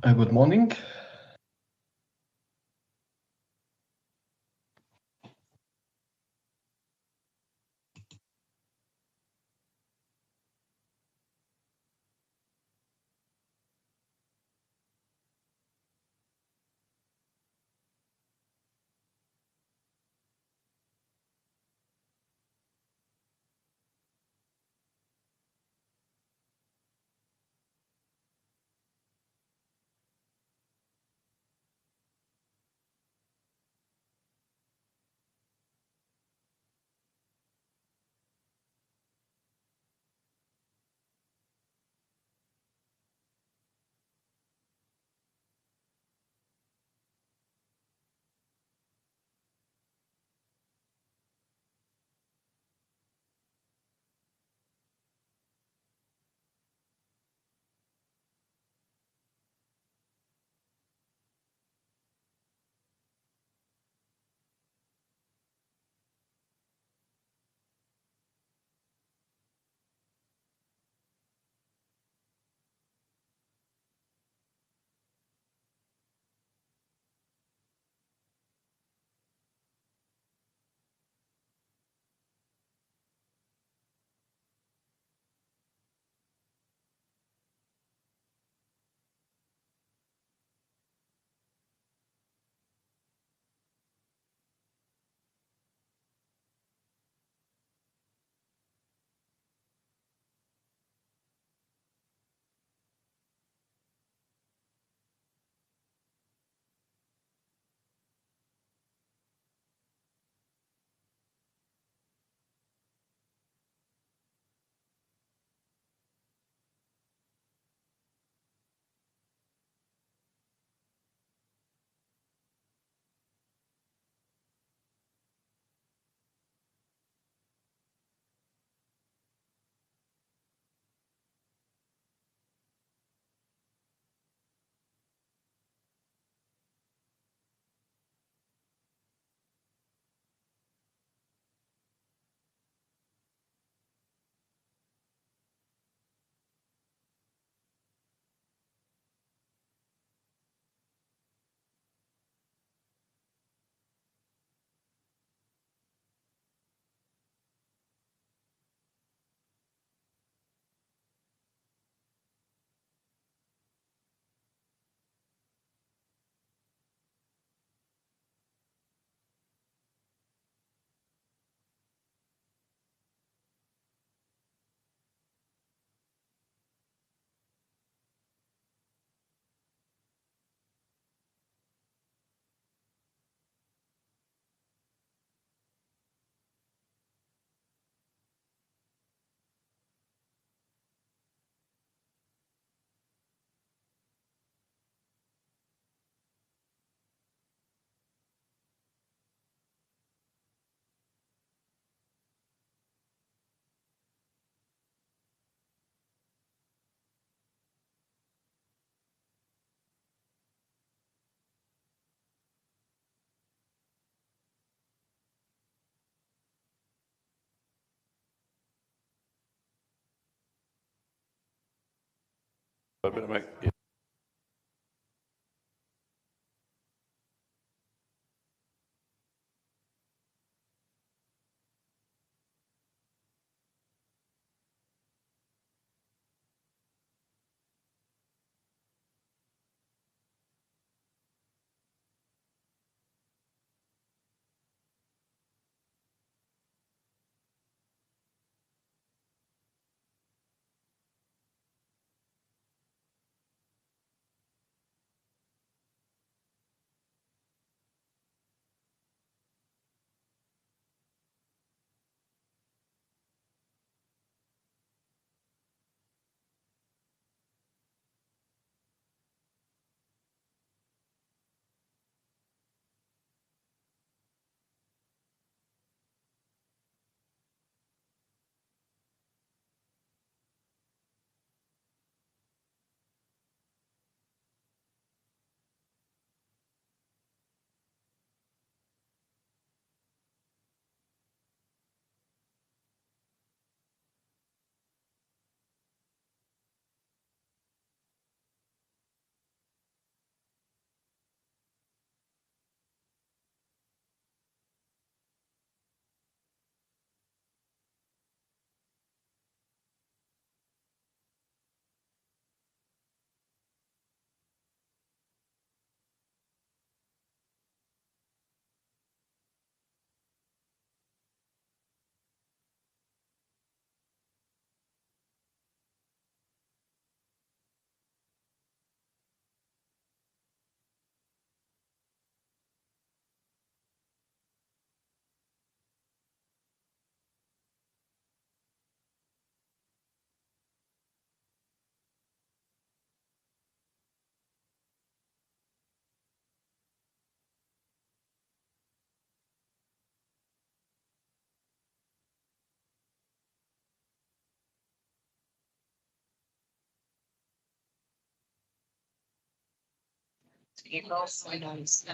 Good morning. April, so nice.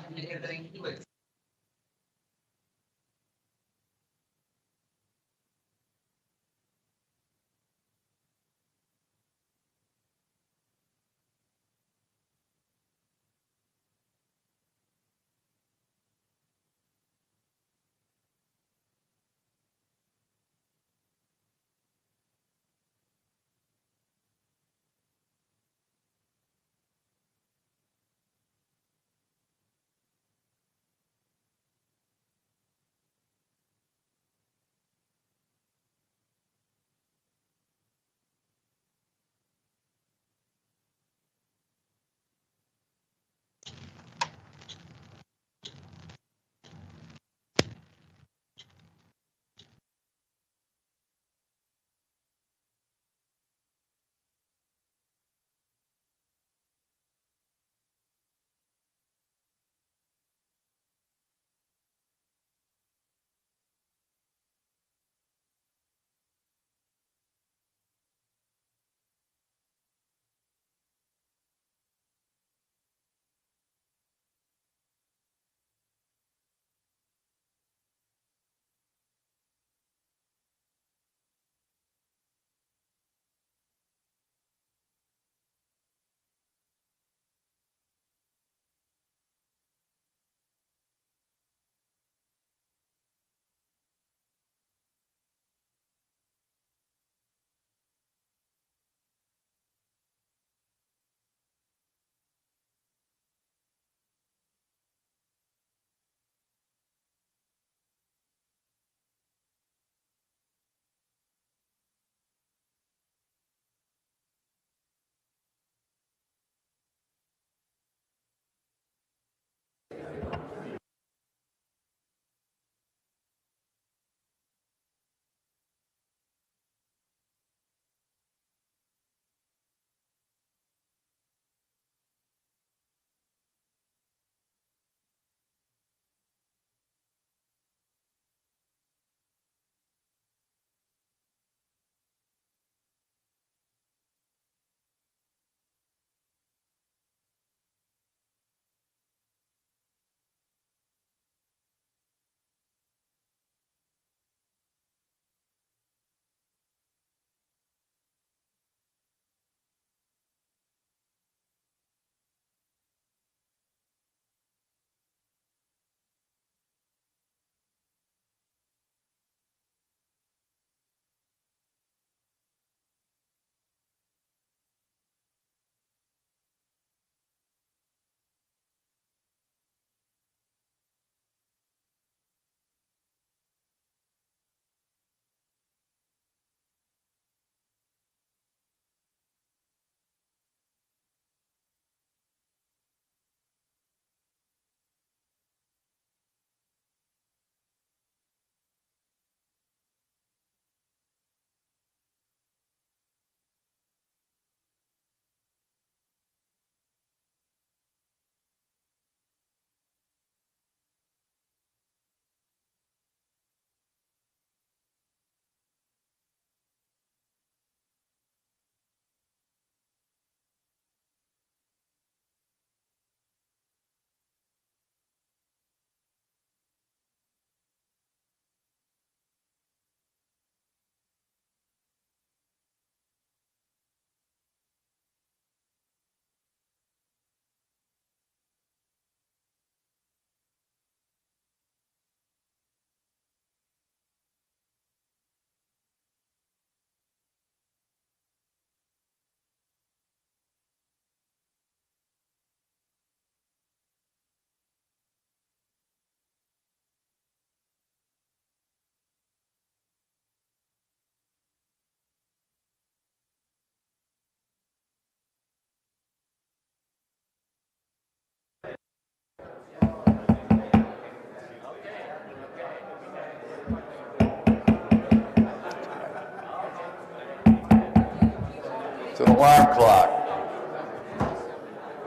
It's an alarm clock.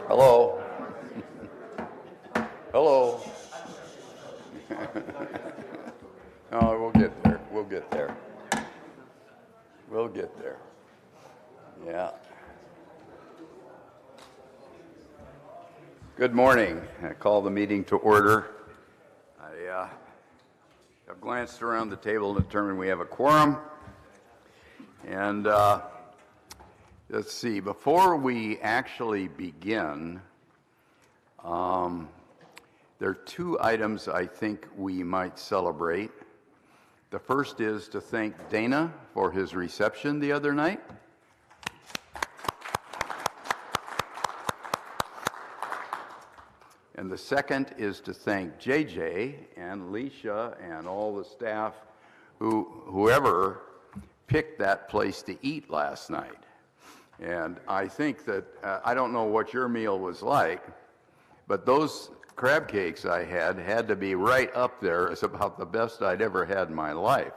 Hello? Hello? No, we'll get there. We'll get there. We'll get there. Yeah. Good morning. I call the meeting to order. I have glanced around the table and determined we have a quorum. And let's see, before we actually begin, there are two items I think we might celebrate. The first is to thank Dana for his reception the other night. And the second is to thank JJ and Alicia and all the staff whoever picked that place to eat last night. And I think that, I don't know what your meal was like, but those crab cakes I had to be right up there as about the best I'd ever had in my life.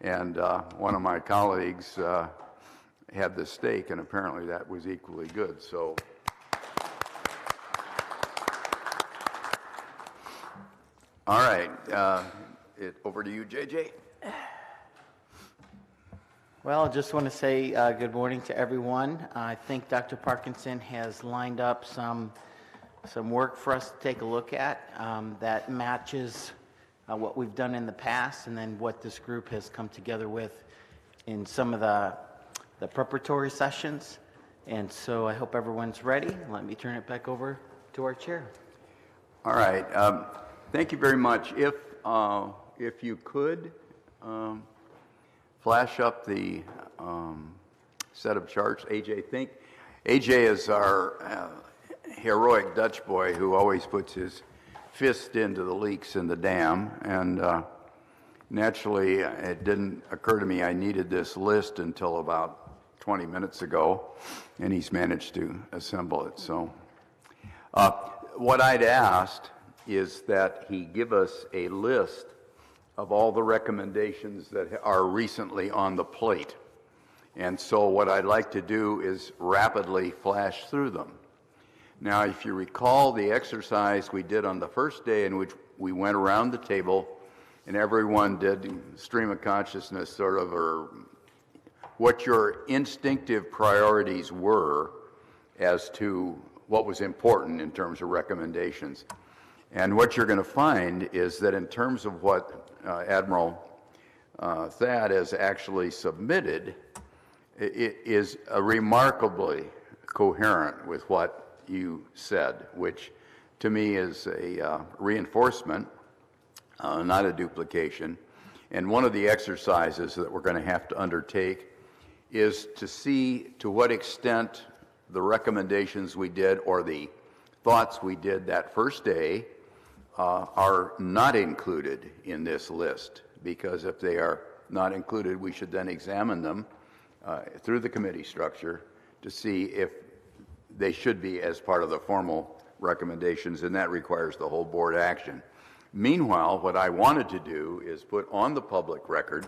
And one of my colleagues had the steak, and apparently that was equally good. So. All right, over to you, JJ. Well, I just want to say good morning to everyone. I think Dr. Parkinson has lined up some work for us to take a look at that matches what we've done in the past, and then what this group has come together with in some of the preparatory sessions. And so I hope everyone's ready. Let me turn it back over to our chair. All right. Thank you very much. If you could flash up the set of charts, AJ is our heroic Dutch boy who always puts his fist into the leaks in the dam, and naturally it didn't occur to me I needed this list until about 20 minutes ago, and he's managed to assemble it. So what I'd asked is that he give us a list of all the recommendations that are recently on the plate. And so what I'd like to do is rapidly flash through them. Now, if you recall the exercise we did on the first day, in which we went around the table and everyone did stream of consciousness sort of, or what your instinctive priorities were as to what was important in terms of recommendations. And what you're going to find is that in terms of what Admiral Thad has actually submitted, it is remarkably coherent with what you said, which to me is a reinforcement, not a duplication. And one of the exercises that we're going to have to undertake is to see to what extent the recommendations we did or the thoughts we did that first day are not included in this list, because if they are not included, we should then examine them through the committee structure to see if they should be as part of the formal recommendations, and that requires the whole board action. Meanwhile, what I wanted to do is put on the public record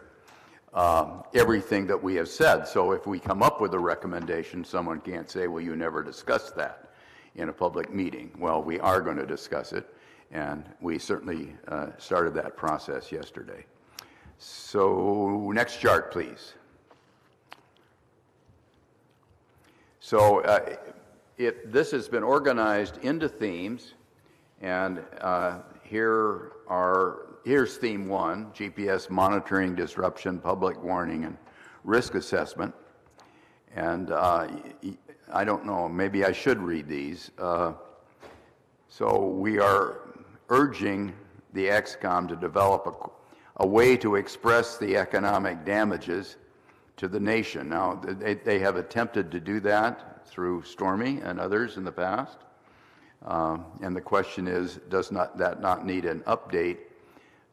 everything that we have said. So if we come up with a recommendation, someone can't say, well, you never discussed that in a public meeting. Well, we are going to discuss it. And we certainly started that process yesterday. So next chart, please. So this has been organized into themes, and here's theme 1, GPS monitoring, disruption, public warning, and risk assessment. And I don't know, maybe I should read these. So we are urging the ExCom to develop a way to express the economic damages to the nation. Now, they have attempted to do that through Stormy and others in the past. And the question is, does that not need an update?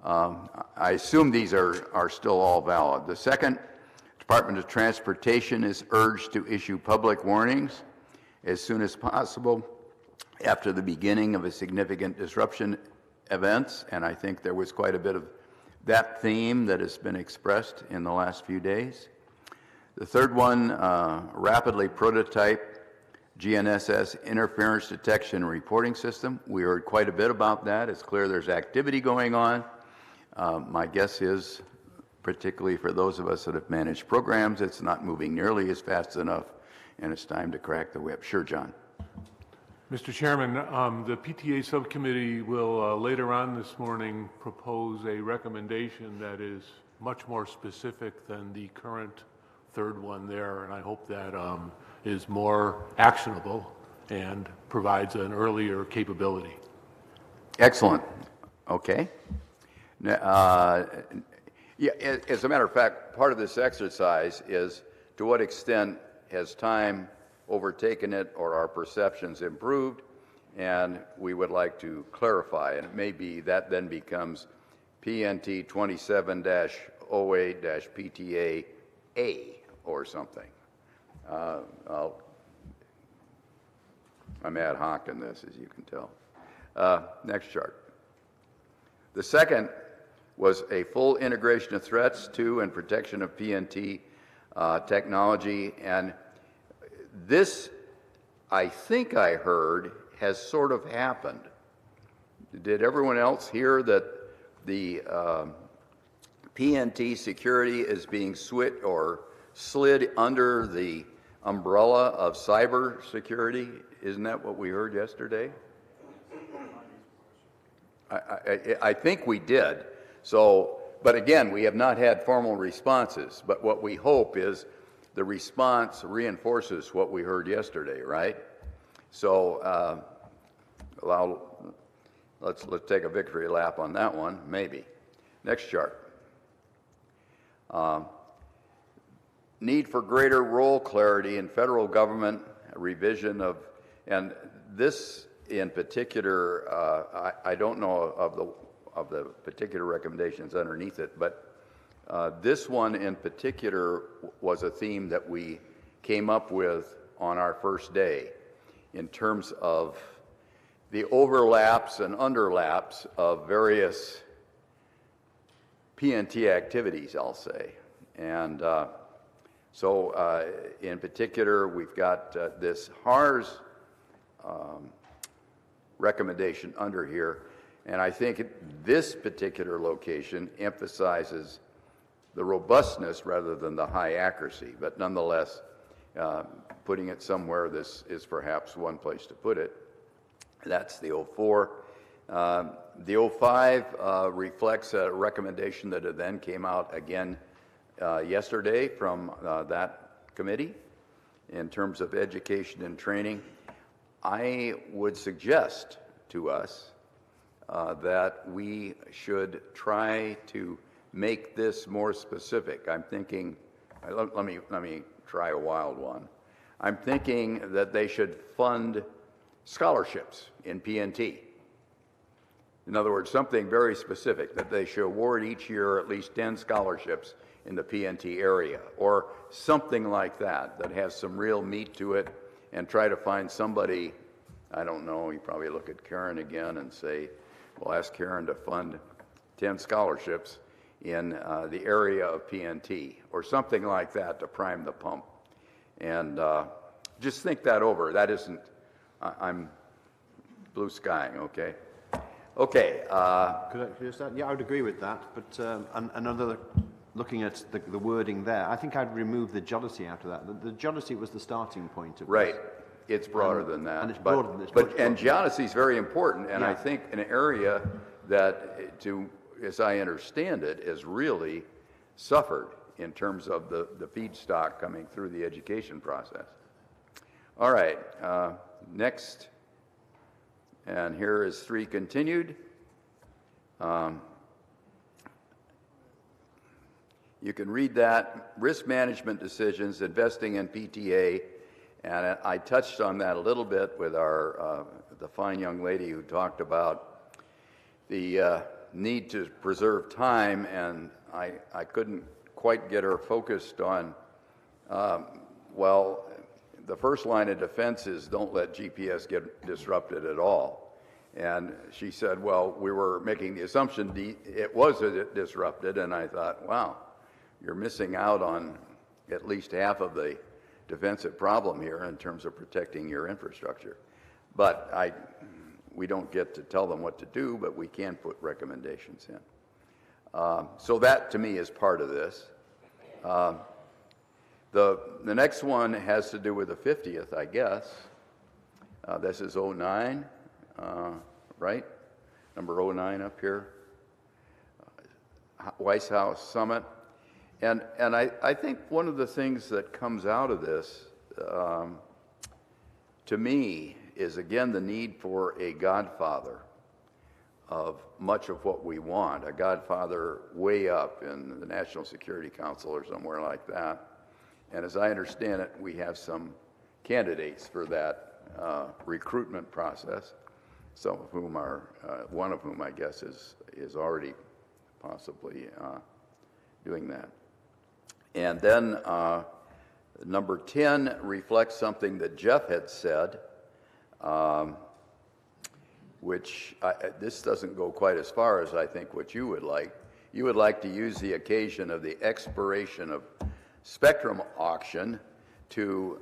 I assume these are still all valid. The second, Department of Transportation is urged to issue public warnings as soon as possible after the beginning of a significant disruption events, and I think there was quite a bit of that theme that has been expressed in the last few days. The third one, rapidly prototype GNSS interference detection and reporting system. We heard quite a bit about that. It's clear there's activity going on. My guess is, particularly for those of us that have managed programs, it's not moving nearly as fast enough, and it's time to crack the whip. Sure, John. Mr. Chairman, the PTA subcommittee will later on this morning propose a recommendation that is much more specific than the current third one there, and I hope that is more actionable and provides an earlier capability. Excellent. Okay. Yeah, as a matter of fact, part of this exercise is to what extent has time overtaken it or our perceptions improved, and we would like to clarify, and it may be that then becomes PNT 27-08-PTA-A or something. I'm ad hoc in this, as you can tell. Next chart. The second was a full integration of threats to and protection of PNT technology, and this, I think I heard, has sort of happened. Did everyone else hear that the PNT security is being slid under the umbrella of cyber security? Isn't that what we heard yesterday? I think we did. So, but again, we have not had formal responses, but what we hope is the response reinforces what we heard yesterday, right? So let's take a victory lap on that one, maybe. Next chart. Need for greater role clarity in federal government, revision of, and this in particular, I don't know of the particular recommendations underneath it, but this one in particular was a theme that we came up with on our first day in terms of the overlaps and underlaps of various PNT activities, I'll say. And so in particular, we've got this HARS recommendation under here, and I think this particular location emphasizes the robustness rather than the high accuracy, but nonetheless, putting it somewhere, this is perhaps one place to put it. That's the 04. The 05 reflects a recommendation that then came out again yesterday from that committee in terms of education and training. I would suggest to us that we should try to make this more specific. I'm thinking, let me try a wild one. I'm thinking that they should fund scholarships in PNT. In other words, something very specific, that they should award each year at least 10 scholarships in the PNT area, or something like that, that has some real meat to it, and try to find somebody, I don't know, you probably look at Karen again and say, well, ask Karen to fund 10 scholarships in the area of PNT, or something like that to prime the pump. And just think that over. That isn't, I'm blue skying, okay? Okay. Could I just add? Yeah, I would agree with that. But another, looking at the wording there, I think I'd remove the jealousy out of that. The jealousy was the starting point of Right. this. It's broader than that. And it's broader than this. And jealousy is very important, and Yeah. I think an area that, as I understand it, has really suffered in terms of the feedstock coming through the education process. All right, next, and here is 3 continued. You can read that, risk management decisions, investing in PTA, and I touched on that a little bit with the fine young lady who talked about the need to preserve time, and I couldn't quite get her focused on, well, the first line of defense is don't let GPS get disrupted at all. And she said, well, we were making the assumption it was disrupted, and I thought, wow, you're missing out on at least half of the defensive problem here in terms of protecting your infrastructure. But we don't get to tell them what to do, but we can put recommendations in. So that, to me, is part of this. The next one has to do with the 50th, I guess. This is '09, right? Number '09 up here. White House Summit. And I think one of the things that comes out of this, to me, is again the need for a godfather of much of what we want, a godfather way up in the National Security Council or somewhere like that. And as I understand it, we have some candidates for that recruitment process, some of whom are, one of whom I guess is already possibly doing that. And then number 10 reflects something that Jeff had said, which this doesn't go quite as far as I think what you would like. You would like to use the occasion of the expiration of spectrum auction to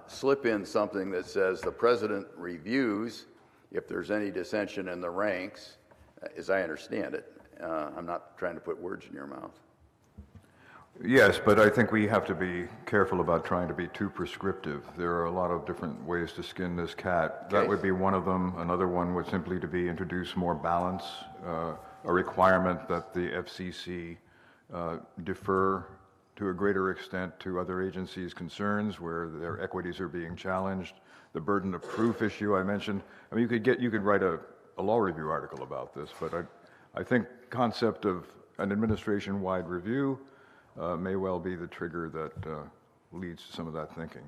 slip in something that says the president reviews if there's any dissension in the ranks, as I understand it. I'm not trying to put words in your mouth. Yes, but I think we have to be careful about trying to be too prescriptive. There are a lot of different ways to skin this cat. Okay. That would be one of them. Another one would simply to be introduce more balance, a requirement that the FCC defer to a greater extent to other agencies' concerns where their equities are being challenged. The burden of proof issue I mentioned. I mean, you could write a law review article about this, but I think concept of an administration-wide review may well be the trigger that leads to some of that thinking.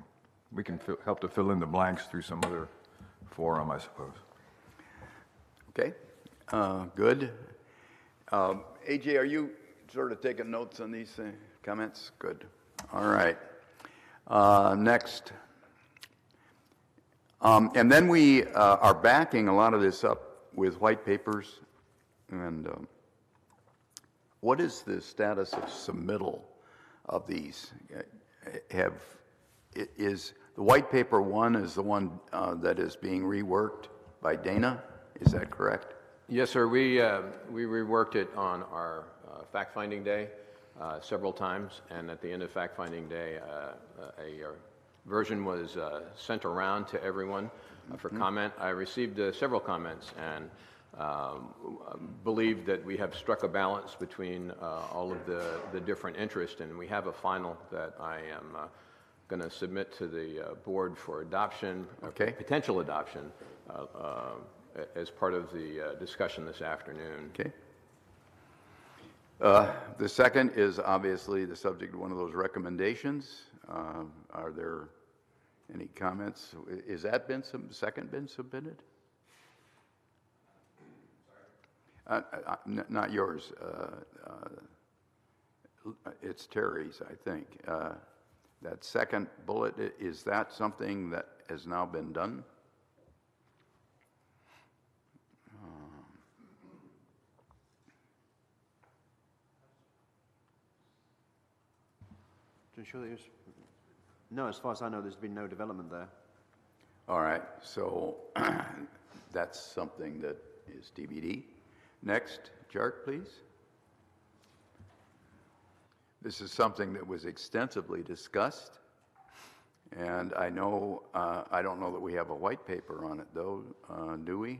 We can help to fill in the blanks through some other forum, I suppose. Okay, good. AJ, are you sort of taking notes on these comments? Good. All right. Next. And then we are backing a lot of this up with white papers. And what is the status of submittal of these? Is the white paper one is the one that is being reworked by Dana? Is that correct? Yes, sir. We reworked it on our fact-finding day several times, and at the end of fact-finding day, a version was sent around to everyone for comment. I received several comments and believe that we have struck a balance between all of the different interests, and we have a final that I am going to submit to the board for adoption, Okay. potential adoption, as part of the discussion this afternoon. Okay. The second is obviously the subject of one of those recommendations. Are there any comments? Is that second been submitted? Not yours. It's Terry's, I think. That second bullet, is that something that has now been done? To ensure that no, as far as I know, there's been no development there. All right, so that's something that is TBD. Next chart, please. This is something that was extensively discussed, and I know, I don't know that we have a white paper on it, though, do we?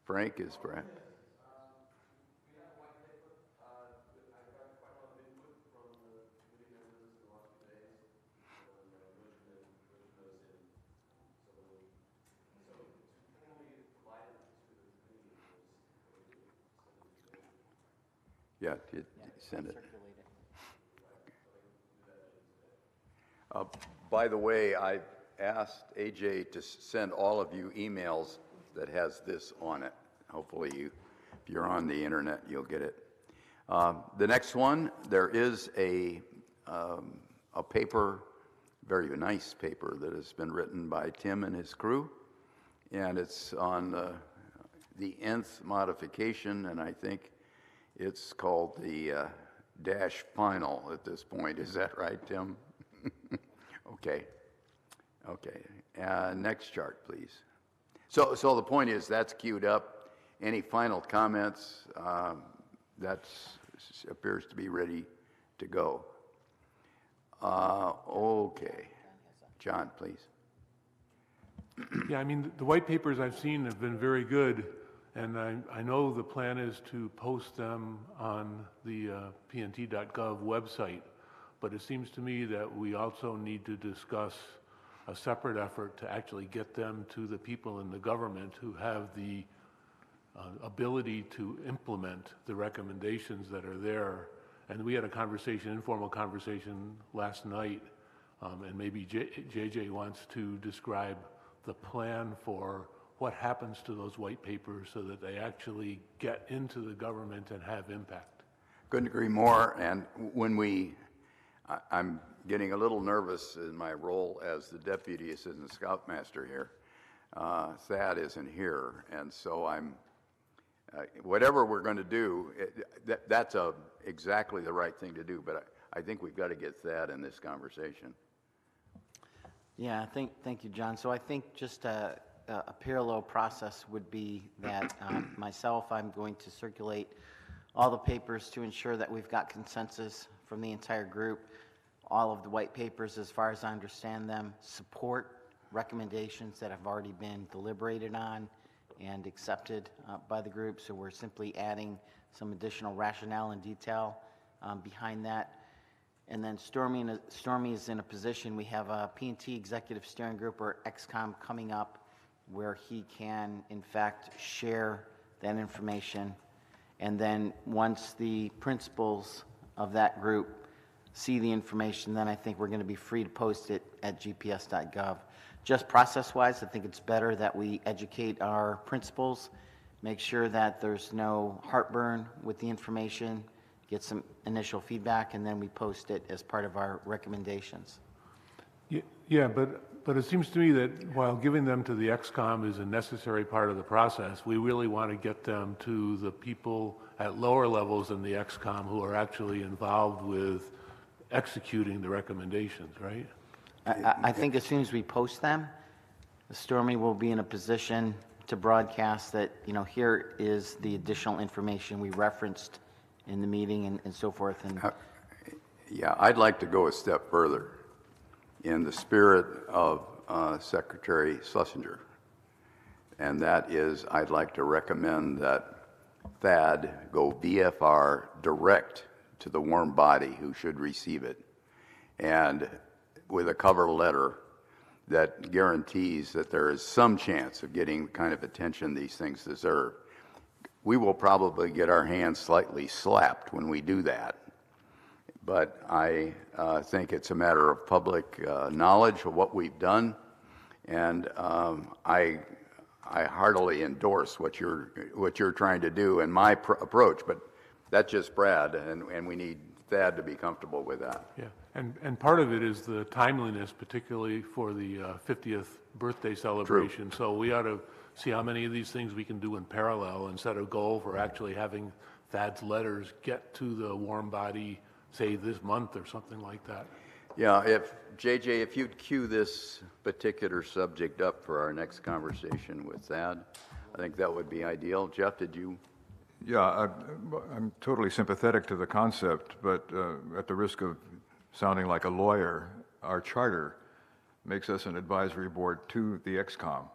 Frank is perhaps. Yeah, send it. By the way, I asked AJ to send all of you emails that has this on it. Hopefully if you're on the internet, you'll get it. The next one, there is a paper, very nice paper that has been written by Tim and his crew, and it's on the nth modification, and I think it's called the dash final at this point. Is that right, Tim? Okay. Next chart, please. So the point is that's queued up. Any final comments? That appears to be ready to go. Okay. John, please. Yeah, I mean, the white papers I've seen have been very good, and I know the plan is to post them on the PNT.gov website, but it seems to me that we also need to discuss a separate effort to actually get them to the people in the government who have the ability to implement the recommendations that are there. And we had a conversation, informal conversation last night, and maybe JJ wants to describe the plan for what happens to those white papers so that they actually get into the government and have impact. Couldn't agree more. And when I'm getting a little nervous in my role as the Deputy Assistant Scoutmaster here. Thad isn't here, and so whatever we're going to do, that's exactly the right thing to do, but I think we've got to get Thad in this conversation. Yeah, thank you, John. So I think just a parallel process would be that myself, I'm going to circulate all the papers to ensure that we've got consensus from the entire group. All of the white papers, as far as I understand them, support recommendations that have already been deliberated on and accepted by the group. So we're simply adding some additional rationale and detail behind that. And then Stormy is in a position, we have a PNT Executive Steering Group, or XCOM, coming up, where he can, in fact, share that information. And then once the principals of that group see the information, then I think we're going to be free to post it at gps.gov. Just process-wise, I think it's better that we educate our principals, make sure that there's no heartburn with the information, get some initial feedback, and then we post it as part of our recommendations. Yeah, but it seems to me that while giving them to the XCOM is a necessary part of the process, we really want to get them to the people at lower levels in the XCOM who are actually involved with executing the recommendations, right? I think as soon as we post them, Stormy will be in a position to broadcast that, here is the additional information we referenced in the meeting and so forth. And Yeah, I'd like to go a step further in the spirit of Secretary Schlesinger. And that is, I'd like to recommend that Thad go BFR direct to the warm body who should receive it, and with a cover letter that guarantees that there is some chance of getting the kind of attention these things deserve. We will probably get our hands slightly slapped when we do that, but I think it's a matter of public knowledge of what we've done, and I heartily endorse what you're trying to do and my approach, but that's just Brad, and we need Thad to be comfortable with that. Yeah, and part of it is the timeliness, particularly for the 50th birthday celebration. True. So we ought to see how many of these things we can do in parallel and set a goal for actually having Thad's letters get to the warm body, say, this month or something like that. Yeah, if you'd cue this particular subject up for our next conversation with Thad, I think that would be ideal. Jeff, did you? Yeah, I'm totally sympathetic to the concept, but at the risk of sounding like a lawyer, our charter makes us an advisory board to the XCOM.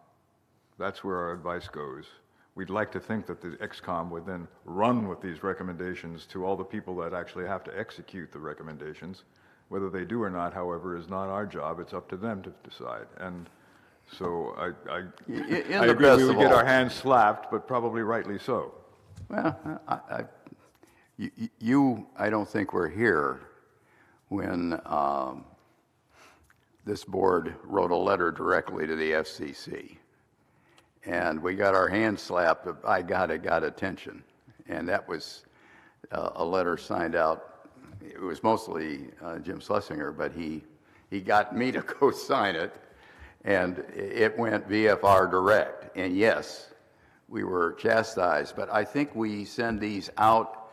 That's where our advice goes. We'd like to think that the XCOM would then run with these recommendations to all the people that actually have to execute the recommendations. Whether they do or not, however, is not our job. It's up to them to decide. And so I agree we would get our hands slapped, but probably rightly so. Well, I don't think were here when this board wrote a letter directly to the FCC. And we got our hands slapped, but it got attention. And that was a letter signed out. It was mostly Jim Schlesinger, but he got me to go sign it. And it went VFR direct. And yes, we were chastised, but I think we send these out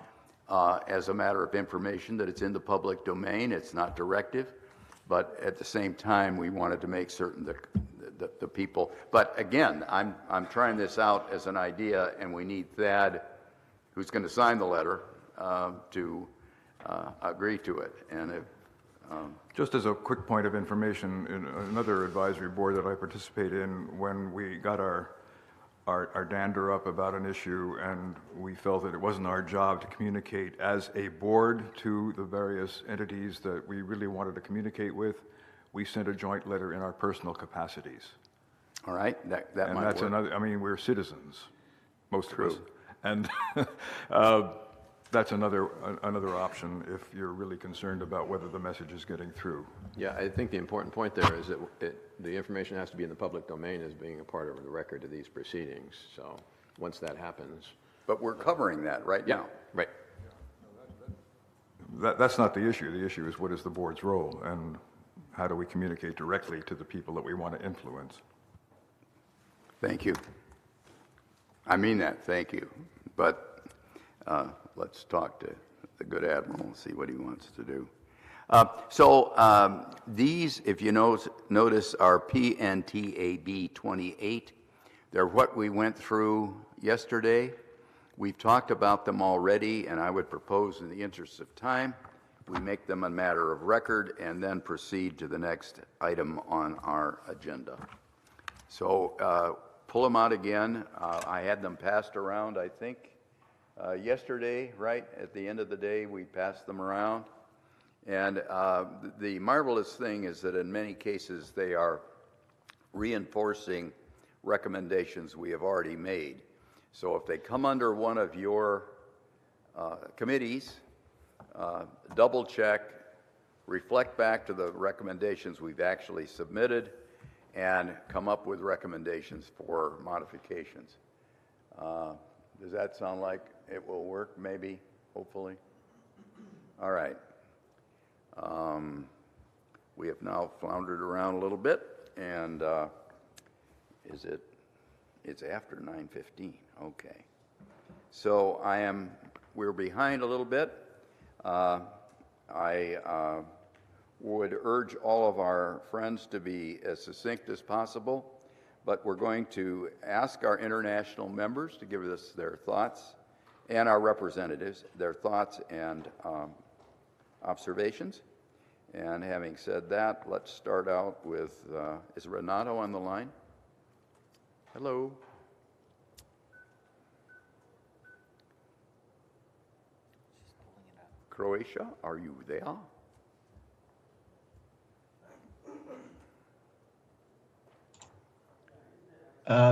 as a matter of information, that it's in the public domain. It's not directive, but at the same time, we wanted to make certain that the people. But again, I'm trying this out as an idea, and we need Thad, who's going to sign the letter, to agree to it. And if Just as a quick point of information, in another advisory board that I participate in, when we got our dander up about an issue and we felt that it wasn't our job to communicate as a board to the various entities that we really wanted to communicate with, we sent a joint letter in our personal capacities. All right, that And might that's work. another, I mean, we're citizens, most of us. True. And that's another option if you're really concerned about whether the message is getting through. Yeah, I think the important point there is that the information has to be in the public domain as being a part of the record of these proceedings. So once that happens. But we're covering that right now. Right. That's not the issue. The issue is what is the board's role and how do we communicate directly to the people that we want to influence. Thank you. I mean that, thank you. But let's talk to the good admiral and see what he wants to do. These, if you notice, are PNTAB 28. They're what we went through yesterday. We've talked about them already, and I would propose, in the interest of time, we make them a matter of record and then proceed to the next item on our agenda. So pull them out again. I had them passed around, I think, yesterday, right? At the end of the day, we passed them around. And the marvelous thing is that in many cases, they are reinforcing recommendations we have already made. So if they come under one of your committees, double check, reflect back to the recommendations we've actually submitted, and come up with recommendations for modifications. Does that sound like it will work? Maybe, hopefully. All right. We have now floundered around a little bit, and it's after 9:15. Okay. So we're behind a little bit. I would urge all of our friends to be as succinct as possible, but we're going to ask our international members to give us their thoughts, and our representatives, their thoughts and observations. And having said that, let's start out with, is Renato on the line? Hello. Croatia, are you there?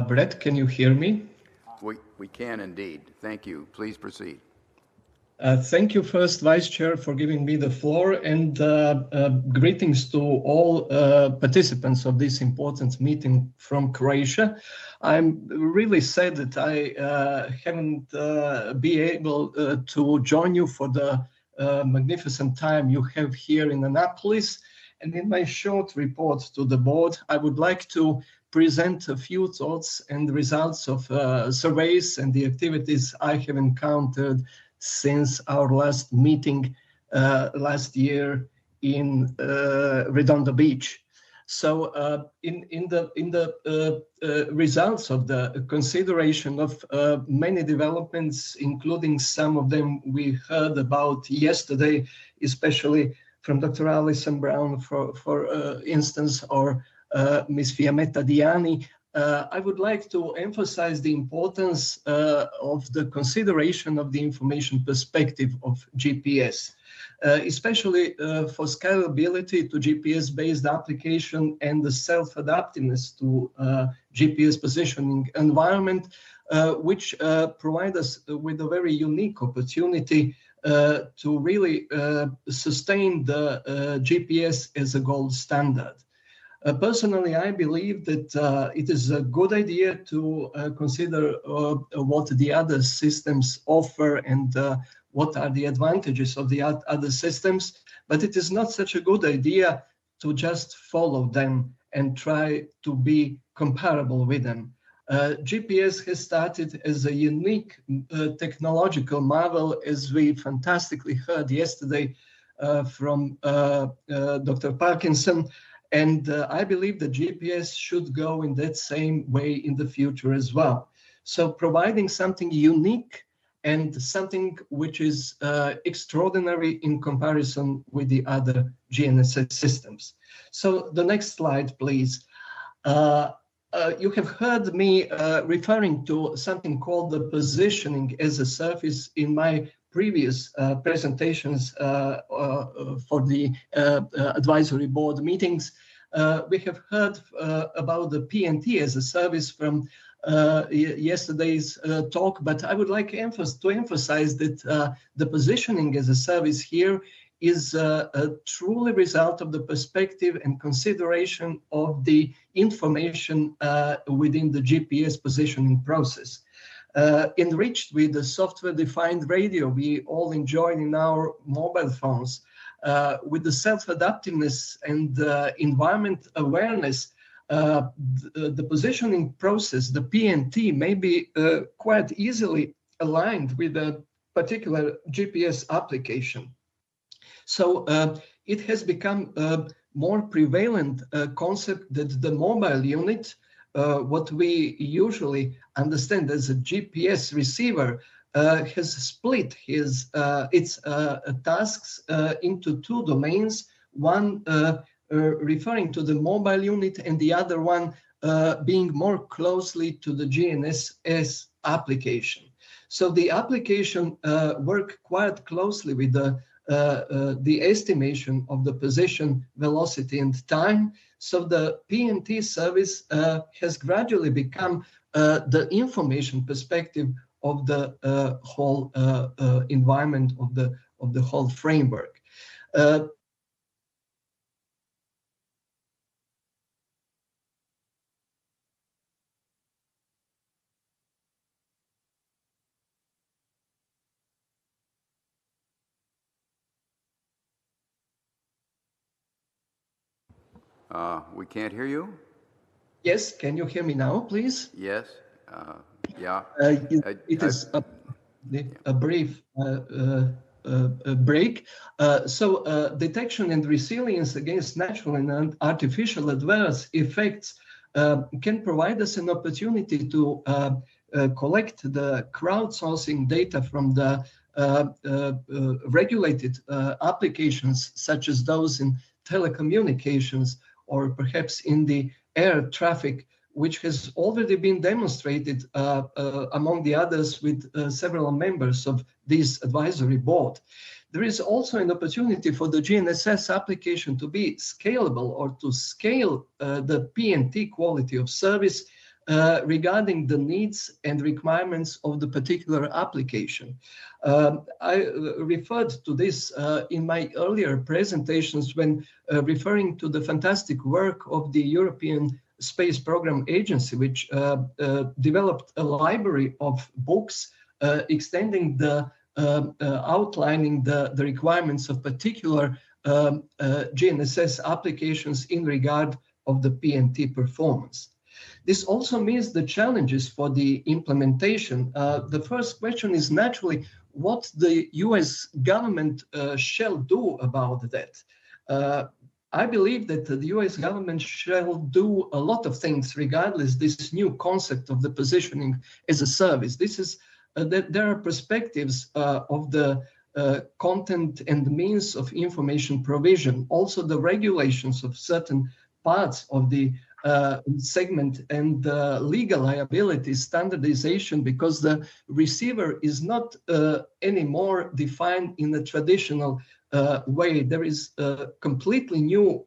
Brett, can you hear me? We can indeed. Thank you. Please proceed. Thank you first, Vice Chair, for giving me the floor, and greetings to all participants of this important meeting from Croatia. I'm really sad that I haven't been able to join you for the magnificent time you have here in Annapolis. And in my short report to the board, I would like to present a few thoughts and results of surveys and the activities I have encountered since our last meeting last year in Redondo Beach. So in the results of the consideration of many developments, including some of them we heard about yesterday, especially from Dr. Alison Brown, for instance, or Ms. Fiammetta Diani, I would like to emphasize the importance of the consideration of the information perspective of GPS, especially for scalability to GPS-based application and the self-adaptiveness to GPS positioning environment, which provide us with a very unique opportunity to really sustain the GPS as a gold standard. Personally, I believe that it is a good idea to consider what the other systems offer and what are the advantages of the other systems, but it is not such a good idea to just follow them and try to be comparable with them. GPS has started as a unique technological marvel, as we fantastically heard yesterday from Dr. Parkinson. And I believe that GPS should go in that same way in the future as well. So providing something unique and something which is extraordinary in comparison with the other GNSS systems. So the next slide, please. You have heard me referring to something called the positioning as a service in my previous presentations for the advisory board meetings. We have heard about the PNT as a service from yesterday's talk, but I would like to emphasize that the positioning as a service here is a truly result of the perspective and consideration of the information within the GPS positioning process. Enriched with the software-defined radio we all enjoy in our mobile phones, with the self-adaptiveness and environment awareness, the positioning process, the PNT, may be quite easily aligned with a particular GPS application. So it has become a more prevalent concept that the mobile unit, what we usually understand as a GPS receiver, has split its tasks into two domains, one referring to the mobile unit and the other one being more closely to the GNSS application. So the application work quite closely with the estimation of the position, velocity, and time. So the PNT service has gradually become the information perspective of the whole environment of the whole framework. We can't hear you? Yes, can you hear me now, please? Yes? Yeah. It is a brief break. So detection and resilience against natural and artificial adverse effects can provide us an opportunity to collect the crowdsourcing data from the regulated applications, such as those in telecommunications or perhaps in the air traffic, which has already been demonstrated among the others with several members of this advisory board. There is also an opportunity for the GNSS application to be scalable or to scale the PNT quality of service regarding the needs and requirements of the particular application. I referred to this in my earlier presentations when referring to the fantastic work of the European Space Program Agency, which developed a library of books extending the outlining the requirements of particular GNSS applications in regard of the PNT performance. This also means the challenges for the implementation. The first question is naturally what the US government shall do about that. I believe that the US government shall do a lot of things regardless this new concept of the positioning as a service. This is there are perspectives of the content and means of information provision, also the regulations of certain parts of the segment and legal liability standardization, because the receiver is not anymore defined in a traditional way. There is a completely new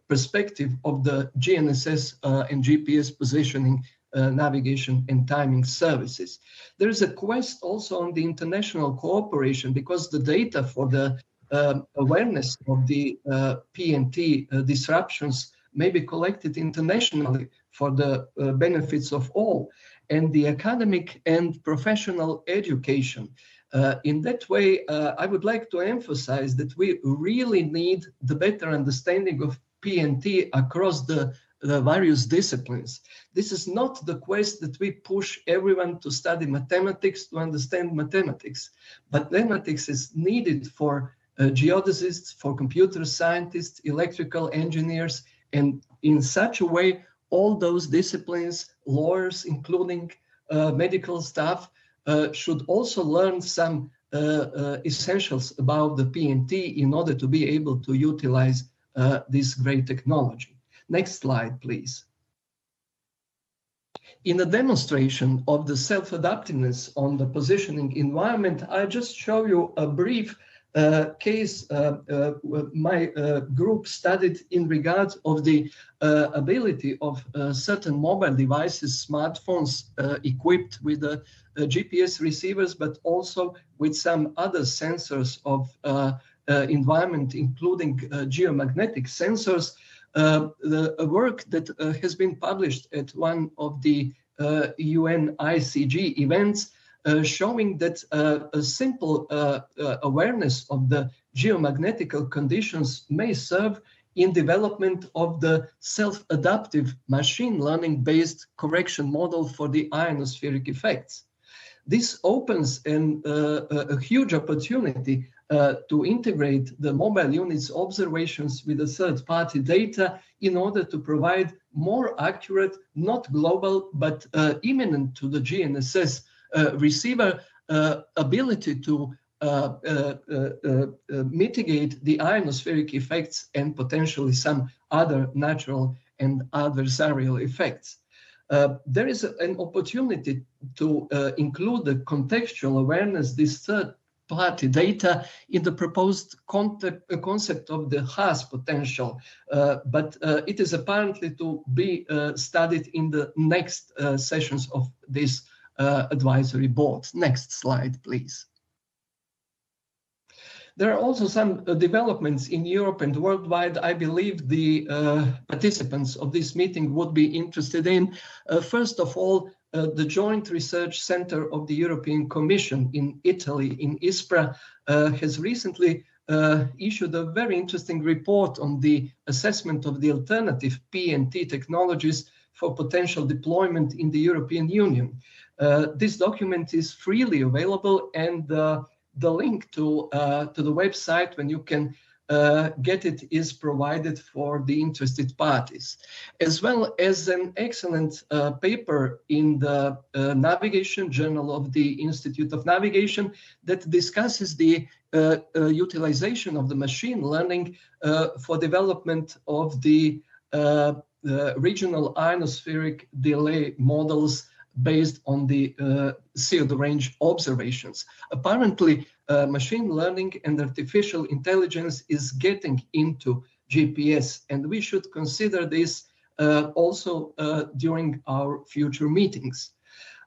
perspective of the GNSS and GPS positioning, navigation and timing services. There is a quest also on the international cooperation, because the data for the awareness of the PNT disruptions may be collected internationally for the benefits of all, and the academic and professional education. In that way, I would like to emphasize that we really need the better understanding of PNT across the various disciplines. This is not the quest that we push everyone to study mathematics to understand mathematics. Mathematics is needed for geodesists, for computer scientists, electrical engineers, and in such a way, all those disciplines, lawyers, including medical staff, should also learn some essentials about the PNT in order to be able to utilize this great technology. Next slide, please. In a demonstration of the self-adaptiveness on the positioning environment, I just show you a brief case my group studied in regards of the ability of certain mobile devices, smartphones equipped with GPS receivers, but also with some other sensors of environment, including geomagnetic sensors. A work that has been published at one of the UN ICG events showing that a simple awareness of the geomagnetical conditions may serve in development of the self-adaptive machine learning-based correction model for the ionospheric effects. This opens a huge opportunity to integrate the mobile unit's observations with the third-party data in order to provide more accurate, not global, but imminent to the GNSS receiver ability to mitigate the ionospheric effects and potentially some other natural and adversarial effects. There is an opportunity to include the contextual awareness, this third-party data, in the proposed concept of the Haas potential, but it is apparently to be studied in the next sessions of this advisory board. Next slide, please. There are also some developments in Europe and worldwide I believe the participants of this meeting would be interested in. First of all, the Joint Research Center of the European Commission in Italy, in ISPRA, has recently issued a very interesting report on the assessment of the alternative PNT technologies for potential deployment in the European Union. This document is freely available, and the link to the website when you can get it is provided for the interested parties, as well as an excellent paper in the Navigation Journal of the Institute of Navigation that discusses the utilization of the machine learning for development of the regional ionospheric delay models based on the pseudo-range observations. Apparently, machine learning and artificial intelligence is getting into GPS, and we should consider this also during our future meetings.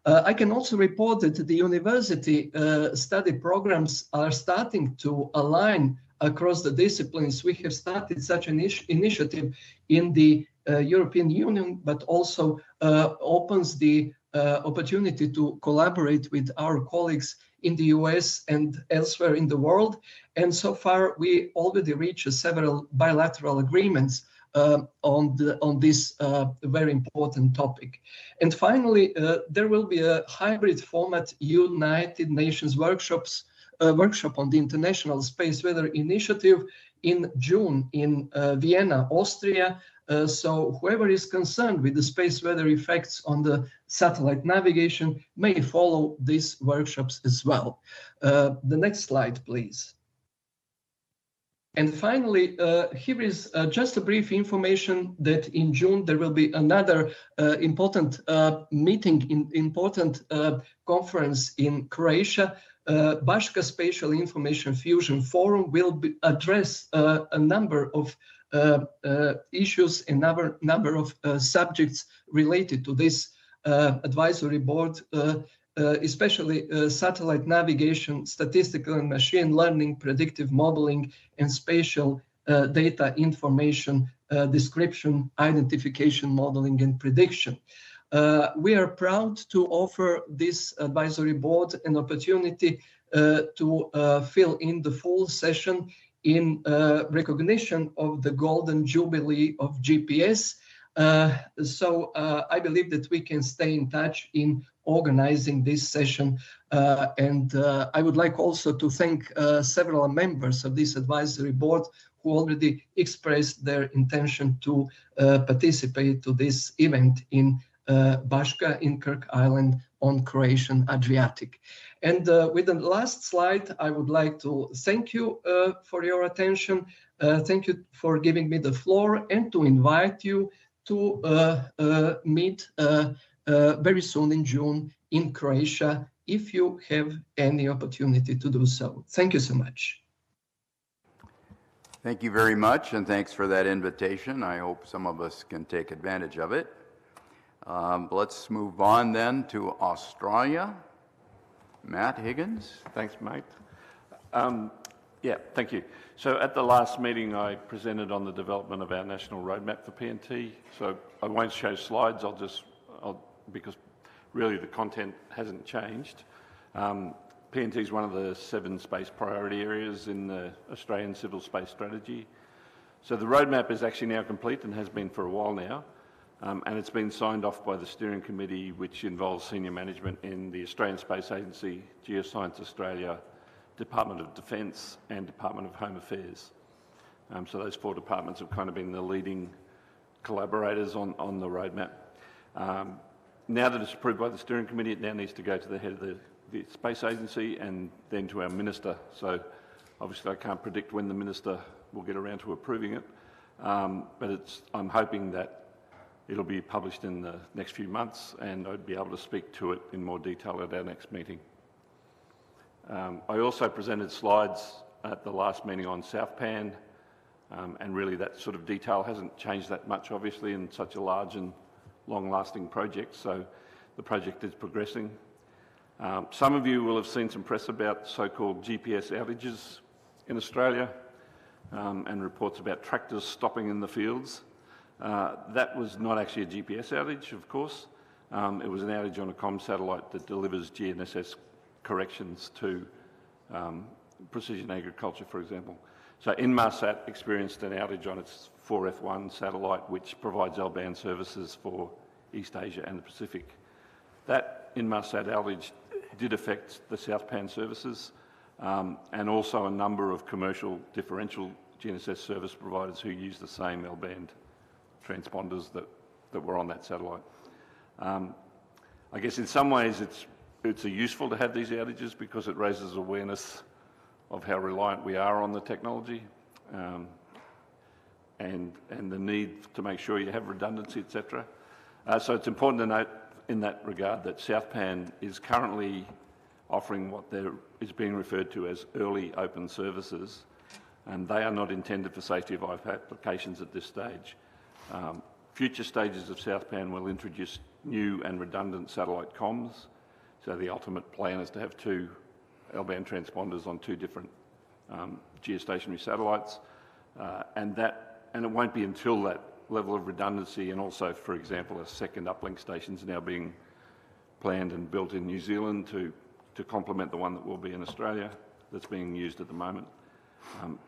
I can also report that the university study programs are starting to align across the disciplines. We have started such an initiative in the European Union, but also opens the opportunity to collaborate with our colleagues in the US and elsewhere in the world. And so far, we already reached several bilateral agreements on this very important topic. And finally, there will be a hybrid format United Nations workshop on the International Space Weather Initiative in June in Vienna, Austria. So whoever is concerned with the space weather effects on the satellite navigation may follow these workshops as well. The next slide, please. And finally, here is just a brief information that in June there will be another important meeting, important conference in Croatia. Baška Spatial Information Fusion Forum will address a number of issues and number of subjects related to this advisory board, especially satellite navigation, statistical and machine learning, predictive modeling, and spatial data information, description, identification, modeling, and prediction. We are proud to offer this advisory board an opportunity to fill in the full session in recognition of the Golden Jubilee of GPS. So I believe that we can stay in touch in organizing this session. And I would like also to thank several members of this advisory board who already expressed their intention to participate to this event in Baška in Kirk Island on Croatian Adriatic. And with the last slide, I would like to thank you for your attention. Thank you for giving me the floor and to invite you to meet very soon in June in Croatia if you have any opportunity to do so. Thank you so much. Thank you very much, and thanks for that invitation. I hope some of us can take advantage of it. Let's move on then to Australia. Matt Higgins. Thanks, mate. Yeah, thank you. So at the last meeting, I presented on the development of our national roadmap for PNT. So I won't show slides. Because really the content hasn't changed. PNT is one of the 7 space priority areas in the Australian Civil Space Strategy. So the roadmap is actually now complete and has been for a while now. And it's been signed off by the steering committee, which involves senior management in the Australian Space Agency, Geoscience Australia, Department of Defence and Department of Home Affairs. So those 4 departments have kind of been the leading collaborators on the roadmap. Now that it's approved by the steering committee, it now needs to go to the head of the Space Agency and then to our minister. So obviously I can't predict when the minister will get around to approving it, but I'm hoping that it'll be published in the next few months and I'd be able to speak to it in more detail at our next meeting. I also presented slides at the last meeting on Southpan, and really that sort of detail hasn't changed that much, obviously, in such a large and long-lasting project, so the project is progressing. Some of you will have seen some press about so-called GPS outages in Australia, and reports about tractors stopping in the fields. That was not actually a GPS outage, of course. It was an outage on a comm satellite that delivers GNSS corrections to precision agriculture, for example. So Inmarsat experienced an outage on its 4F1 satellite, which provides L-band services for East Asia and the Pacific. That Inmarsat outage did affect the Southpan services, and also a number of commercial differential GNSS service providers who use the same L-band transponders that were on that satellite. I guess in some ways it's useful to have these outages because it raises awareness of how reliant we are on the technology, and the need to make sure you have redundancy, etc. So it's important to note in that regard that Southpan is currently offering what is being referred to as early open services, and they are not intended for safety of life applications at this stage. Future stages of Southpan will introduce new and redundant satellite comms, so the ultimate plan is to have 2 L-band transponders on 2 different geostationary satellites, and it won't be until that level of redundancy, and also, for example, a second uplink station is now being planned and built in New Zealand to complement the one that will be in Australia that's being used at the moment,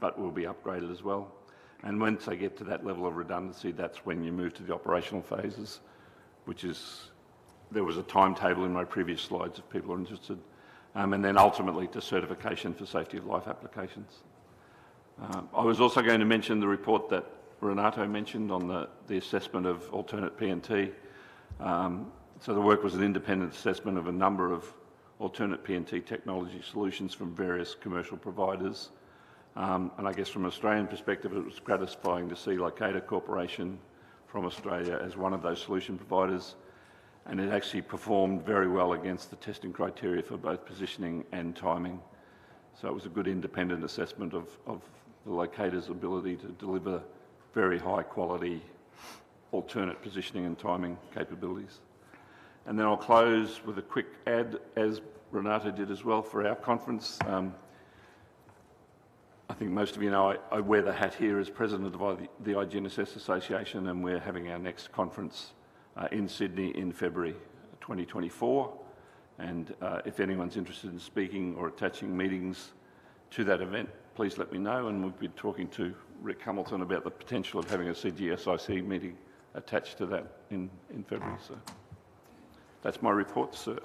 but will be upgraded as well. And once they get to that level of redundancy, that's when you move to the operational phases, which is, there was a timetable in my previous slides if people are interested, and then ultimately to certification for safety of life applications. I was also going to mention the report that Renato mentioned on the assessment of alternate PNT. So the work was an independent assessment of a number of alternate PNT technology solutions from various commercial providers. And I guess from an Australian perspective, it was gratifying to see Locator Corporation from Australia as one of those solution providers, and it actually performed very well against the testing criteria for both positioning and timing. So it was a good independent assessment of the Locator's ability to deliver very high quality alternate positioning and timing capabilities. And then I'll close with a quick ad, as Renato did as well, for our conference. I think most of you know I wear the hat here as president of the IGNSS Association, and we're having our next conference in Sydney in February 2024. And if anyone's interested in speaking or attaching meetings to that event, please let me know, and we've been talking to Rick Hamilton about the potential of having a CGSIC meeting attached to that in February. So that's my report, sir.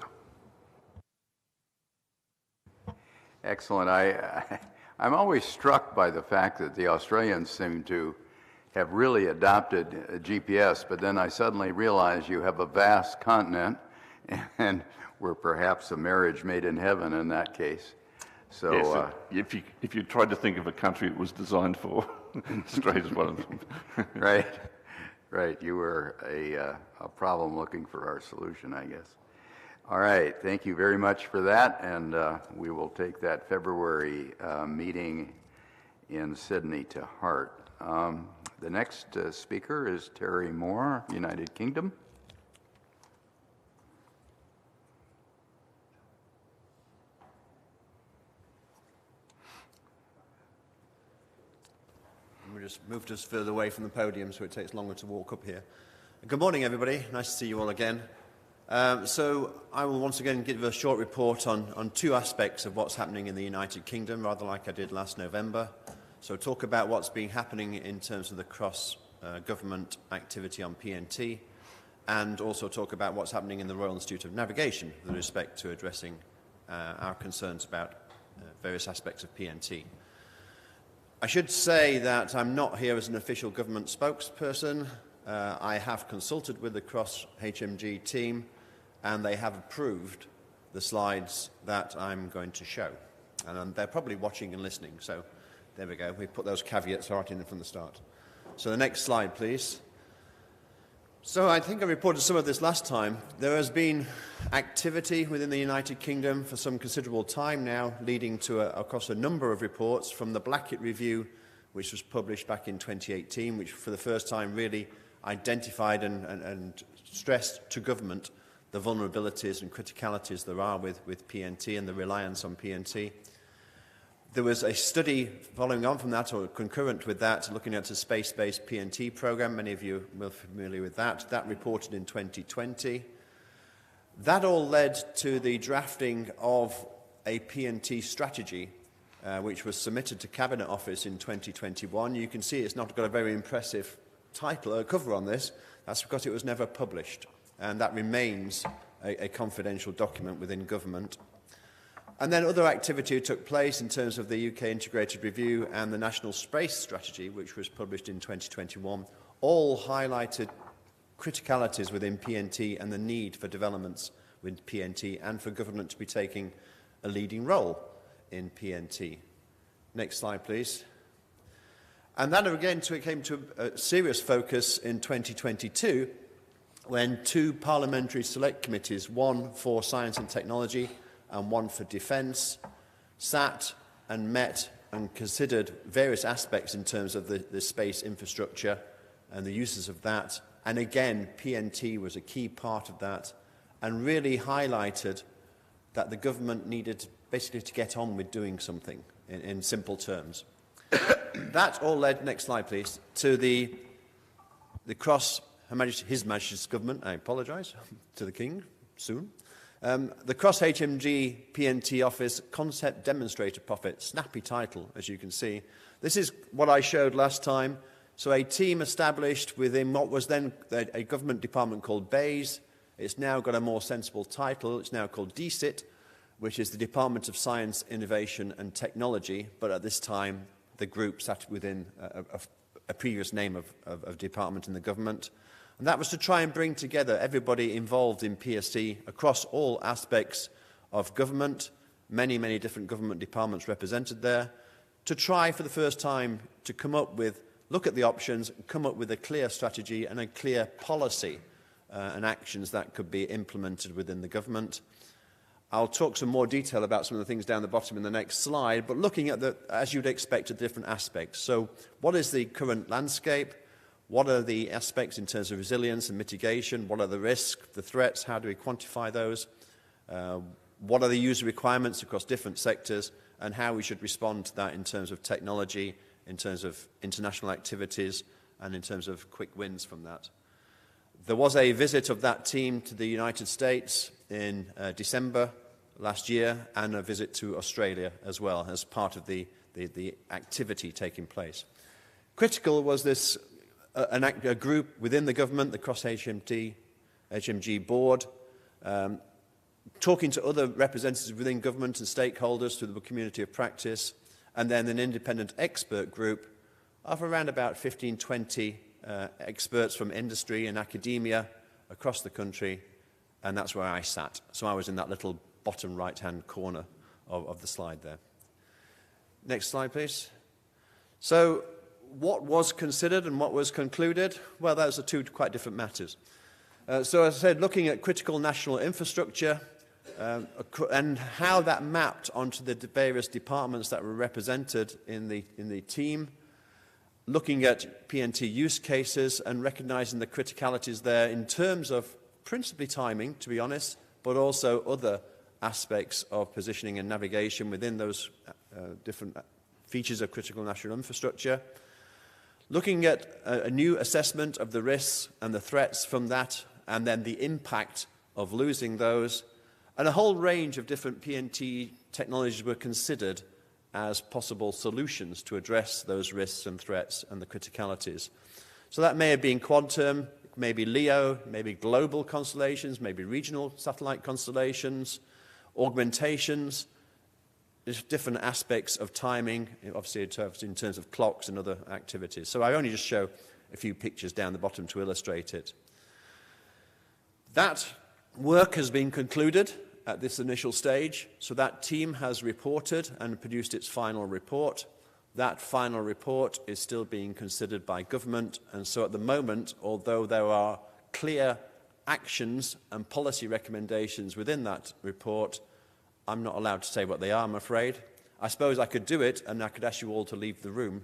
Excellent. I'm always struck by the fact that the Australians seem to have really adopted GPS, but then I suddenly realized you have a vast continent, and we're perhaps a marriage made in heaven in that case. So, Yes, if you tried to think of a country it was designed for, Australia's one of them. right, right. You were a problem looking for our solution, I guess. All right, thank you very much for that, and we will take that February meeting in Sydney to heart. The next speaker is Terry Moore, United Kingdom. We just moved us further away from the podium so it takes longer to walk up here. Good morning, everybody. Nice to see you all again. So I will once again give a short report on two aspects of what's happening in the United Kingdom, rather like I did last November. So talk about what's been happening in terms of the cross-government activity on PNT, and also talk about what's happening in the Royal Institute of Navigation with respect to addressing our concerns about various aspects of PNT. I should say that I'm not here as an official government spokesperson. I have consulted with the cross-HMG team, and they have approved the slides that I'm going to show. And they're probably watching and listening, so there we go. We put those caveats right in from the start. So the next slide, please. So I think I reported some of this last time. There has been activity within the United Kingdom for some considerable time now, leading to, across a number of reports from the Blackett Review, which was published back in 2018, which for the first time really identified and stressed to government the vulnerabilities and criticalities there are with PNT and the reliance on PNT. There was a study following on from that, or concurrent with that, looking at a space-based PNT program. Many of you are familiar with that. That reported in 2020. That all led to the drafting of a PNT strategy, which was submitted to Cabinet Office in 2021. You can see it's not got a very impressive title or cover on this. That's because it was never published, and that remains a confidential document within government. And then other activity took place in terms of the UK Integrated Review and the National Space Strategy, which was published in 2021, all highlighted criticalities within PNT and the need for developments with PNT and for government to be taking a leading role in PNT. Next slide, please. And that again came to a serious focus in 2022 when two parliamentary select committees, one for science and technology and one for defence, sat and met and considered various aspects in terms of the space infrastructure and the uses of that. And again, PNT was a key part of that, and really highlighted that the government needed basically to get on with doing something in simple terms. That all led, next slide please, to the His Majesty's government, I apologise, to the King, soon. The Cross-HMG PNT Office Concept Demonstrator Profit, snappy title, as you can see. This is what I showed last time. So a team established within what was then a government department called BAYS. It's now got a more sensible title. It's now called DSIT, which is the Department of Science, Innovation and Technology. But at this time, the group sat within a previous name of department in the government. And that was to try and bring together everybody involved in PSC across all aspects of government, many, many different government departments represented there, to try for the first time to come up with, look at the options, come up with a clear strategy and a clear policy and actions that could be implemented within the government. I'll talk some more detail about some of the things down the bottom in the next slide, but looking at as you'd expect, at different aspects. So what is the current landscape? What are the aspects in terms of resilience and mitigation? What are the risks, the threats? How do we quantify those? What are the user requirements across different sectors? And how we should respond to that in terms of technology, in terms of international activities, and in terms of quick wins from that. There was a visit of that team to the United States in December last year, and a visit to Australia as well, as part of the activity taking place. Critical was this a group within the government, the Cross-HMG board, talking to other representatives within government and stakeholders through the community of practice, and then an independent expert group of around about 15, 20 experts from industry and academia across the country, and that's where I sat. So I was in that little bottom right-hand corner of the slide there. Next slide, please. So what was considered and what was concluded? Well, those are two quite different matters. So as I said, looking at critical national infrastructure and how that mapped onto the various departments that were represented in the team, looking at PNT use cases and recognizing the criticalities there in terms of principally timing, to be honest, but also other aspects of positioning and navigation within those different features of critical national infrastructure. Looking at a new assessment of the risks and the threats from that, and then the impact of losing those, and a whole range of different PNT technologies were considered as possible solutions to address those risks and threats and the criticalities. So that may have been quantum, maybe LEO, maybe global constellations, maybe regional satellite constellations, augmentations. There's different aspects of timing, obviously in terms of clocks and other activities. So I only just show a few pictures down the bottom to illustrate it. That work has been concluded at this initial stage. So that team has reported and produced its final report. That final report is still being considered by government. And so at the moment, although there are clear actions and policy recommendations within that report, I'm not allowed to say what they are, I'm afraid. I suppose I could do it, and I could ask you all to leave the room.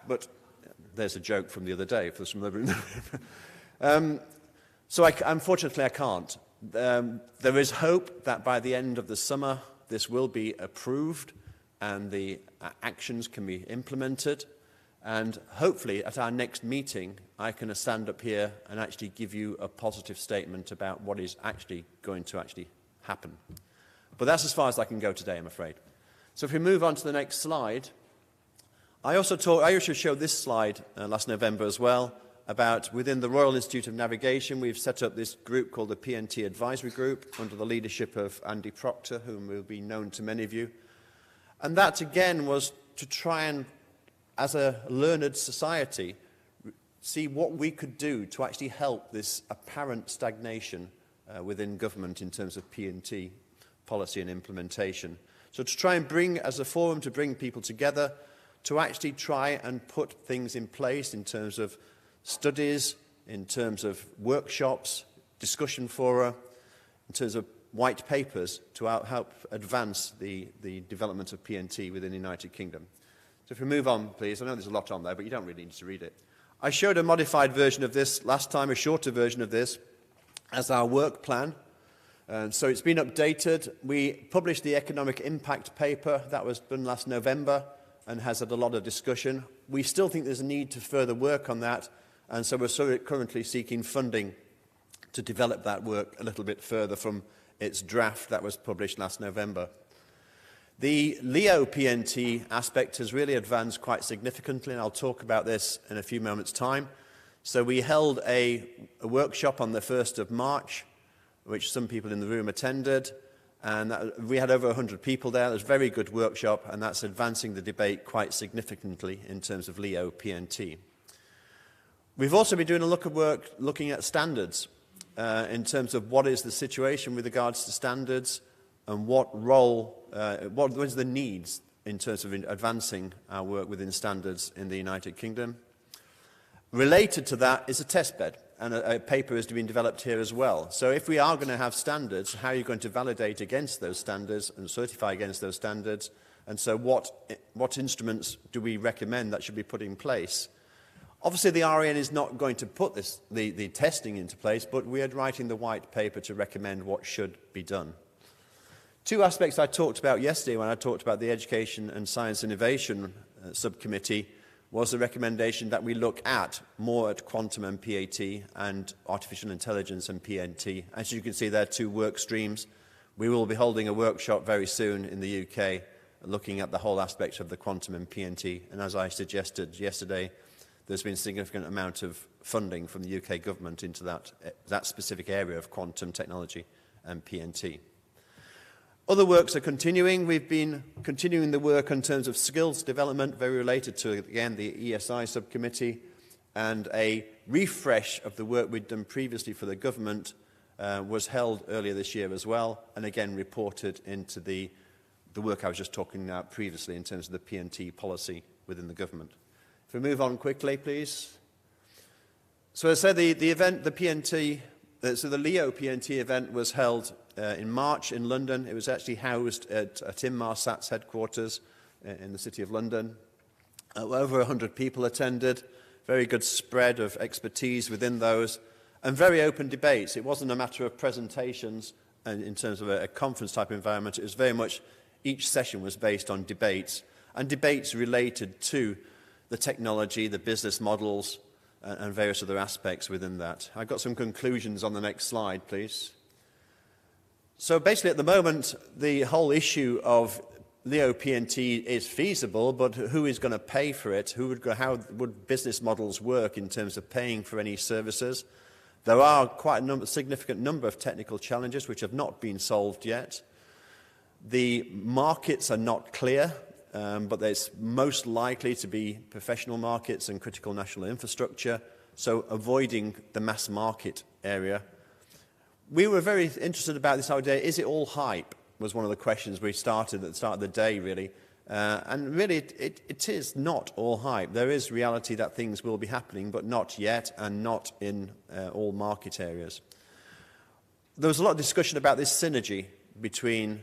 But there's a joke from the other day for some other room. So unfortunately, I can't. There is hope that by the end of the summer, this will be approved and the actions can be implemented. And hopefully, at our next meeting, I can stand up here and actually give you a positive statement about what is actually going to actually happen. But that's as far as I can go today, I'm afraid. So if we move on to the next slide, I also showed this slide last November as well, about within the Royal Institute of Navigation, we've set up this group called the PNT Advisory Group under the leadership of Andy Proctor, whom will be known to many of you. And that, again, was to try and, as a learned society, see what we could do to actually help this apparent stagnation within government in terms of PNT policy and implementation. So to try and bring, as a forum, to bring people together, to actually try and put things in place in terms of studies, in terms of workshops, discussion fora, in terms of white papers to help advance the development of PNT within the United Kingdom. So if we move on, please. I know there's a lot on there, but you don't really need to read it. I showed a modified version of this last time, a shorter version of this, as our work plan. And so it's been updated. We published the economic impact paper that was done last November and has had a lot of discussion. We still think there's a need to further work on that, and so we're currently seeking funding to develop that work a little bit further from its draft that was published last November. The LEO PNT aspect has really advanced quite significantly, and I'll talk about this in a few moments' time. So we held a workshop on the 1st of March, which some people in the room attended, and we had over 100 people there. It was a very good workshop, and that's advancing the debate quite significantly in terms of LEO PNT. We've also been doing a look at work looking at standards in terms of what is the situation with regards to standards and what role, what is the needs in terms of advancing our work within standards in the United Kingdom. Related to that is a testbed, and a paper is being developed here as well. So if we are going to have standards, how are you going to validate against those standards and certify against those standards? And so what instruments do we recommend that should be put in place? Obviously, the RAN is not going to put the testing into place, but we are writing the white paper to recommend what should be done. Two aspects I talked about yesterday when I talked about the Education and Science Innovation Subcommittee was the recommendation that we look at more at quantum and PAT and artificial intelligence and PNT. As you can see, there are two work streams. We will be holding a workshop very soon in the UK looking at the whole aspect of the quantum and PNT. And as I suggested yesterday, there's been a significant amount of funding from the UK government into that specific area of quantum technology and PNT. Other works are continuing. We've been continuing the work in terms of skills development, very related to, again, the ESI subcommittee, and a refresh of the work we'd done previously for the government was held earlier this year as well, and again reported into the work I was just talking about previously in terms of the PNT policy within the government. If we move on quickly, please. So as I said, the event, the PNT, so the Leo PNT event was held in March in London. It was actually housed at Inmarsat's headquarters in the City of London. Over 100 people attended, very good spread of expertise within those, and very open debates. It wasn't a matter of presentations and in terms of a conference-type environment. It was very much, each session was based on debates, and debates related to the technology, the business models, and various other aspects within that. I've got some conclusions on the next slide, please. So basically, at the moment, the whole issue of Leo PNT is feasible, but who is going to pay for it? How would business models work in terms of paying for any services? There are quite a significant number of technical challenges which have not been solved yet. The markets are not clear, but there's most likely to be professional markets and critical national infrastructure, so avoiding the mass market area. We were very interested about this idea, is it all hype, was one of the questions we started at the start of the day, really. And really, it is not all hype. There is reality that things will be happening, but not yet, and not in all market areas. There was a lot of discussion about this synergy between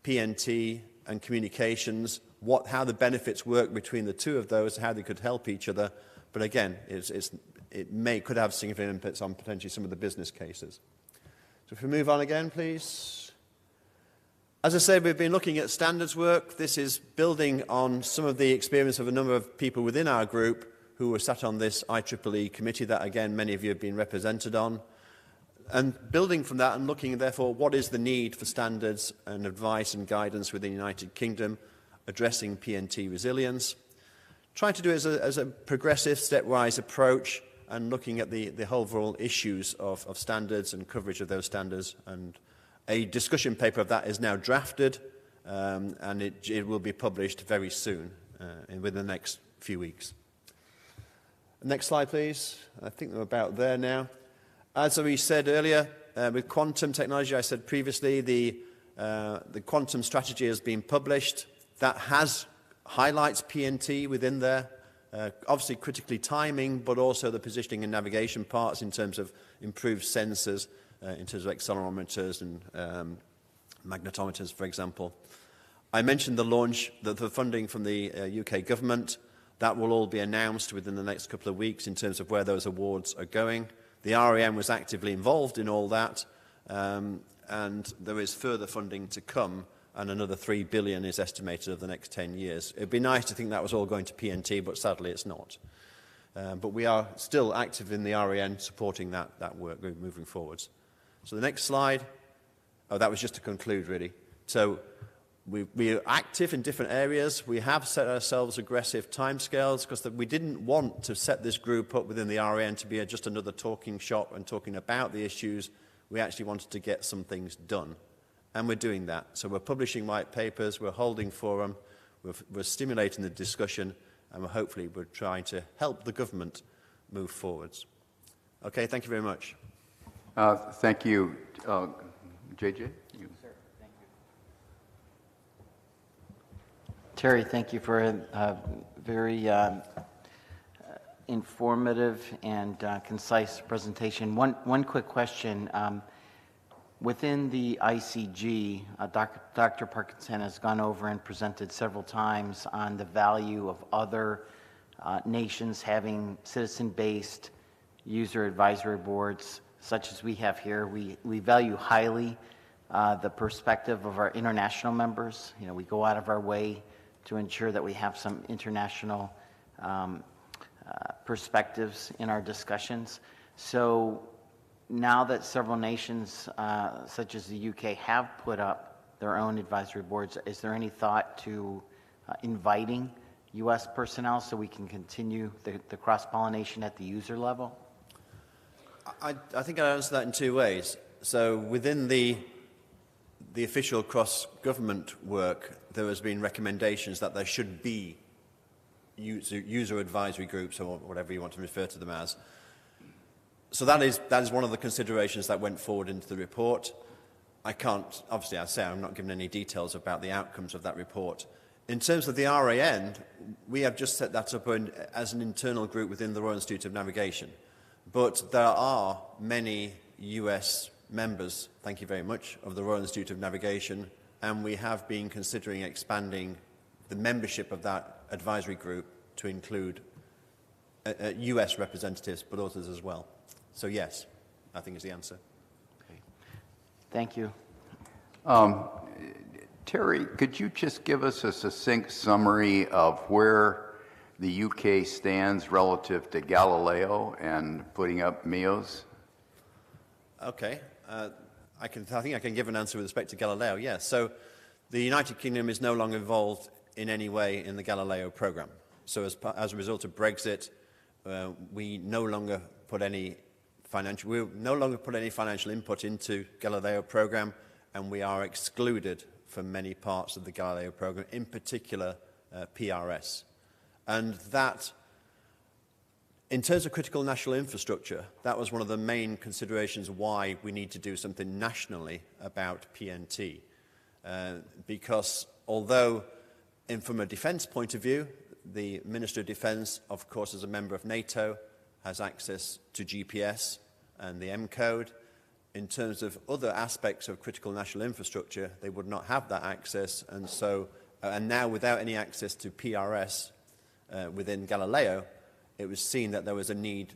PNT and communications, how the benefits work between the two of those, how they could help each other. But again, could have significant impacts on potentially some of the business cases. So if we move on again, please. As I said, we've been looking at standards work. This is building on some of the experience of a number of people within our group who were sat on this IEEE committee that, again, many of you have been represented on. And building from that and looking, therefore, what is the need for standards and advice and guidance within the United Kingdom, addressing PNT resilience. Trying to do it as a progressive, stepwise approach and looking at the overall issues of standards and coverage of those standards. And a discussion paper of that is now drafted, and it will be published very soon, within the next few weeks. Next slide, please. I think we're about there now. As we said earlier, with quantum technology, I said previously, the quantum strategy has been published. That highlights PNT within there. Obviously critically timing, but also the positioning and navigation parts in terms of improved sensors, in terms of accelerometers and magnetometers, for example. I mentioned the launch, the funding from the UK government. That will all be announced within the next couple of weeks in terms of where those awards are going. The REM was actively involved in all that, and there is further funding to come, and another $3 billion is estimated over the next 10 years. It'd be nice to think that was all going to PNT, but sadly it's not. But we are still active in the REN supporting that work moving forwards. So the next slide. Oh, that was just to conclude, really. So we are active in different areas. We have set ourselves aggressive timescales because we didn't want to set this group up within the REN to be just another talking shop and talking about the issues. We actually wanted to get some things done. And we're doing that. So we're publishing white papers, we're holding forum, we're stimulating the discussion, and hopefully we're trying to help the government move forwards. Okay, thank you very much. Thank you. JJ? Sir, thank you. Terry, thank you for a very informative and concise presentation. One quick question. Within the ICG, Dr. Parkinson has gone over and presented several times on the value of other nations having citizen-based user advisory boards, such as we have here. We value highly the perspective of our international members. You know, we go out of our way to ensure that we have some international perspectives in our discussions. So now that several nations, such as the UK, have put up their own advisory boards, is there any thought to inviting U.S. personnel so we can continue the cross-pollination at the user level? I think I'd answer that in two ways. So within the the official cross-government work, there has been recommendations that there should be user advisory groups, or whatever you want to refer to them as. So that is one of the considerations that went forward into the report. I can't, obviously, I say I'm not giving any details about the outcomes of that report. In terms of the RAN, we have just set that up as an internal group within the Royal Institute of Navigation. But there are many US members, thank you very much, of the Royal Institute of Navigation, and we have been considering expanding the membership of that advisory group to include US representatives, but others as well. So yes, I think is the answer. Okay. Thank you. Terry, could you just give us a succinct summary of where the UK stands relative to Galileo and putting up MEOs? Okay. I think I can give an answer with respect to Galileo, yes. So the United Kingdom is no longer involved in any way in the Galileo program. So as a result of Brexit, we no longer put any financial input into Galileo program, and we are excluded from many parts of the Galileo program, in particular PRS. And that, in terms of critical national infrastructure, that was one of the main considerations why we need to do something nationally about PNT. Because although, from a defence point of view, the Minister of Defence, of course, as a member of NATO, has access to GPS and the M code. In terms of other aspects of critical national infrastructure, they would not have that access, and so, and now without any access to PRS within Galileo, it was seen that there was a need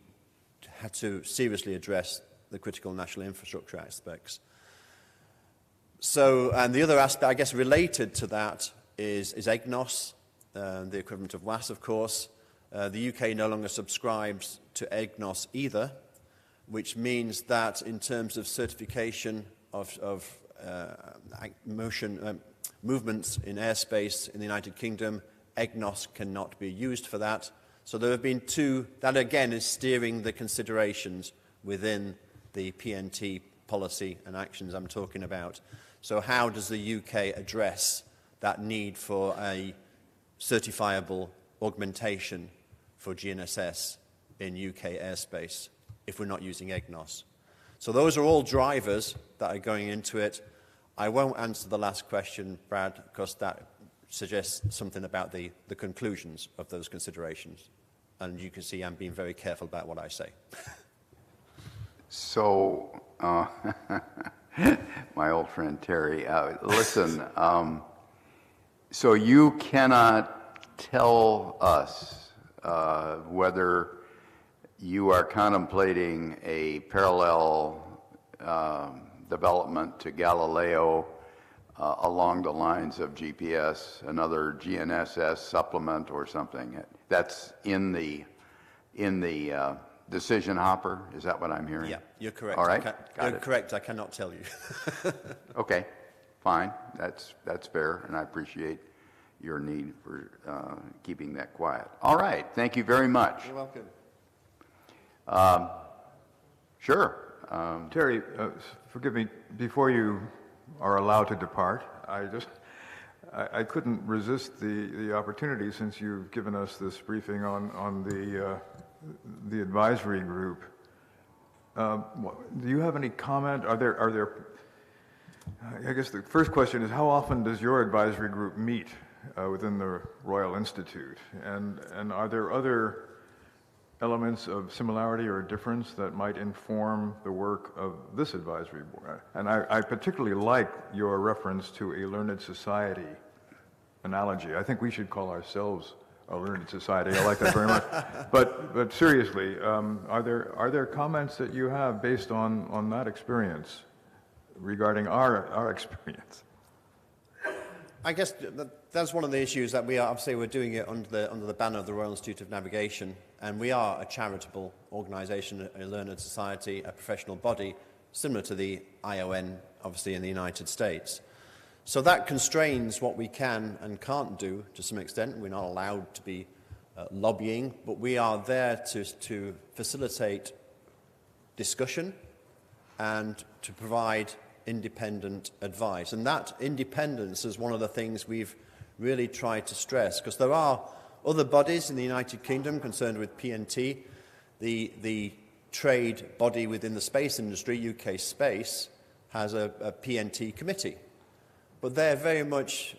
to seriously address the critical national infrastructure aspects. So, and the other aspect, I guess, related to that is EGNOS, the equivalent of WAS, of course. The UK no longer subscribes to EGNOS either, which means that in terms of certification of movements in airspace in the United Kingdom, EGNOS cannot be used for that. So there have been two, that again is steering the considerations within the PNT policy and actions I'm talking about. So how does the UK address that need for a certifiable augmentation for GNSS in UK airspace if we're not using EGNOS? So those are all drivers that are going into it. I won't answer the last question, Brad, because that suggests something about the conclusions of those considerations. And you can see I'm being very careful about what I say. So, my old friend Terry, listen, so you cannot tell us whether you are contemplating a parallel development to Galileo along the lines of GPS, another GNSS supplement or something. That's in the decision hopper. Is that what I'm hearing? Yeah, you're correct. All right, You're correct. I cannot tell you. Okay, fine. That's fair, and I appreciate your need for keeping that quiet. All right, thank you very much. You're welcome. Sure. Terry, forgive me, before you are allowed to depart, I couldn't resist the opportunity, since you've given us this briefing on the advisory group. Do you have any comment? Are there? I guess the first question is, how often does your advisory group meet within the Royal Institute, and are there other elements of similarity or difference that might inform the work of this advisory board? And I particularly like your reference to a learned society analogy. I think we should call ourselves a learned society. I like that very much. But seriously, are there comments that you have based on that experience regarding our experience? I guess that's one of the issues that we're doing it under the banner of the Royal Institute of Navigation, and we are a charitable organisation, a learned society, a professional body, similar to the ION, obviously, in the United States. So that constrains what we can and can't do to some extent. We're not allowed to be lobbying, but we are there to facilitate discussion and to provide independent advice. And that independence is one of the things we've really tried to stress, because there are other bodies in the United Kingdom concerned with PNT. The trade body within the space industry, UK Space, has a PNT committee. But they're very much,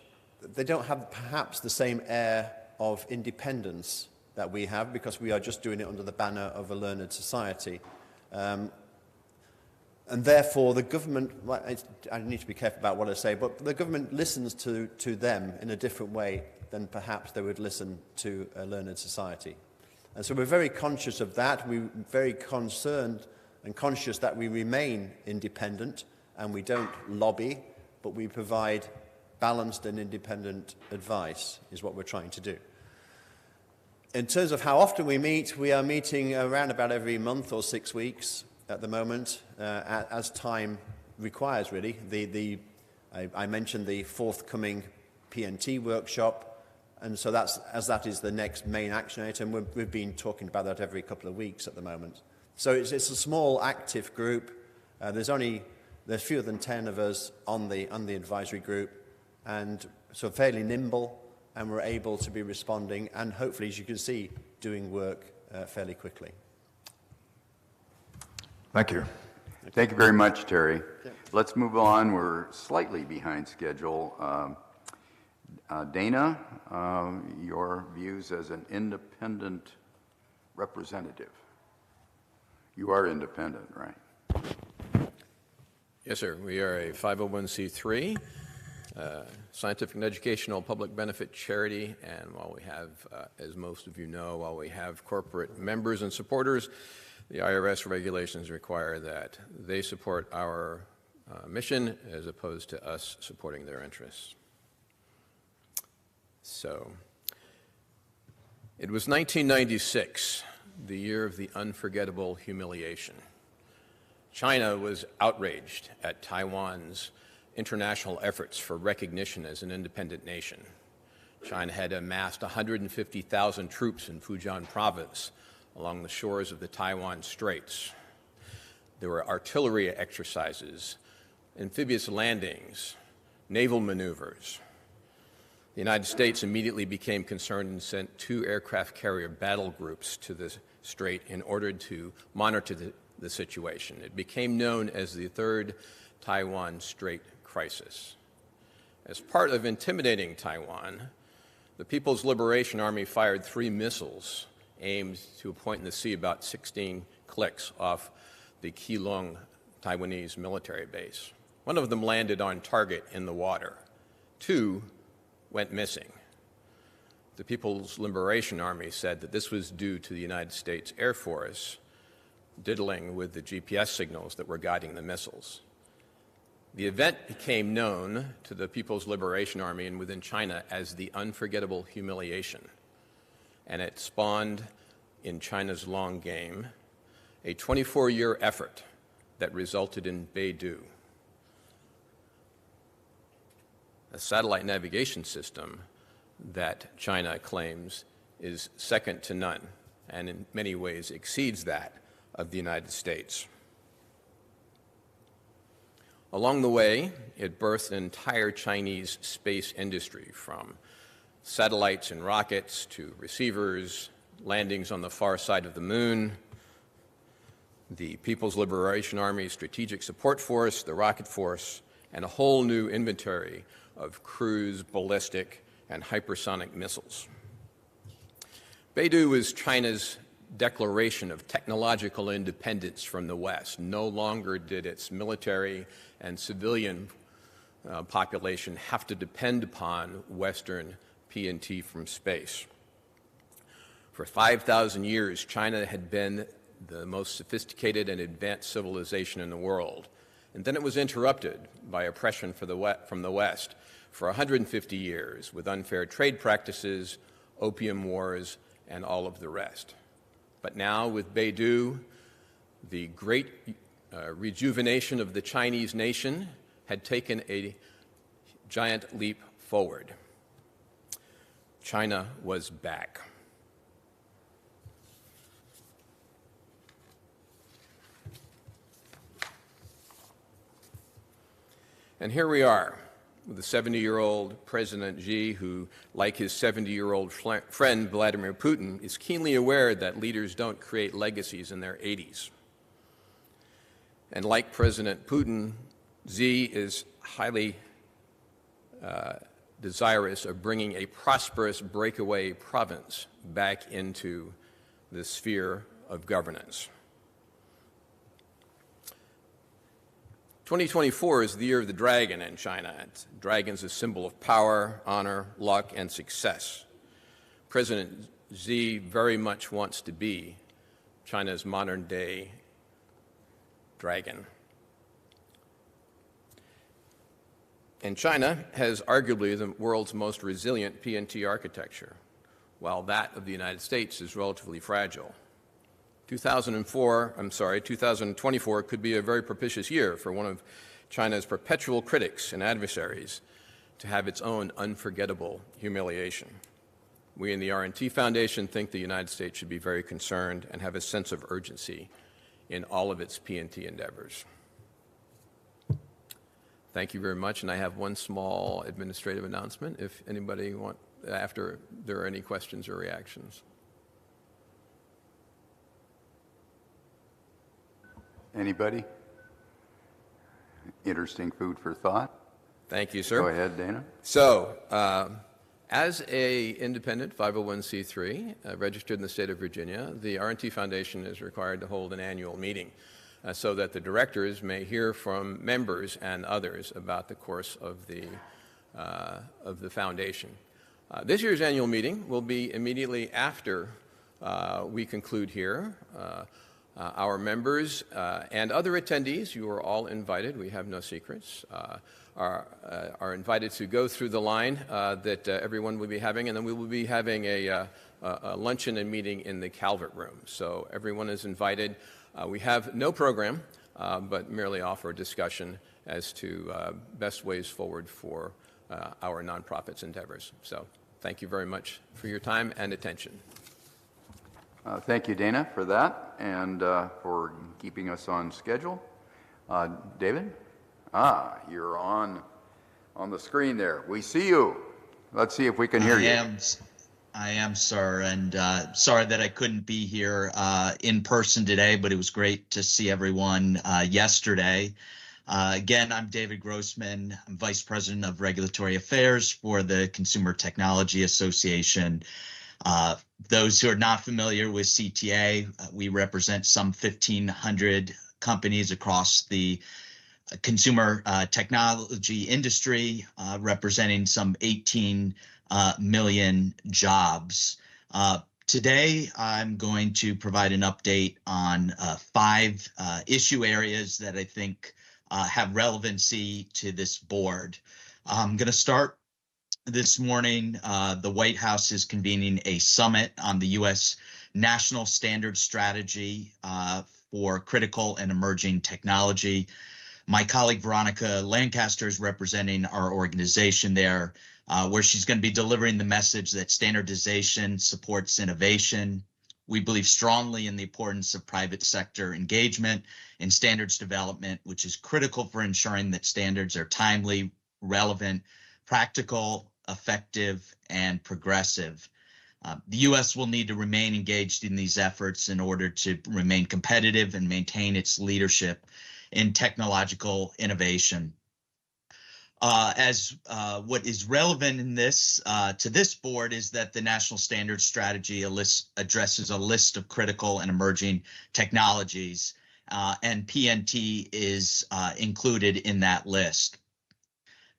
they don't have perhaps the same air of independence that we have, because we are just doing it under the banner of a learned society. And therefore, the government, I need to be careful about what I say, but the government listens to them in a different way than perhaps they would listen to a learned society. And so we're very conscious of that. We're very concerned and conscious that we remain independent and we don't lobby, but we provide balanced and independent advice, is what we're trying to do. In terms of how often we meet, we are meeting around about every month or 6 weeks at the moment, as time requires, really. I mentioned the forthcoming PNT workshop, and so that is the next main action item. We've been talking about that every couple of weeks at the moment. So it's a small, active group. There's fewer than 10 of us on the advisory group, and so fairly nimble, and we're able to be responding, and hopefully, as you can see, doing work fairly quickly. Thank you. Thank you very much, Terry. Let's move on. We're slightly behind schedule. Dana, your views as an independent representative. You are independent, right? Yes, sir. We are a 501c3, scientific and educational public benefit charity, and while we have, as most of you know, while we have corporate members and supporters, the IRS regulations require that they support our mission as opposed to us supporting their interests. So, it was 1996, the year of the unforgettable humiliation. China was outraged at Taiwan's international efforts for recognition as an independent nation. China had amassed 150,000 troops in Fujian province along the shores of the Taiwan Straits. There were artillery exercises, amphibious landings, naval maneuvers. The United States immediately became concerned and sent 2 aircraft carrier battle groups to the strait in order to monitor the situation. It became known as the Third Taiwan Strait Crisis. As part of intimidating Taiwan, the People's Liberation Army fired 3 missiles aimed to a point in the sea about 16 clicks off the Keelung Taiwanese military base. One of them landed on target in the water. 2 went missing. The People's Liberation Army said that this was due to the United States Air Force diddling with the GPS signals that were guiding the missiles. The event became known to the People's Liberation Army and within China as the unforgettable humiliation. And it spawned, in China's long game, a 24-year effort that resulted in Beidou, a satellite navigation system that China claims is second to none and in many ways exceeds that of the United States. Along the way, it birthed an entire Chinese space industry, from satellites and rockets to receivers, landings on the far side of the moon, the People's Liberation Army Strategic Support Force, the Rocket Force, and a whole new inventory of cruise, ballistic, and hypersonic missiles. Beidou is China's declaration of technological independence from the West. No longer did its military and civilian population have to depend upon Western PNT from space. For 5,000 years, China had been the most sophisticated and advanced civilization in the world. And then it was interrupted by oppression from the West for 150 years with unfair trade practices, opium wars, and all of the rest. But now, with Beidou, the great rejuvenation of the Chinese nation had taken a giant leap forward. China was back. And here we are, with a 70-year-old President Xi who, like his 70-year-old friend Vladimir Putin, is keenly aware that leaders don't create legacies in their 80s. And like President Putin, Xi is highly desirous of bringing a prosperous breakaway province back into the sphere of governance. 2024 is the year of the dragon in China. Dragon's a symbol of power, honor, luck, and success. President Xi very much wants to be China's modern-day dragon. And China has arguably the world's most resilient PNT architecture, while that of the United States is relatively fragile. 2024 could be a very propitious year for one of China's perpetual critics and adversaries to have its own unforgettable humiliation. We in the R&T Foundation think the United States should be very concerned and have a sense of urgency in all of its PNT endeavors. Thank you very much, and I have one small administrative announcement if anybody after there are any questions or reactions. Anybody? Interesting food for thought. Thank you, sir. Go ahead, Dana. So, as an independent 501c3 registered in the state of Virginia, the R&T Foundation is required to hold an annual meeting so that the directors may hear from members and others about the course of the foundation. This year's annual meeting will be immediately after we conclude here. Our members and other attendees, you are all invited, we have no secrets, are invited to go through the line that everyone will be having, and then we will be having a luncheon and meeting in the Calvert Room. So everyone is invited. We have no program, but merely offer a discussion as to best ways forward for our nonprofit's endeavors. So thank you very much for your time and attention. Thank you, Dana, for that and for keeping us on schedule. David? You're on the screen there. We see you. Let's see if we can hear you. I am, sir, and sorry that I couldn't be here in person today, but it was great to see everyone yesterday. Again, I'm David Grossman. I'm Vice President of Regulatory Affairs for the Consumer Technology Association. Those who are not familiar with CTA, we represent some 1,500 companies across the consumer technology industry, representing some 18 million jobs. Today, I'm going to provide an update on 5 issue areas that I think have relevancy to this board. I'm going to start this morning. The White House is convening a summit on the U.S. National Standards Strategy for Critical and Emerging Technology. My colleague Veronica Lancaster is representing our organization there, where she's going to be delivering the message that standardization supports innovation. We believe strongly in the importance of private sector engagement in standards development, which is critical for ensuring that standards are timely, relevant, practical, effective, and progressive. The U.S. will need to remain engaged in these efforts in order to remain competitive and maintain its leadership in technological innovation. What is relevant in this to this board is that the National Standards Strategy addresses a list of critical and emerging technologies, and PNT is included in that list.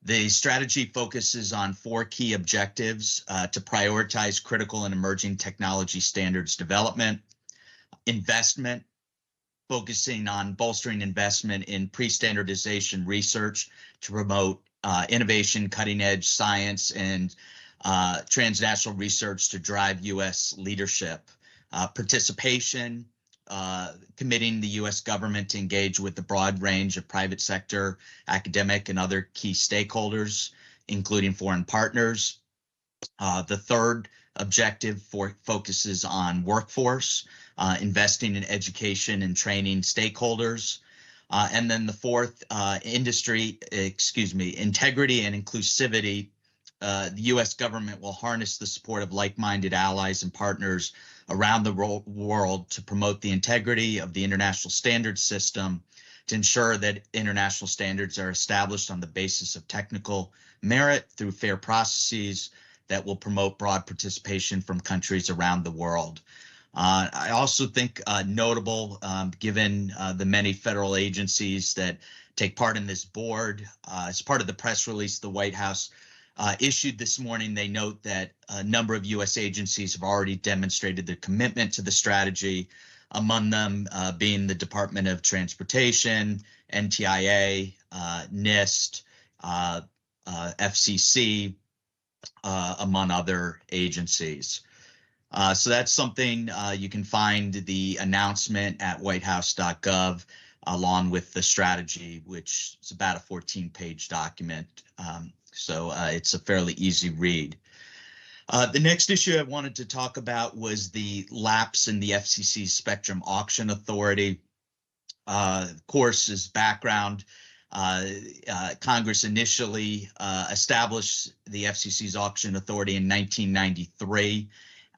The strategy focuses on 4 key objectives to prioritize critical and emerging technology standards development, investment, focusing on bolstering investment in pre-standardization research to promote innovation, cutting-edge science, and transnational research to drive U.S. leadership. Participation, committing the U.S. government to engage with the broad range of private sector, academic, and other key stakeholders, including foreign partners. The third objective focuses on workforce, investing in education and training stakeholders. And then the fourth, integrity and inclusivity. The U.S. government will harness the support of like-minded allies and partners around the world to promote the integrity of the international standards system, to ensure that international standards are established on the basis of technical merit through fair processes that will promote broad participation from countries around the world. I also think notable, given the many federal agencies that take part in this board, as part of the press release the White House issued this morning, they note that a number of U.S. agencies have already demonstrated their commitment to the strategy, among them being the Department of Transportation, NTIA, NIST, FCC, among other agencies. So that's something you can find the announcement at whitehouse.gov along with the strategy, which is about a 14-page document. So it's a fairly easy read. The next issue I wanted to talk about was the lapse in the FCC's Spectrum Auction Authority. Of course, as background, Congress initially established the FCC's Auction Authority in 1993.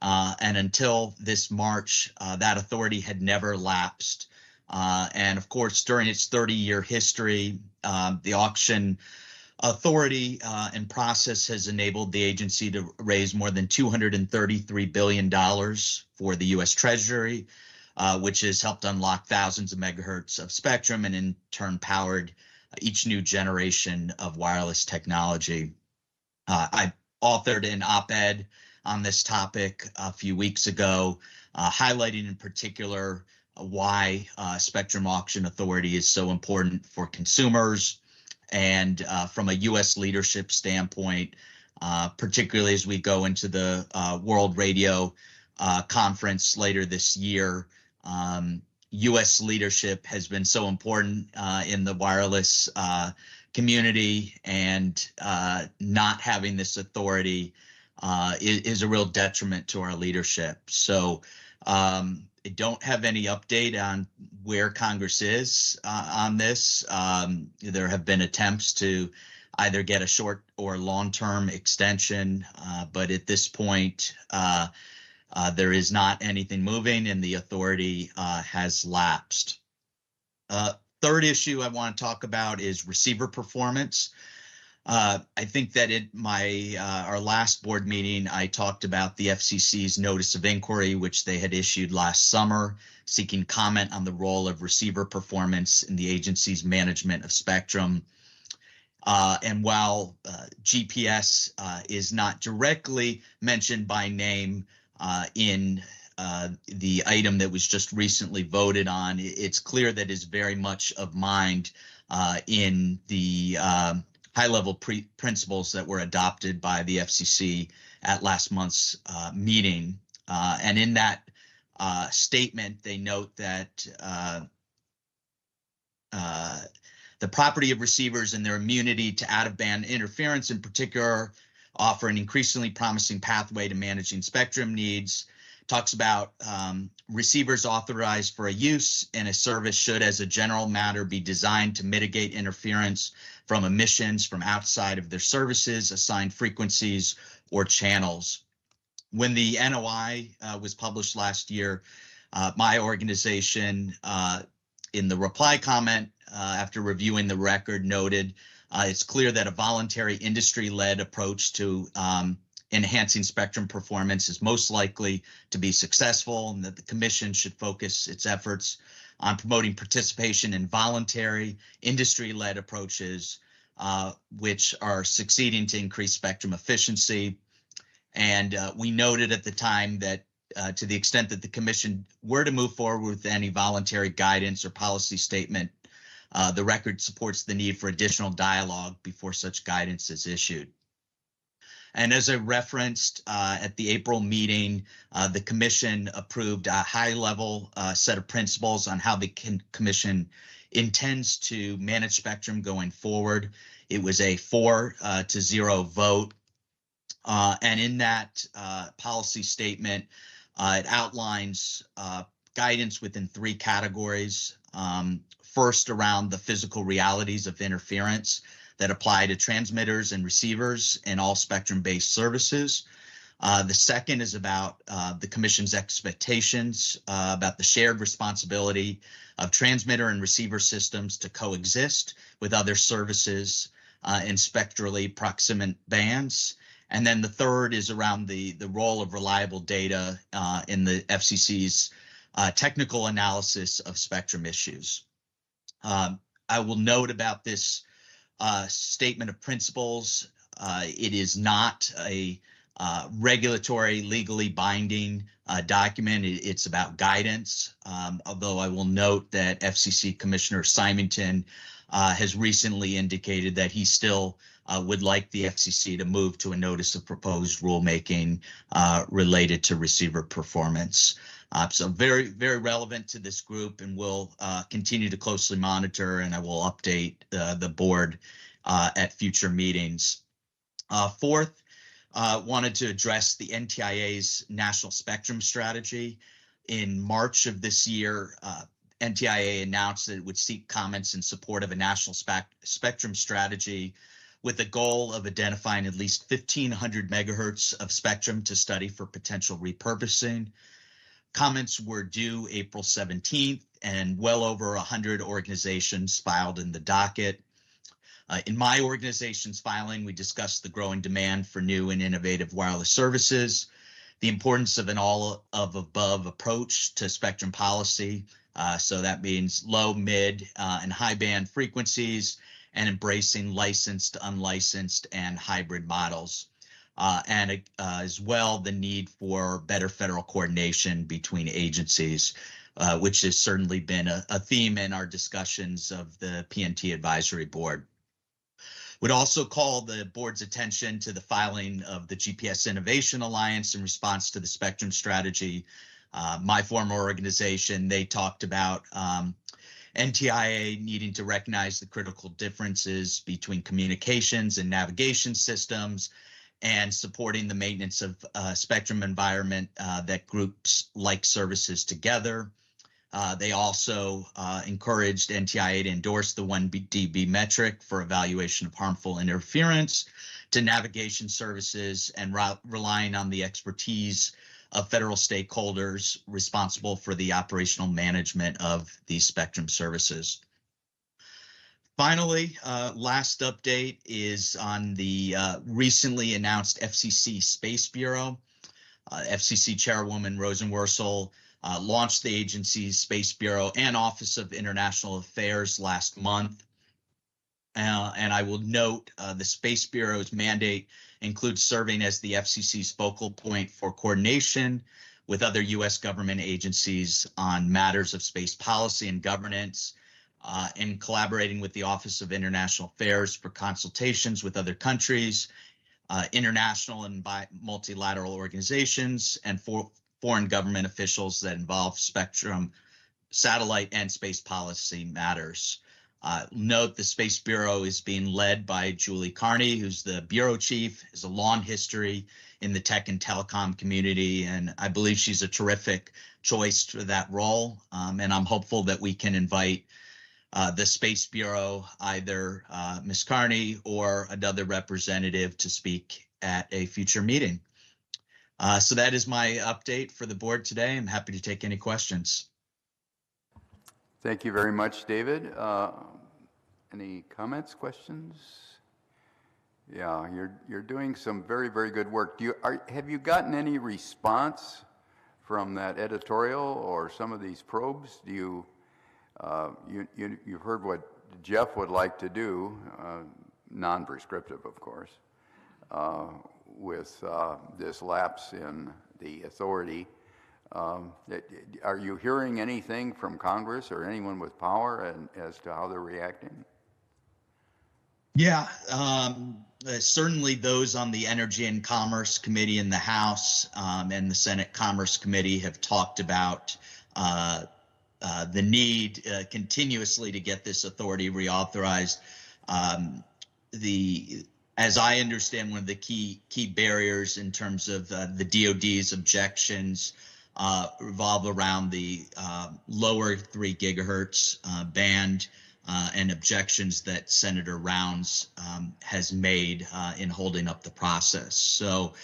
And until this March, that authority had never lapsed. And of course, during its 30-year history, the auction authority and process has enabled the agency to raise more than $233 billion for the U.S. Treasury, which has helped unlock thousands of megahertz of spectrum and in turn powered each new generation of wireless technology. I authored an op-ed on this topic a few weeks ago, highlighting in particular why Spectrum Auction Authority is so important for consumers and from a U.S. leadership standpoint, particularly as we go into the World Radio Conference later this year. U.S. leadership has been so important in the wireless community, and not having this authority is a real detriment to our leadership. So I don't have any update on where Congress is on this. There have been attempts to either get a short or long-term extension, but at this point, there is not anything moving and the authority has lapsed. Third issue I want to talk about is receiver performance. I think that in our last board meeting, I talked about the FCC's notice of inquiry, which they had issued last summer, seeking comment on the role of receiver performance in the agency's management of spectrum. And while GPS is not directly mentioned by name in the item that was just recently voted on, it's clear that it's very much of mind in the high-level principles that were adopted by the FCC at last month's meeting. And in that statement, they note that the property of receivers and their immunity to out-of-band interference in particular offer an increasingly promising pathway to managing spectrum needs. Talks about receivers authorized for a use in a service should, as a general matter, be designed to mitigate interference from emissions from outside of their services, assigned frequencies, or channels. When the NOI was published last year, my organization, in the reply comment, after reviewing the record, noted it's clear that a voluntary industry-led approach to enhancing spectrum performance is most likely to be successful, and that the Commission should focus its efforts on promoting participation in voluntary industry-led approaches, which are succeeding to increase spectrum efficiency. And we noted at the time that to the extent that the Commission were to move forward with any voluntary guidance or policy statement, the record supports the need for additional dialogue before such guidance is issued. And as I referenced at the April meeting, the Commission approved a high-level set of principles on how the Commission intends to manage spectrum going forward. It was a 4-0 vote. And in that policy statement, it outlines guidance within 3 categories. first around the physical realities of interference that apply to transmitters and receivers in all spectrum-based services. The second is about the Commission's expectations about the shared responsibility of transmitter and receiver systems to coexist with other services in spectrally proximate bands. And then the third is around the role of reliable data in the FCC's technical analysis of spectrum issues. I will note about this statement of principles. It is not a regulatory, legally binding document. It's about guidance, although I will note that FCC Commissioner Symington has recently indicated that he still would like the FCC to move to a notice of proposed rulemaking related to receiver performance. So very, very relevant to this group, and we'll continue to closely monitor, and I will update the board at future meetings. Fourth, wanted to address the NTIA's national spectrum strategy. In March of this year, NTIA announced that it would seek comments in support of a national spectrum strategy with the goal of identifying at least 1,500 megahertz of spectrum to study for potential repurposing. Comments were due April 17th, and well over 100 organizations filed in the docket. In my organization's filing, we discussed the growing demand for new and innovative wireless services, the importance of an all-of-above approach to spectrum policy. So that means low, mid, and high band frequencies, and embracing licensed, unlicensed, and hybrid models. And as well, the need for better federal coordination between agencies, which has certainly been a theme in our discussions of the PNT Advisory Board. Would also call the board's attention to the filing of the GPS Innovation Alliance in response to the spectrum strategy. My former organization, they talked about NTIA needing to recognize the critical differences between communications and navigation systems, and supporting the maintenance of spectrum environment that groups like services together. They also encouraged NTIA to endorse the 1 dB metric for evaluation of harmful interference to navigation services, and relying on the expertise of federal stakeholders responsible for the operational management of these spectrum services. Finally, last update is on the recently announced FCC Space Bureau. FCC Chairwoman Rosenworcel launched the agency's Space Bureau and Office of International Affairs last month. And I will note the Space Bureau's mandate includes serving as the FCC's focal point for coordination with other U.S. government agencies on matters of space policy and governance, in collaborating with the Office of International Affairs for consultations with other countries, international and multilateral organizations, and foreign government officials that involve spectrum, satellite, and space policy matters. Note the Space Bureau is being led by Julie Carney, who's the bureau chief, has a long history in the tech and telecom community, and I believe she's a terrific choice for that role. And I'm hopeful that we can invite the Space Bureau, either Ms. Carney or another representative, to speak at a future meeting. So that is my update for the board today. I'm happy to take any questions. Thank you very much, David. Any comments, questions? Yeah, you're doing some very, very good work. Have you gotten any response from that editorial or some of these probes? Do you've heard what Jeff would like to do, non-prescriptive, of course, with this lapse in the authority. Are you hearing anything from Congress or anyone with power as to how they're reacting? Yeah, certainly those on the Energy and Commerce Committee in the House and the Senate Commerce Committee have talked about the need continuously to get this authority reauthorized. As I understand, one of the key barriers in terms of the DoD's objections revolve around the lower 3 gigahertz band and objections that Senator Rounds has made in holding up the process. So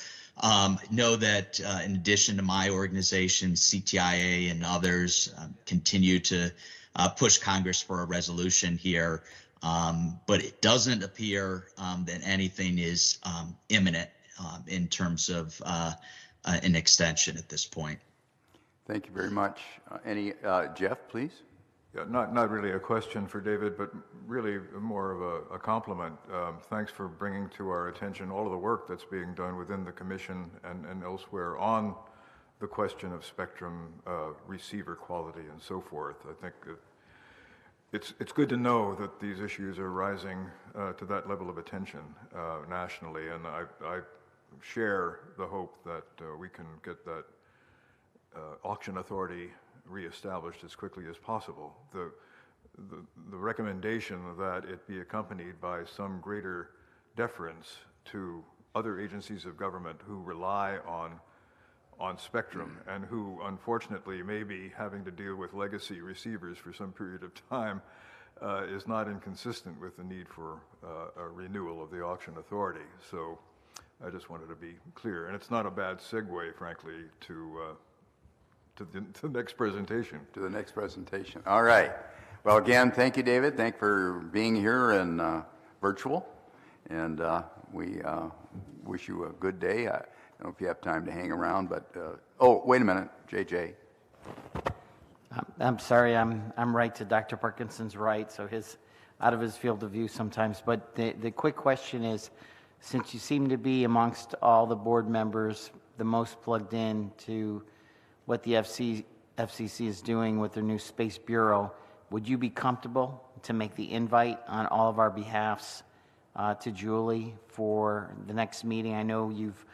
know that in addition to my organization, CTIA and others continue to push Congress for a resolution here, but it doesn't appear that anything is imminent in terms of an extension at this point. Thank you very much. Jeff, please? Yeah, not really a question for David, but really more of a compliment. Thanks for bringing to our attention all of the work that's being done within the commission and elsewhere on the question of spectrum receiver quality and so forth. I think it's good to know that these issues are rising to that level of attention nationally, and I share the hope that we can get that auction authority reestablished as quickly as possible. The recommendation that it be accompanied by some greater deference to other agencies of government who rely on spectrum and who unfortunately may be having to deal with legacy receivers for some period of time is not inconsistent with the need for a renewal of the auction authority. So I just wanted to be clear, and it's not a bad segue, frankly, to the next presentation. To the next presentation. All right. Well, again, thank you, David. Thank you for being here and virtual. And we wish you a good day. I don't know if you have time to hang around, but oh, wait a minute, JJ. I'm sorry, I'm right to Dr. Parkinson's right, so out of his field of view sometimes. But the quick question is, since you seem to be amongst all the board members the most plugged in to what the FCC is doing with their new Space Bureau, would you be comfortable to make the invite on all of our behalfs to Julie for the next meeting? I know you've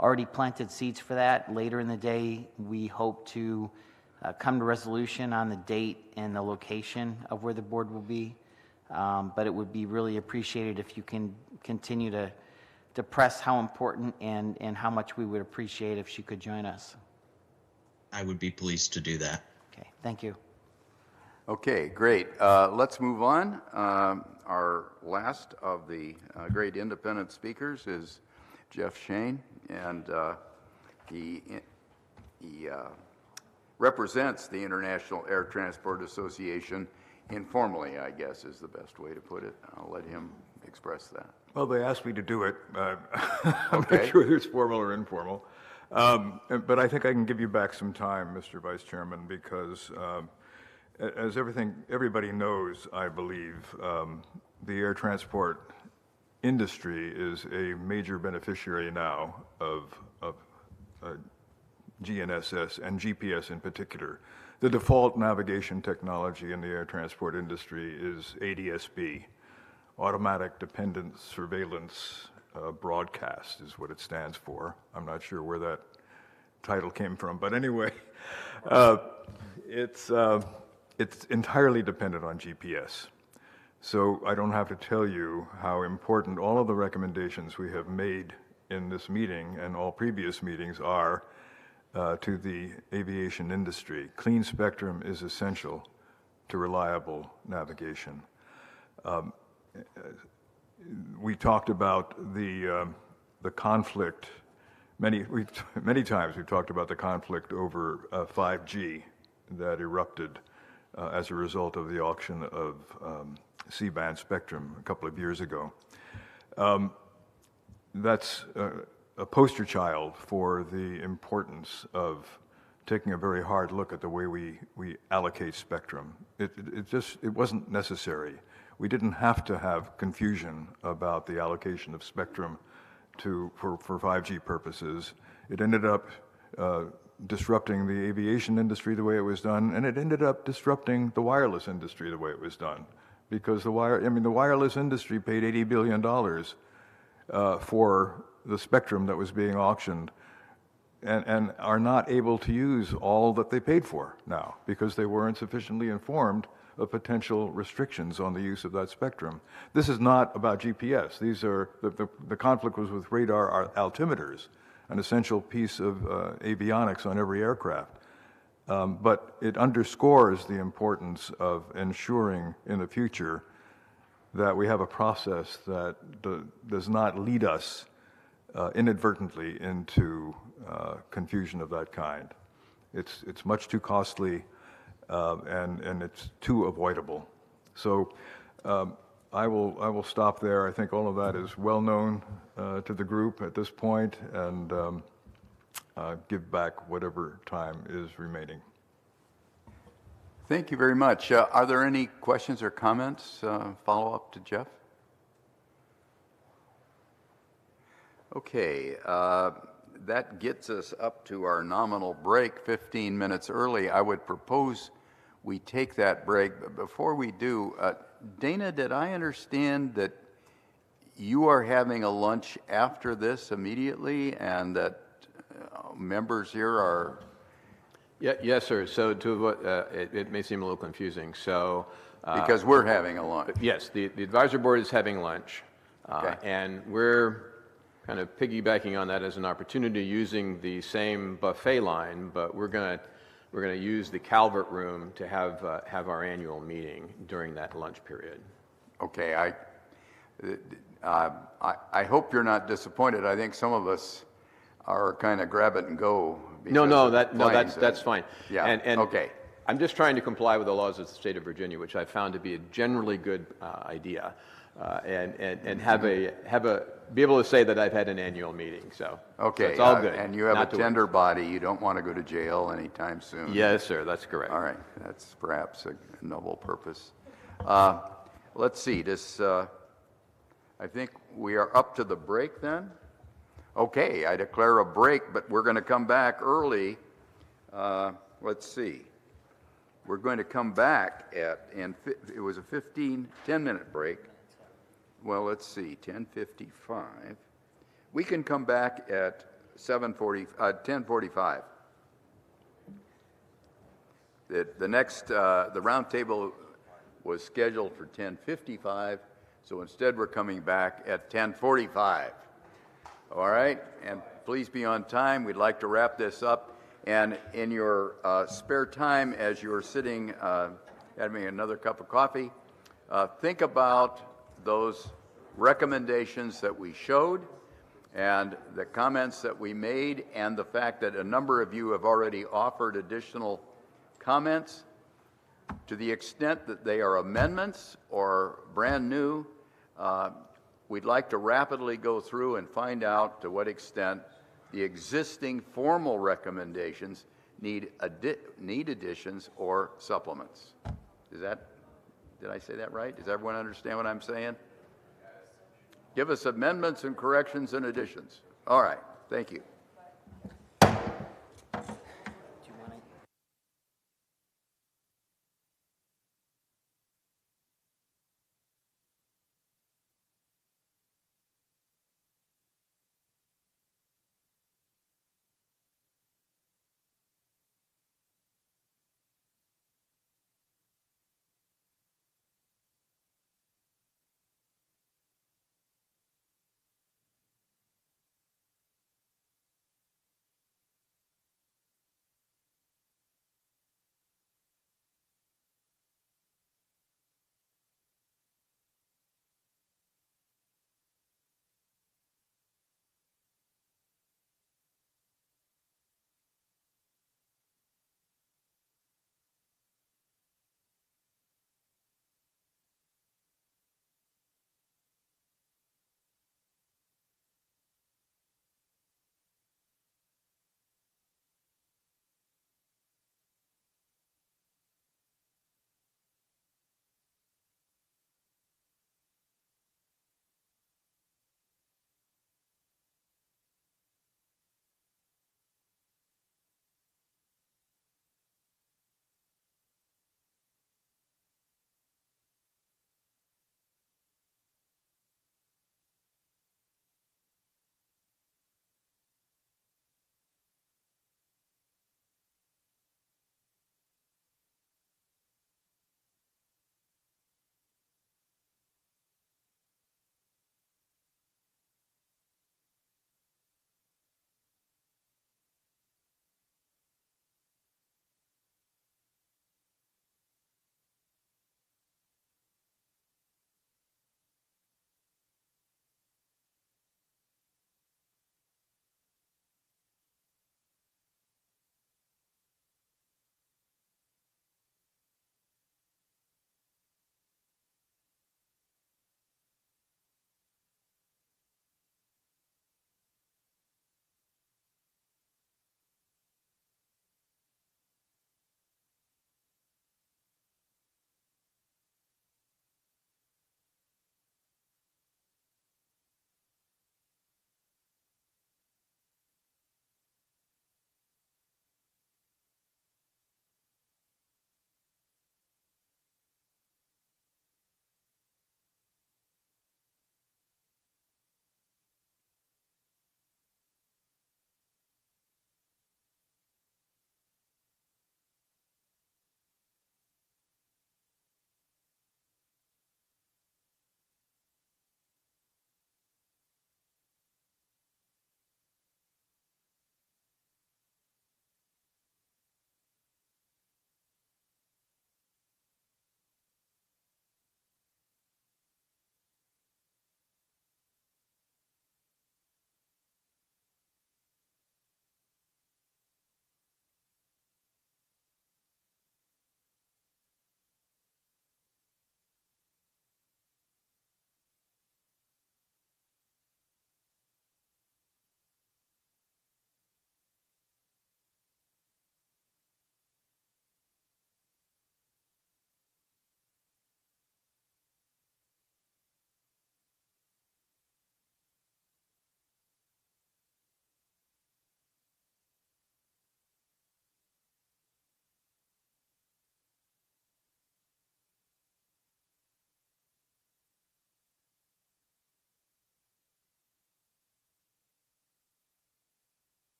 already planted seeds for that. Later in the day, we hope to come to resolution on the date and the location of where the board will be. But it would be really appreciated if you can continue to press how important and how much we would appreciate if she could join us. I would be pleased to do that. Okay, thank you. Okay, great. Let's move on. Our last of the great independent speakers is Jeff Shane, and he represents the International Air Transport Association informally, I guess is the best way to put it. I'll let him express that. Well, they asked me to do it. I'm Okay. not sure whether it's formal or informal. But I think I can give you back some time, Mr. Vice Chairman, because as everybody knows, I believe, the air transport industry is a major beneficiary now of GNSS and GPS in particular. The default navigation technology in the air transport industry is ADS-B, Automatic Dependent Surveillance Broadcast is what it stands for. I'm not sure where that title came from, but anyway, it's entirely dependent on GPS. So I don't have to tell you how important all of the recommendations we have made in this meeting and all previous meetings are to the aviation industry. Clean spectrum is essential to reliable navigation. We talked about the conflict. Many times we've talked about the conflict over 5G that erupted as a result of the auction of C-band spectrum a couple of years ago. That's a poster child for the importance of taking a very hard look at the way we allocate spectrum. It wasn't necessary. We didn't have to have confusion about the allocation of spectrum for 5G purposes. It ended up disrupting the aviation industry the way it was done, and it ended up disrupting the wireless industry the way it was done. Because the wireless industry paid $80 billion for the spectrum that was being auctioned and are not able to use all that they paid for now because they weren't sufficiently informed of potential restrictions on the use of that spectrum. This is not about GPS. These are the conflict was with radar altimeters, an essential piece of avionics on every aircraft. But it underscores the importance of ensuring in the future that we have a process that does not lead us inadvertently into confusion of that kind. It's much too costly and it's too avoidable. So I will stop there. I think all of that is well known to the group at this point, and give back whatever time is remaining. Thank you very much. Are there any questions or comments? Follow up to Jeff? Okay, that gets us up to our nominal break 15 minutes early. I would propose we take that break. But before we do, Dana, did I understand that you are having a lunch after this immediately, and that members here are... Yes, sir. So it may seem a little confusing. So because we're having a lunch. yes, the advisory board is having lunch, Okay. and we're kind of piggybacking on that as an opportunity using the same buffet line, but we're going to use the Calvert room to have our annual meeting during that lunch period. Okay, I hope you're not disappointed. I think some of us are kind of grab it and go. That's fine. Yeah, And okay. I'm just trying to comply with the laws of the state of Virginia, which I found to be a generally good idea, and be able to say that I've had an annual meeting. So Okay, so it's all good. and you have Not a to worry. tender body. You don't want to go to jail anytime soon. Yes, sir. That's correct. All right, that's perhaps a noble purpose. Let's see, I think we are up to the break then. Okay, I declare a break, but we're going to come back early. Let's see. We're going to come back it was a 10-minute break. Well, let's see, 10:55. We can come back at 10:45. The next, the round table was scheduled for 10:55, so instead we're coming back at 10:45. All right, and please be on time. We'd like to wrap this up. And in your spare time, as you're sitting having another cup of coffee, think about those recommendations that we showed and the comments that we made, and the fact that a number of you have already offered additional comments. To the extent that they are amendments or brand new, we'd like to rapidly go through and find out to what extent the existing formal recommendations need additions or supplements. Did I say that right? Does everyone understand what I'm saying? Give us amendments and corrections and additions. All right, thank you.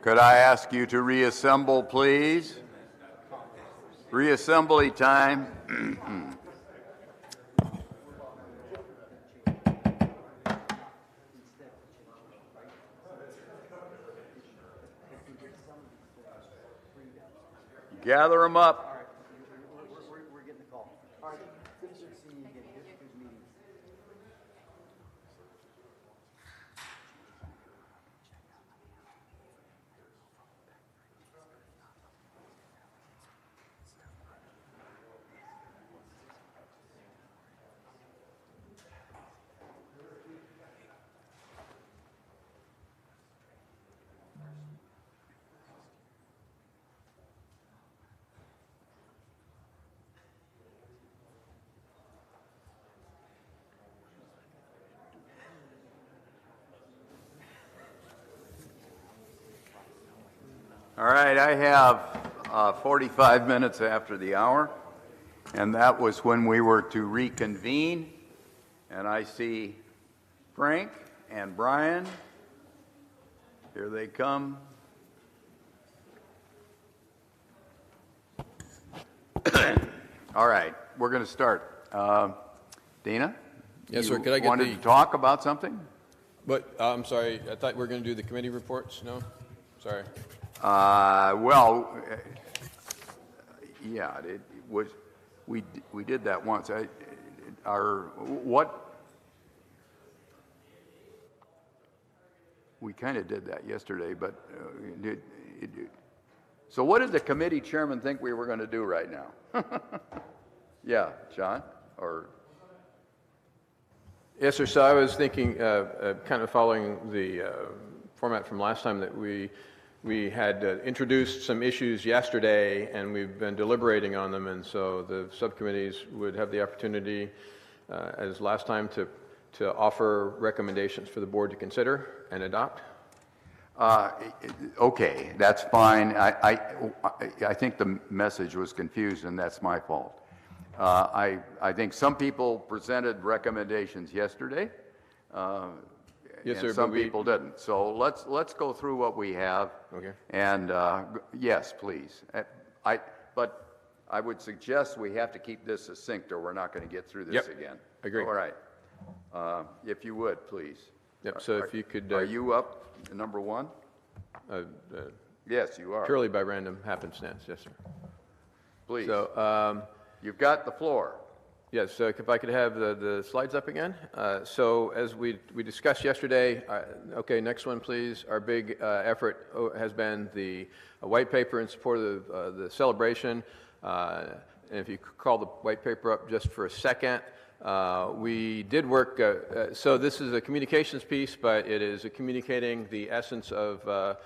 Could I ask you to reassemble, please? Reassembly time. Gather them up. All right, I have 45 minutes after the hour, and that was when we were to reconvene. And I see Frank and Brian. Here they come. All right, we're going to start. Dana? Yes, sir. Could I get wanted to talk about something? But I'm sorry. I thought we were going to do the committee reports. No, sorry. Yeah, it was. We did that once. We kind of did that yesterday, but so what did the committee chairman think we were going to do right now? Yeah, John, or? Yes, sir. So I was thinking, kind of following the format from last time, that we had introduced some issues yesterday, and we've been deliberating on them, and so the subcommittees would have the opportunity, as last time, to offer recommendations for the board to consider and adopt. Okay, that's fine. I think the message was confused, and that's my fault. I think some people presented recommendations yesterday. Yes, sir, and some but people didn't. So let's go through what we have. Okay. And yes, please. But I would suggest we have to keep this succinct, or we're not going to get through this again. Agree. All right. If you would, please. Yep. So if you could. Are you up to number one? Yes, you are. Purely by random happenstance. Yes, sir. Please. So. You've got the floor. Yes, so if I could have the slides up again. So as we discussed yesterday, okay, next one please. Our big effort has been the white paper in support of the celebration. And if you could call the white paper up just for a second. We did work, so this is a communications piece, but it is communicating the essence of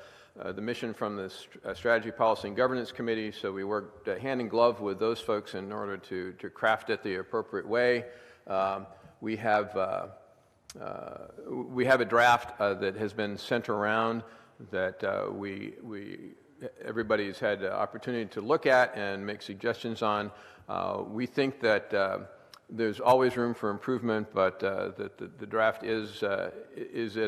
the mission from the Strategy, Policy, and Governance Committee. So we worked hand in glove with those folks in order to craft it the appropriate way. We have a draft that has been sent around that everybody's had the opportunity to look at and make suggestions on. We think that there's always room for improvement, but the draft is at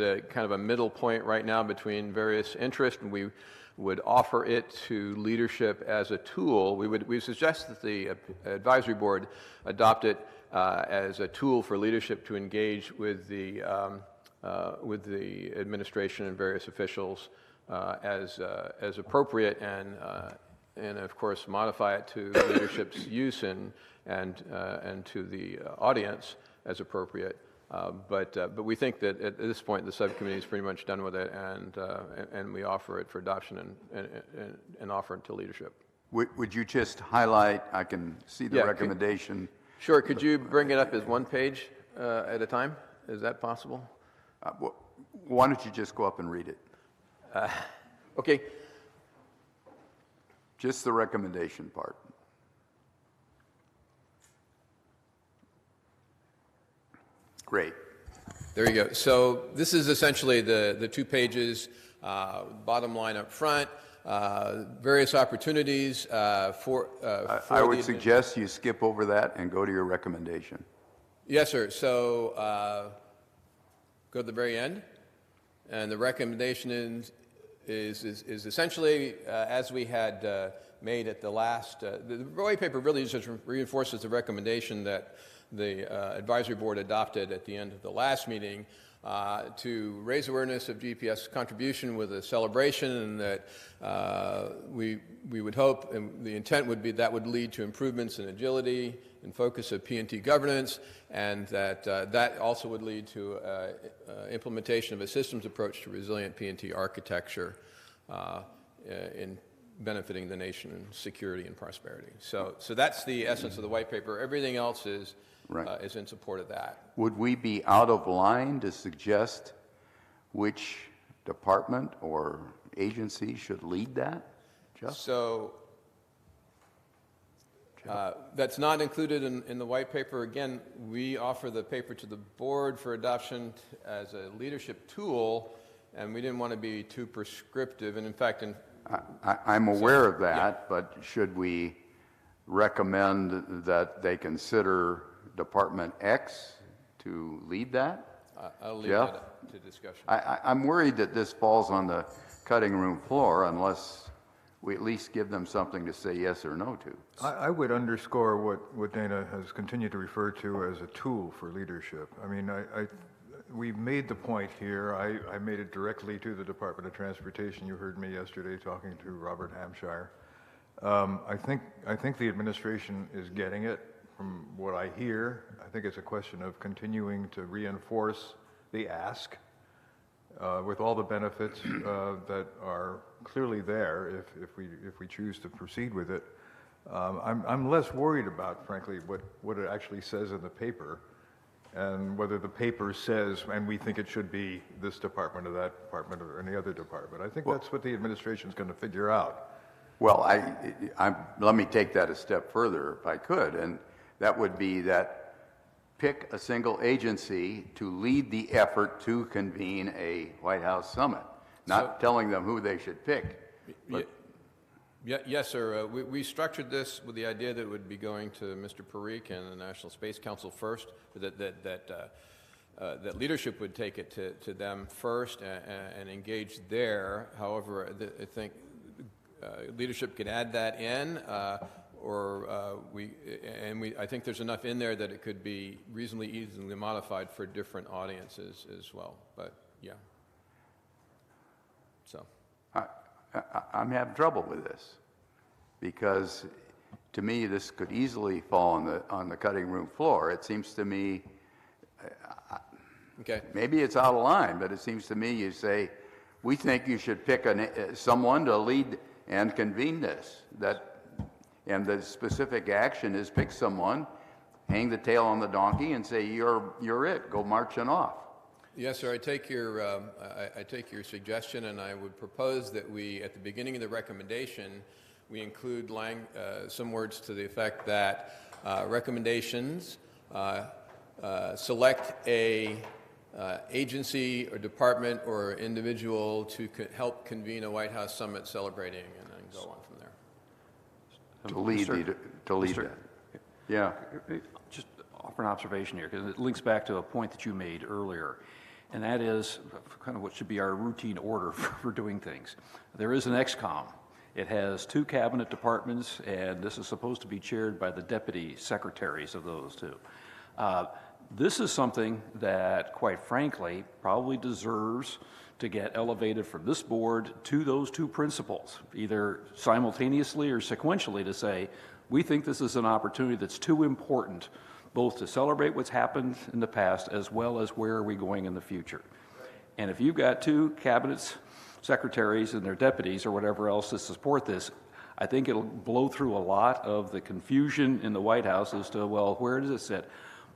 a kind of a middle point right now between various interests, and we would offer it to leadership as a tool. We suggest that the advisory board adopt it as a tool for leadership to engage with the administration and various officials as appropriate, and of course modify it to leadership's use and to the audience as appropriate. But we think that at this point the subcommittee is pretty much done with it, and we offer it for adoption and offer it to leadership. Would you just highlight? I can see the recommendation. Sure. Could you bring it up as one page at a time? Is that possible? Why don't you just go up and read it? Okay. Just the recommendation part. Great. There you go. So this is essentially the 2 pages, bottom line up front, various opportunities for I would suggest you skip over that and go to your recommendation. Yes, sir. So go to the very end, and the recommendation is essentially as we had made at the last, the white paper really just reinforces the recommendation that the advisory board adopted at the end of the last meeting to raise awareness of GPS contribution with a celebration, and that we would hope, and the intent would be that would lead to improvements in agility and focus of PNT governance, and that that also would lead to implementation of a systems approach to resilient PNT architecture in benefiting the nation in security and prosperity. So that's the essence of the white paper. Everything else is is in support of that. Would we be out of line to suggest which department or agency should lead that? Jeff? So that's not included in the white paper. Again, we offer the paper to the board for adoption as a leadership tool, and we didn't want to be too prescriptive. And in fact, I'm aware of that, but should we recommend that they consider Department X to lead that? I'll leave Jeff? that up to discussion. I'm worried that this falls on the cutting room floor unless we at least give them something to say yes or no to. I would underscore what Dana has continued to refer to as a tool for leadership. I mean, we made the point here. I made it directly to the Department of Transportation. You heard me yesterday talking to Robert Hampshire. I think the administration is getting it from what I hear. I think it's a question of continuing to reinforce the ask with all the benefits that are clearly there if we choose to proceed with it. I'm less worried about, frankly, what it actually says in the paper, and whether the paper says, and we think it should be this department or that department or any other department. I think that's what the administration is going to figure out. Well, let me take that a step further if I could, and that would be that pick a single agency to lead the effort to convene a White House summit, not telling them who they should pick. But Yes, sir. We structured this with the idea that it would be going to Mr. Parikh and the National Space Council first, that leadership would take it to them first and engage there. However, I think leadership could add that in, I think there's enough in there that it could be reasonably easily modified for different audiences as well. But yeah, so. I'm having trouble with this because to me this could easily fall on the cutting room floor. It seems to me, Okay. maybe it's out of line, but it seems to me you say, we think you should pick someone to lead and convene this. And the specific action is pick someone, hang the tail on the donkey, and say, you're it, go marching off. Yes, sir. I take your suggestion, and I would propose that we, at the beginning of the recommendation, we include some words to the effect that recommendations select a agency or department or individual to help convene a White House summit celebrating, and then go on from there. To lead that. Yeah. Just offer an observation here, because it links back to a point that you made earlier, and that is kind of what should be our routine order for doing things. There is an XCOM. It has 2 cabinet departments, and this is supposed to be chaired by the deputy secretaries of those 2. This is something that, quite frankly, probably deserves to get elevated from this board to those 2 principals, either simultaneously or sequentially, to say, we think this is an opportunity that's too important, both to celebrate what's happened in the past as well as where are we going in the future. And if you've got 2 cabinet secretaries and their deputies or whatever else to support this, I think it'll blow through a lot of the confusion in the White House as to, well, where does it sit?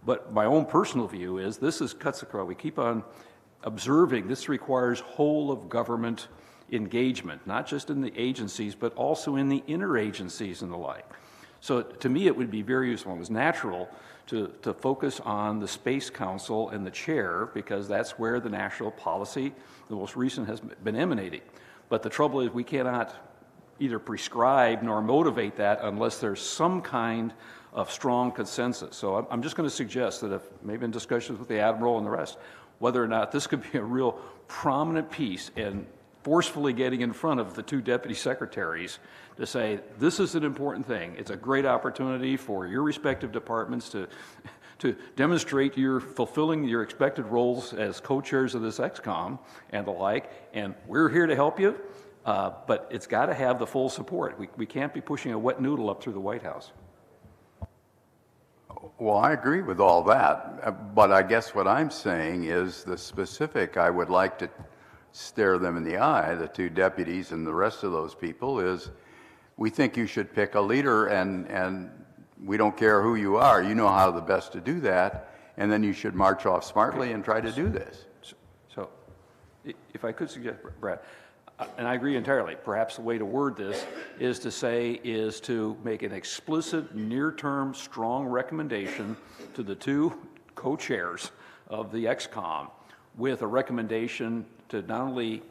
But my own personal view is this cuts across. We keep on observing this requires whole of government engagement, not just in the agencies, but also in the interagencies and the like. So to me, it would be very useful. It was natural to focus on the Space Council and the chair, because that's where the national policy, the most recent, has been emanating. But the trouble is we cannot either prescribe nor motivate that unless there's some kind of strong consensus. So I'm just going to suggest that if maybe in discussions with the Admiral and the rest, whether or not this could be a real prominent piece, and forcefully getting in front of the 2 deputy secretaries to say, this is an important thing. It's a great opportunity for your respective departments to demonstrate you're fulfilling your expected roles as co-chairs of this XCOM and the like, and we're here to help you, but it's got to have the full support. We can't be pushing a wet noodle up through the White House. Well, I agree with all that, but I guess what I'm saying is the specific I would like to stare them in the eye, the 2 deputies and the rest of those people, is we think you should pick a leader, and we don't care who you are. You know how the best to do that, and then you should march off smartly and try to do this. So, if I could suggest, Brad, and I agree entirely, perhaps the way to word this is to make an explicit, near-term, strong recommendation to the 2 co-chairs of the XCOM with a recommendation to not only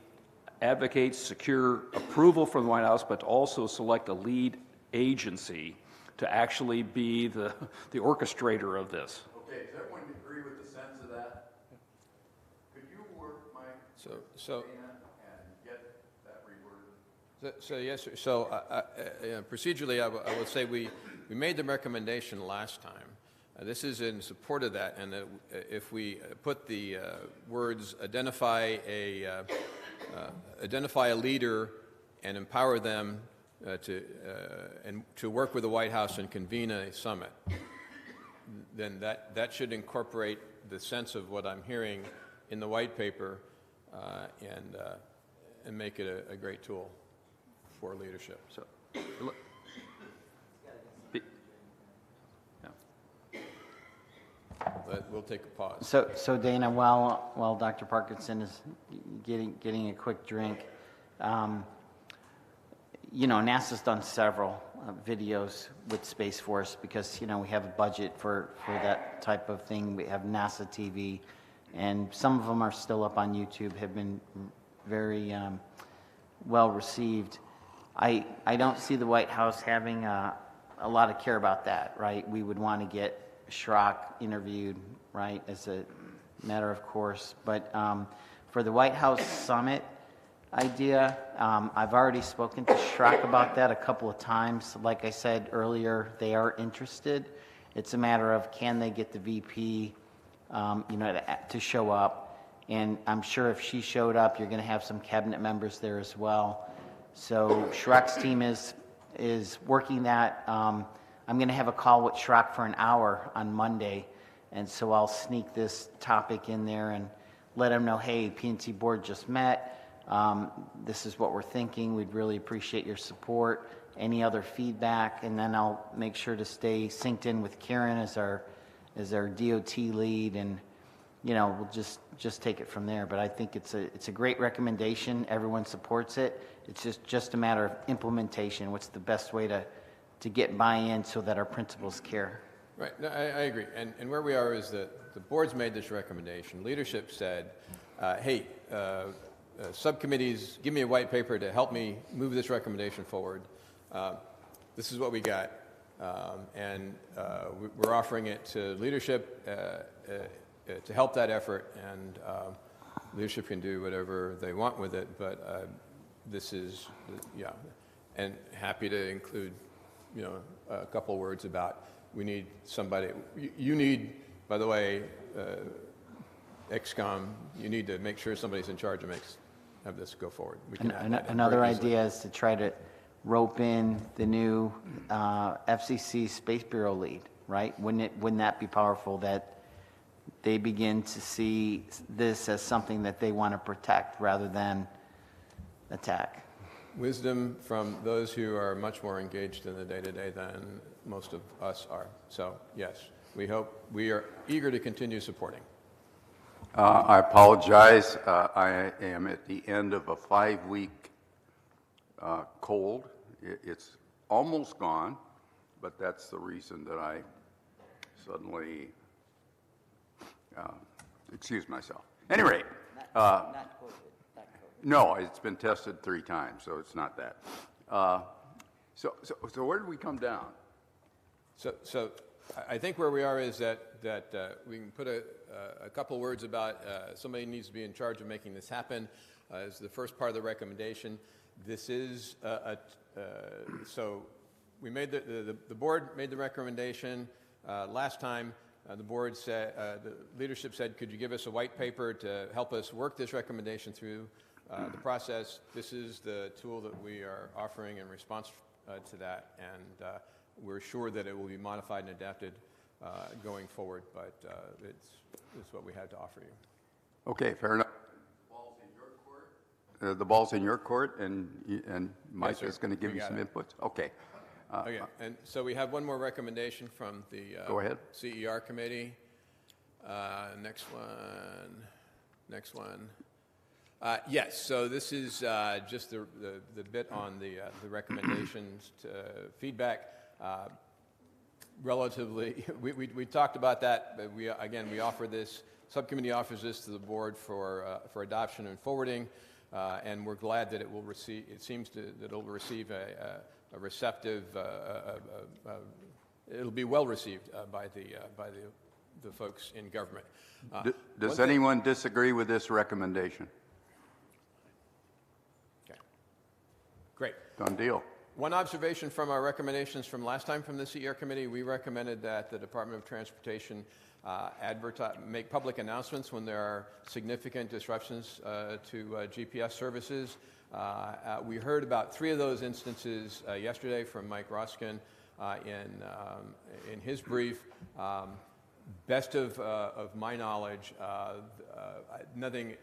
advocate, secure approval from the White House, but to also select a lead agency to actually be the orchestrator of this. Okay, does everyone agree with the sense of that? Could you work, Mike, So and get that reworded? So yes, sir. So procedurally, I will say we made the recommendation last time. This is in support of that, and if we put the words identify a leader and empower them to work with the White House and convene a summit, then that should incorporate the sense of what I'm hearing in the white paper and make it a great tool for leadership. So, But we'll take a pause. So Dana, while Dr. Parkinson is getting a quick drink, NASA's done several videos with Space Force because, we have a budget for that type of thing. We have NASA TV, and some of them are still up on YouTube, have been very well received. I don't see the White House having a lot of care about that, right? We would want to get Schrock interviewed, right, as a matter of course. But for the White House summit idea, I've already spoken to Schrock about that a couple of times. Like I said earlier, they are interested. It's a matter of can they get the VP, to show up. And I'm sure if she showed up, you're going to have some cabinet members there as well. So Schrock's team is working that. I'm going to have a call with Schrock for an hour on Monday, and so I'll sneak this topic in there and let him know, hey, PNT board just met. This is what we're thinking. We'd really appreciate your support. Any other feedback? And then I'll make sure to stay synced in with Karen as our DOT lead, and we'll just take it from there. But I think it's a great recommendation. Everyone supports it. It's just a matter of implementation. What's the best way to get buy-in so that our principals care? Right, no, I agree. And where we are is that the board's made this recommendation. Leadership said, hey, subcommittees, give me a white paper to help me move this recommendation forward. This is what we got. And we're offering it to leadership to help that effort, and leadership can do whatever they want with it, but this is, and happy to include a couple words about we need somebody. You need, by the way, XCOM, you need to make sure somebody's in charge and have this go forward. We can another idea is to try to rope in the new FCC Space Bureau lead, right? Wouldn't that be powerful that they begin to see this as something that they want to protect rather than attack? Wisdom from those who are much more engaged in the day-to-day than most of us are. So, yes, we are eager to continue supporting. I apologize. I am at the end of a 5-week cold. It's almost gone, but that's the reason that I suddenly excuse myself. At any rate, Not COVID. no, it's been tested 3 times, so it's not that. So where did we come down? So I think where we are is that we can put a couple words about somebody needs to be in charge of making this happen. is the first part of the recommendation. This is so we made the board made the recommendation last time. The board said, the leadership said, could you give us a white paper to help us work this recommendation through the process? This is the tool that we are offering in response to that, and we're sure that it will be modified and adapted going forward, but it's what we had to offer you. Okay, fair enough. The ball's in your court, and Mike Yes, is going to give we you got some it. inputs. Okay. Okay, and so we have one more recommendation from the Go ahead. CER committee. Next one. Yes, so this is just the bit on the recommendations to feedback. Relatively, we talked about that, but we offer this, subcommittee offers this to the board for adoption and forwarding, and we're glad that it will receive, it seems that it'll receive a receptive, it'll be well received by the folks in government. Does anyone disagree with this recommendation? Okay, great. Done deal. One observation from our recommendations from last time from the CER committee, we recommended that the Department of Transportation make public announcements when there are significant disruptions to GPS services. We heard about 3 of those instances yesterday from Mike Roskin in his brief. Best of my knowledge, nothing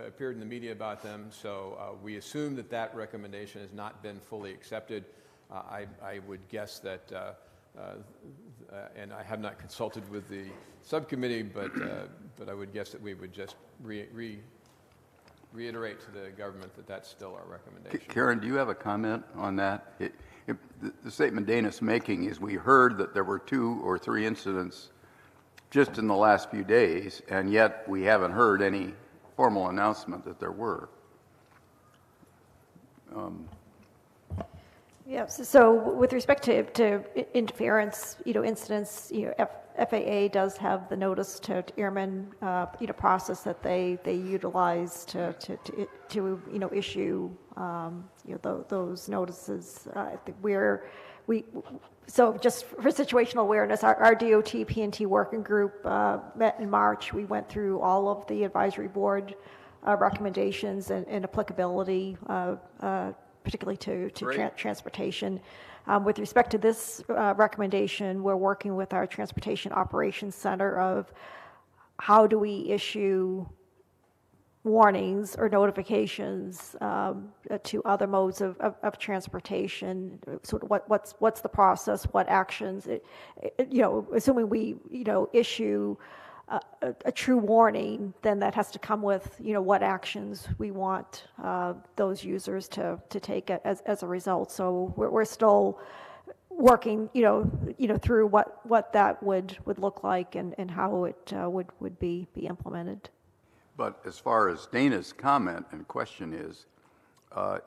appeared in the media about them, so we assume that recommendation has not been fully accepted. I would guess that, and I have not consulted with the subcommittee, but I would guess that we would just reiterate to the government that that's still our recommendation. Karen, do you have a comment on that? The statement Dana's making is we heard that there were 2 or 3 incidents just in the last few days, and yet we haven't heard any formal announcement that there were. Yes. So with respect to interference, incidents, FAA does have the notice to airmen, process that they utilize to issue, those notices. I think so just for situational awareness, our DOT PNT working group met in March. We went through all of the advisory board recommendations and applicability, particularly to transportation. With respect to this recommendation, we're working with our Transportation Operations Center of how do we issue warnings or notifications to other modes of transportation. Sort of what's the process, what actions, assuming we, issue a true warning, then that has to come with, what actions we want those users to take as a result. So we're still working, through what that would look like and how it would be implemented. But as far as Dana's comment and question is,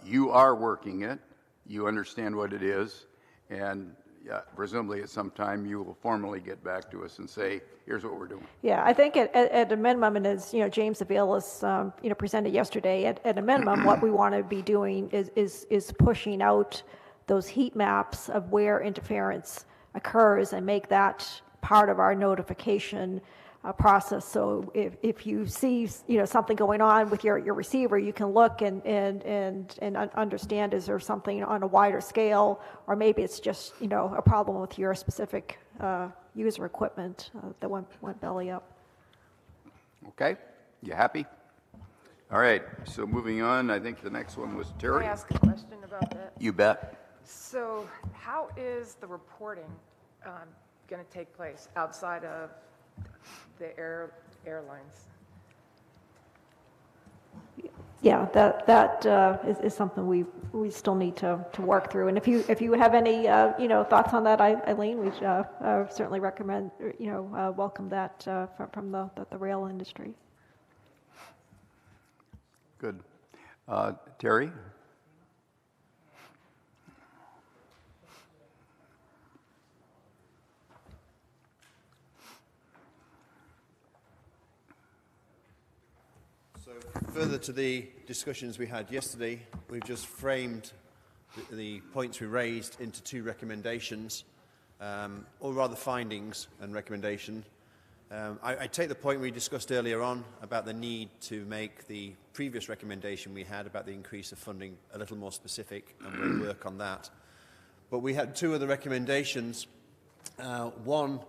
you are working it, you understand what it is, and presumably at some time you will formally get back to us and say, here's what we're doing. Yeah, I think at a minimum, and as James Avalis presented yesterday, at a minimum, what we want to be doing is pushing out those heat maps of where interference occurs and make that part of our notification process. So if you see something going on with your receiver, you can look and understand, is there something on a wider scale, or maybe it's just a problem with your specific user equipment that went belly up. Okay, you happy? All right, so moving on, I think the next one was Terry. Can I ask a question about that? You bet. So how is the reporting going to take place outside of the airlines? Yeah, that is something we still need to work through. And if you have any thoughts on that, Eileen, we certainly recommend welcome that from the rail industry. Good. Terry? Further to the discussions we had yesterday, we've just framed the points we raised into two recommendations, or rather findings and recommendation. I take the point we discussed earlier on about the need to make the previous recommendation we had about the increase of funding a little more specific, and we'll work on that. But we had two other recommendations. One,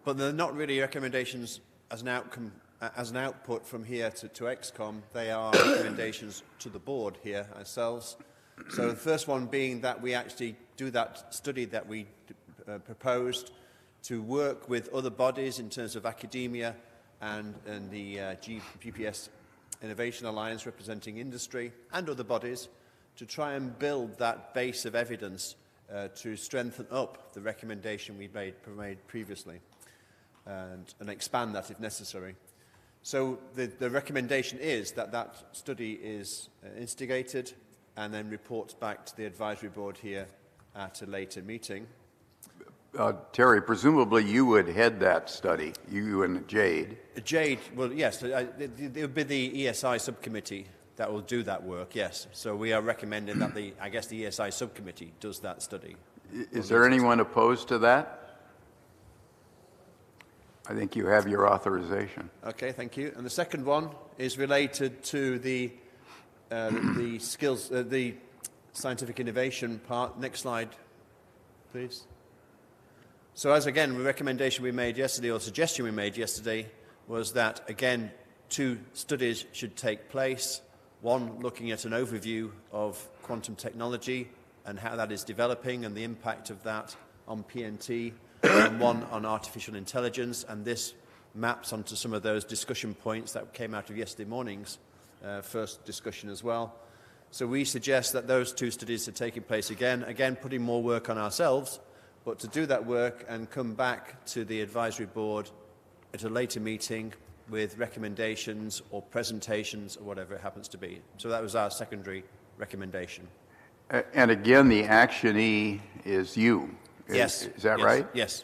but they're not really recommendations as an outcome, as an output from here to XCOM. They are recommendations to the board here ourselves. So the first one being that we actually do that study that we proposed to work with other bodies in terms of academia and the GPS Innovation Alliance representing industry and other bodies to try and build that base of evidence to strengthen up the recommendation we made previously and expand that if necessary. So the recommendation is that that study is instigated and then reports back to the advisory board here at a later meeting. Terry, presumably you would head that study, you and Jade. Jade, well, yes, it would be the ESI subcommittee that will do that work, yes. So we are recommending that the ESI subcommittee does that study. Is there anyone opposed to that? I think you have your authorization. Okay, thank you. And the second one is related to the skills, the scientific innovation part. Next slide, please. So as again, the recommendation we made yesterday, or suggestion we made yesterday, was that again, two studies should take place. One looking at an overview of quantum technology and how that is developing and the impact of that on PNT, and one on artificial intelligence. And this maps onto some of those discussion points that came out of yesterday morning's first discussion as well. So we suggest that those two studies are taking place again putting more work on ourselves, but to do that work and come back to the advisory board at a later meeting with recommendations or presentations or whatever it happens to be. So that was our secondary recommendation. And again, the actionee is you. Yes. Is that right? Yes.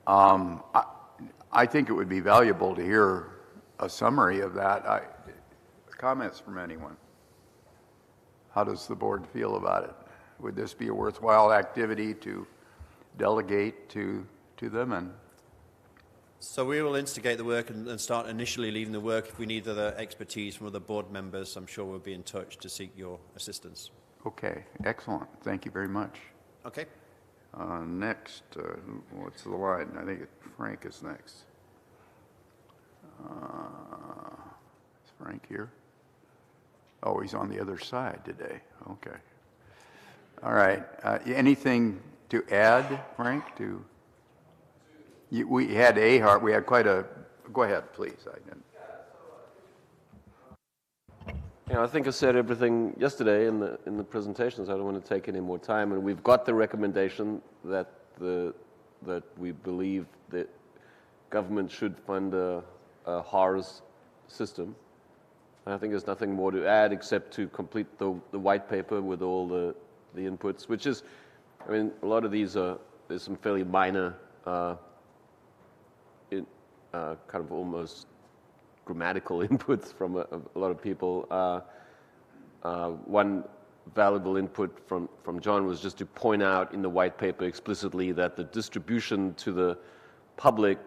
I think it would be valuable to hear a summary of that. Comments from anyone? How does the board feel about it? Would this be a worthwhile activity to delegate to them? And so we will instigate the work and start initially leading the work. If we need other expertise from other board members, I'm sure we'll be in touch to seek your assistance. Okay, excellent. Thank you very much. Okay. Next, what's the line? I think Frank is next. Is Frank here? Oh, he's on the other side today. Okay. All right. Anything to add, Frank? We had AHARP. We had quite a. Go ahead, please. I think I said everything yesterday in the presentations. I don't want to take any more time. And we've got the recommendation that we believe that government should fund a HARS system. And I think there's nothing more to add except to complete the white paper with all the inputs, which is, I mean, a lot of these there's some fairly minor, kind of almost grammatical inputs from a lot of people. One valuable input from John was just to point out in the white paper explicitly that the distribution to the public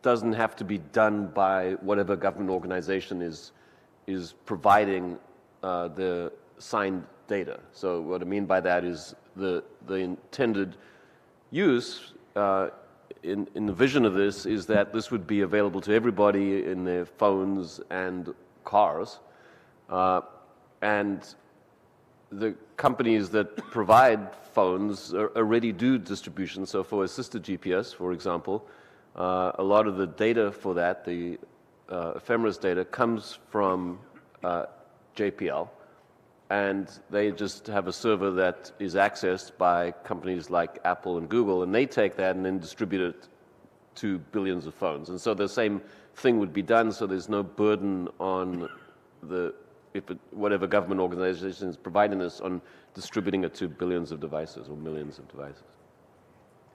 doesn't have to be done by whatever government organization is providing the signed data. So what I mean by that is the intended use in the vision of this is that this would be available to everybody in their phones and cars. And the companies that provide phones already do distribution. So for assisted GPS, for example, a lot of the data for that, the ephemeris data, comes from JPL. And they just have a server that is accessed by companies like Apple and Google, and they take that and then distribute it to billions of phones. And so the same thing would be done, so there's no burden on whatever government organization is providing this on distributing it to billions of devices or millions of devices.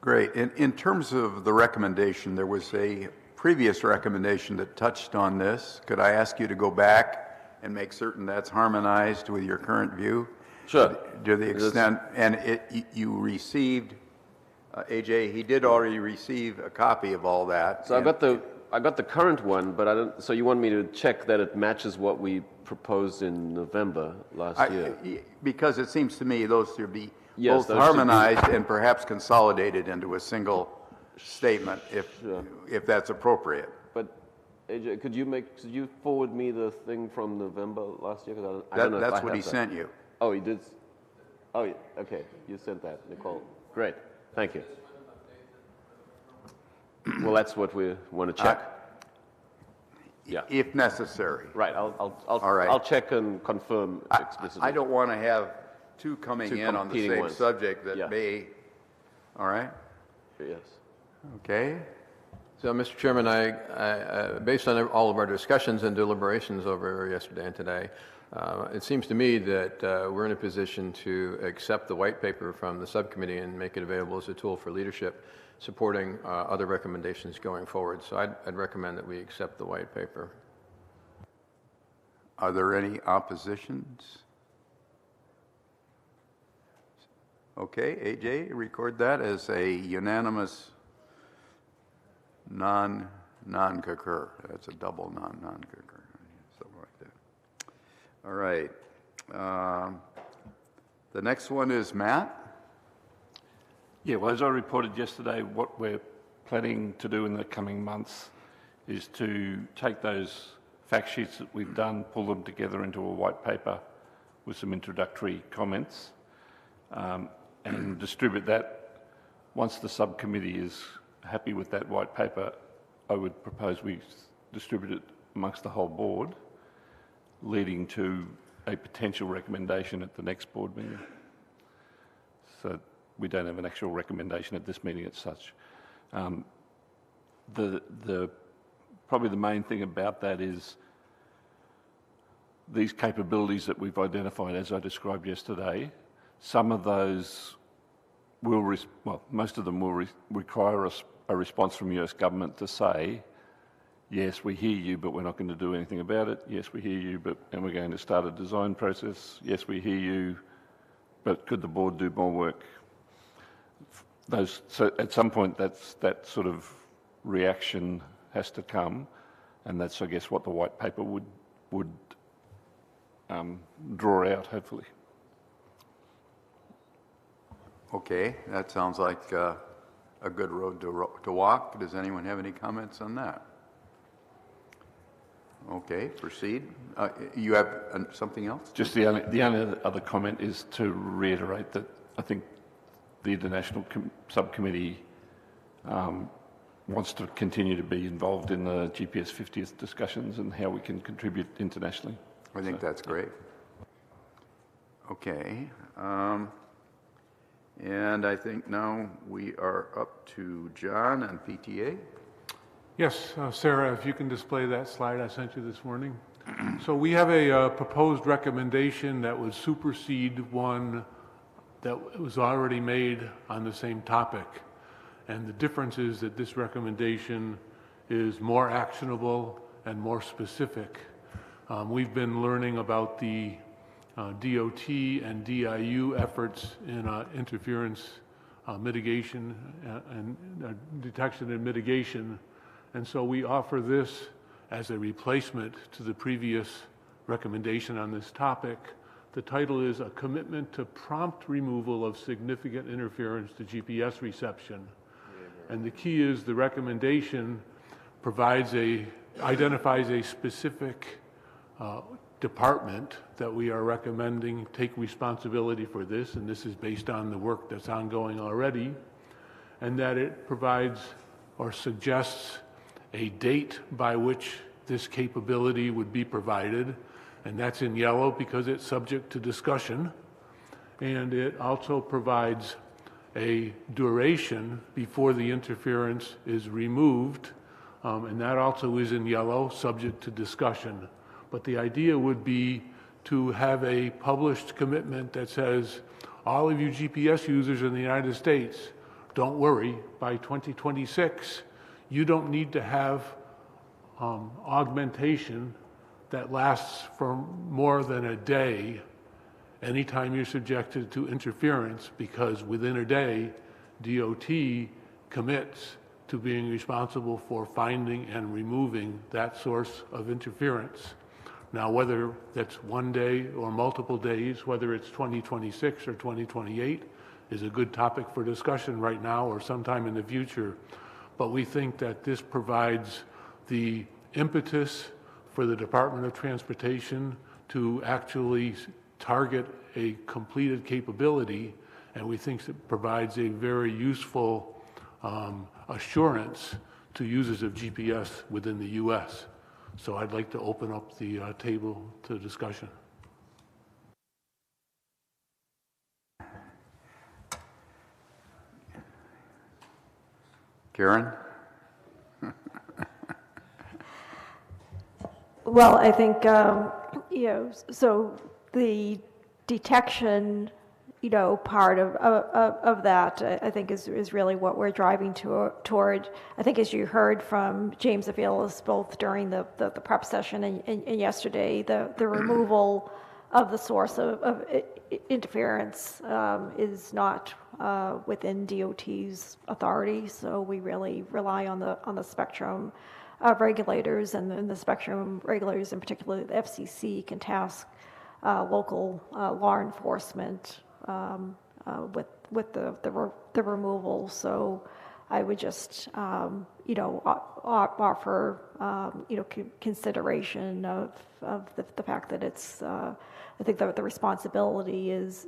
Great. In terms of the recommendation, there was a previous recommendation that touched on this. Could I ask you to go back and make certain that's harmonized with your current view? Sure. To the extent, and you received, AJ, he did already receive a copy of all that. So I got the current one, but I don't, so you want me to check that it matches what we proposed in November last year? Because it seems to me those should be Yes, both those should be- harmonized and perhaps consolidated into a single statement, if that's appropriate. But AJ, could you forward me the thing from November last year? 'Cause I don't know if I That's what have he that. sent you. Oh, he did? Oh, yeah, okay, you sent that, Nicole. Great, thank you. Well, that's what we want to check. Yeah, If necessary. right, All right. I'll check and confirm explicitly. I don't want to have two coming Two in on the competing same ones. subject that Yeah. may, all right? Yes. Okay. So, Mr. Chairman, based on all of our discussions and deliberations over yesterday and today, it seems to me that we're in a position to accept the white paper from the subcommittee and make it available as a tool for leadership, supporting other recommendations going forward. So I'd recommend that we accept the white paper. Are there any oppositions? Okay, AJ, record that as a unanimous non-concur. That's a double non-concur, something like that. All right. The next one is Matt. Yeah, well, as I reported yesterday, what we're planning to do in the coming months is to take those fact sheets that we've done, pull them together into a white paper with some introductory comments, and distribute that. Once the subcommittee is happy with that white paper, I would propose we distribute it amongst the whole board, leading to a potential recommendation at the next board meeting. So we don't have an actual recommendation at this meeting as such. Probably the main thing about that is these capabilities that we've identified, as I described yesterday. Some of those will, most of them will require a response from US government to say, yes, we hear you, but we're not going to do anything about it. Yes, we hear you, and we're going to start a design process. Yes, we hear you, but could the board do more work? So at some point, that sort of reaction has to come, and that's, I guess, what the white paper would draw out, hopefully. Okay, that sounds like a good road to walk. Does anyone have any comments on that? Okay, proceed. You have something else? Just the only other comment is to reiterate that I think the International Subcommittee wants to continue to be involved in the GPS 50th discussions and how we can contribute internationally. I think that's great. Okay. And I think now we are up to John and PTA. Yes, Sarah, if you can display that slide I sent you this morning. So we have a proposed recommendation that would supersede one that was already made on the same topic. And the difference is that this recommendation is more actionable and more specific. We've been learning about the DOT and DIU efforts in interference mitigation and detection and mitigation. And so we offer this as a replacement to the previous recommendation on this topic. The title is A Commitment to Prompt Removal of Significant Interference to GPS Reception. And the key is the recommendation identifies a specific department that we are recommending take responsibility for this, and this is based on the work that's ongoing already, and that it provides or suggests a date by which this capability would be provided, and that's in yellow because it's subject to discussion, and it also provides a duration before the interference is removed, and that also is in yellow, subject to discussion. But the idea would be to have a published commitment that says, all of you GPS users in the United States, don't worry, by 2026, you don't need to have augmentation that lasts for more than a day anytime you're subjected to interference, because within a day, DOT commits to being responsible for finding and removing that source of interference. Now, whether that's one day or multiple days, whether it's 2026 or 2028, is a good topic for discussion right now or sometime in the future. But we think that this provides the impetus for the Department of Transportation to actually target a completed capability, and we think it provides a very useful assurance to users of GPS within the U.S. So I'd like to open up the table to discussion. Karen? Well, I think, so the detection, part of that, I think is really what we're driving toward. I think as you heard from James Aviles, both during the prep session and yesterday, the removal of the source of interference is not within DOT's authority, so we really rely on the spectrum of regulators, and then the spectrum regulators, in particular the FCC, can task local law enforcement with the removal. So I would just offer consideration of the fact that it's I think that the responsibility is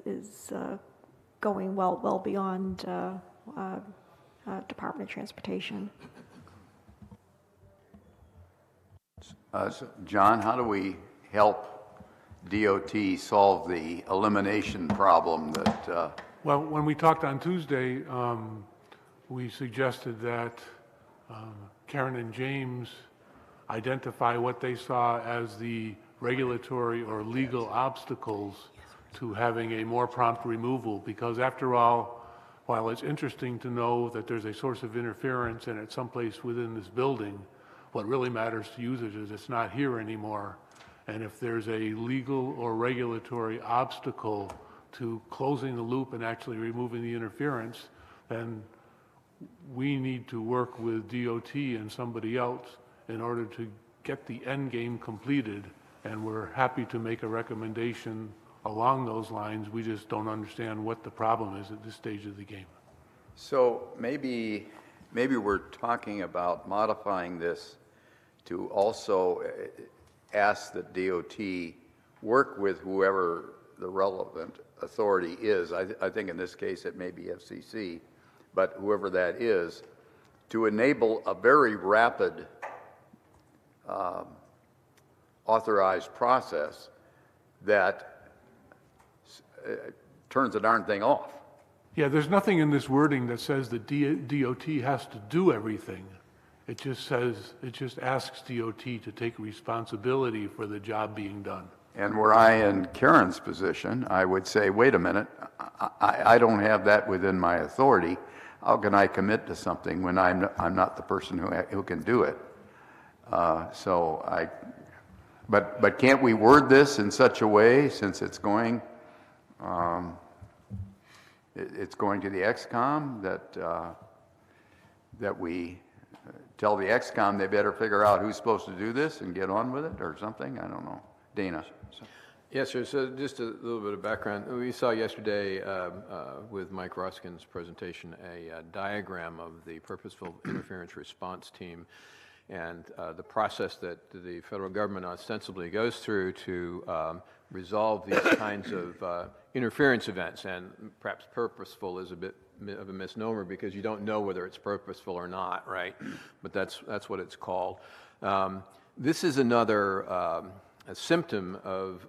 going well beyond Department of Transportation. John, how do we help DOT solve the elimination problem that... Well, when we talked on Tuesday, we suggested that Karen and James identify what they saw as the regulatory or legal obstacles to having a more prompt removal, because after all, while it's interesting to know that there's a source of interference and it's someplace within this building, what really matters to users is it's not here anymore. And if there's a legal or regulatory obstacle to closing the loop and actually removing the interference, then we need to work with DOT and somebody else in order to get the end game completed. And we're happy to make a recommendation along those lines. We just don't understand what the problem is at this stage of the game. So maybe we're talking about modifying this to also ask that DOT work with whoever the relevant authority is. I think in this case it may be FCC, but whoever that is, to enable a very rapid authorized process that turns the darn thing off. Yeah, there's nothing in this wording that says that DOT has to do everything. It just asks DOT to take responsibility for the job being done. And were I in Karen's position, I would say, wait a minute, I don't have that within my authority. How can I commit to something when I'm not the person who can do it? But can't we word this in such a way, since it's going to the XCOM, that we tell the XCOM they better figure out who's supposed to do this and get on with it or something? I don't know. Dana. Yes, sir. So just a little bit of background. We saw yesterday with Mike Ruskin's presentation a diagram of the Purposeful Interference Response Team and the process that the federal government ostensibly goes through to resolve these kinds of interference events. And perhaps purposeful is a bit of a misnomer because you don't know whether it's purposeful or not, right? But that's what it's called. This is another a symptom of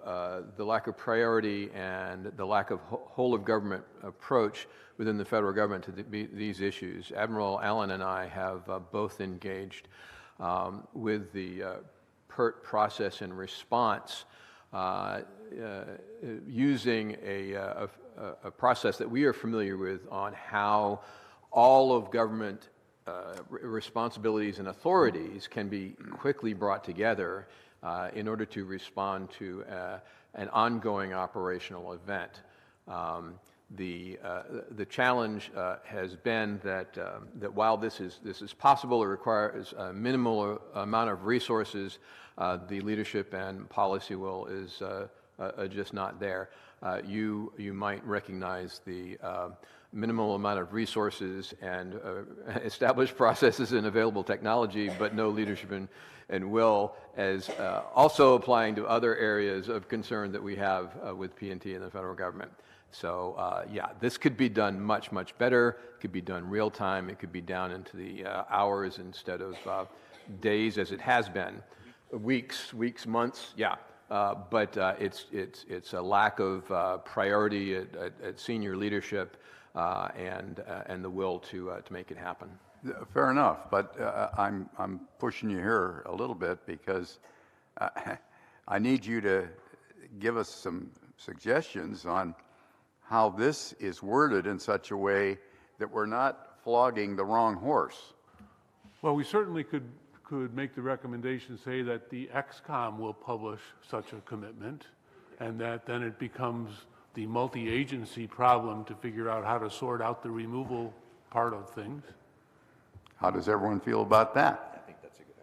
the lack of priority and the lack of whole-of-government approach within the federal government to these issues. Admiral Allen and I have both engaged with the PERT process and response using a process that we are familiar with on how all of government responsibilities and authorities can be quickly brought together in order to respond to an ongoing operational event. The challenge has been that while this is possible, it requires a minimal amount of resources. The leadership and policy will is just not there. You might recognize the minimal amount of resources and established processes and available technology, but no leadership and will, as also applying to other areas of concern that we have with PNT and the federal government. So yeah, this could be done much, much better. It could be done real time. It could be down into the hours instead of days, as it has been. Weeks, months, yeah. But it's a lack of priority at senior leadership and the will to make it happen. Fair enough, but I'm pushing you here a little bit because I need you to give us some suggestions on how this is worded in such a way that we're not flogging the wrong horse. Well, we certainly could make the recommendation, say that the XCOM will publish such a commitment, and that then it becomes the multi-agency problem to figure out how to sort out the removal part of things. How does everyone feel about that? I think that's a good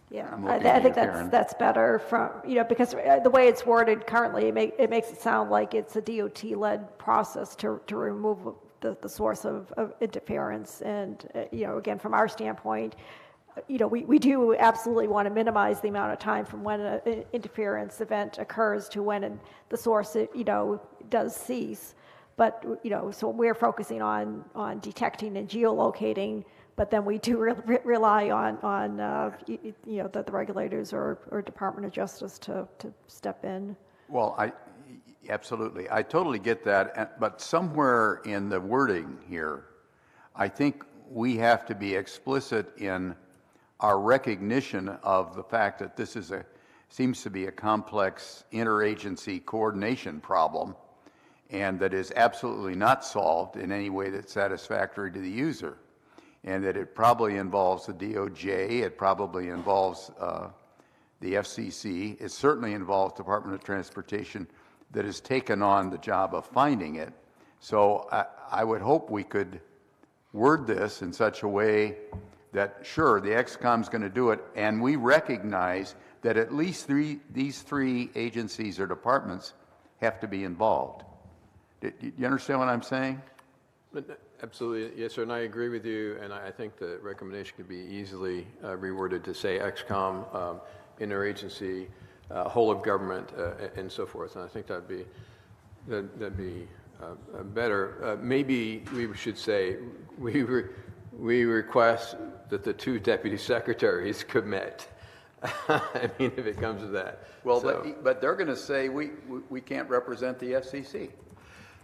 idea. Yeah, I'm looking I at think you, Karen. that's better from, because the way it's worded currently, it makes it sound like it's a DOT-led process to remove the source of interference. And, again, from our standpoint, we do absolutely want to minimize the amount of time from when an interference event occurs to when the source, does cease. But, so we're focusing on detecting and geolocating, but then we do rely on the regulators or Department of Justice to step in. Well, absolutely. I totally get that. But somewhere in the wording here, I think we have to be explicit in our recognition of the fact that this seems to be a complex interagency coordination problem, and that is absolutely not solved in any way that's satisfactory to the user. And that it probably involves the DOJ, it probably involves the FCC, it certainly involves Department of Transportation that has taken on the job of finding it. So I would hope we could word this in such a way that, sure, the XCOM's going to do it, and we recognize that at least these three agencies or departments have to be involved. Do you understand what I'm saying? Absolutely, yes, sir, and I agree with you, and I think the recommendation could be easily reworded to say XCOM, interagency, whole of government, and so forth, and I think that'd be better. Maybe we should say we request that the two deputy secretaries commit. I mean, if it comes to that. Well, so. But they're going to say we can't represent the FCC.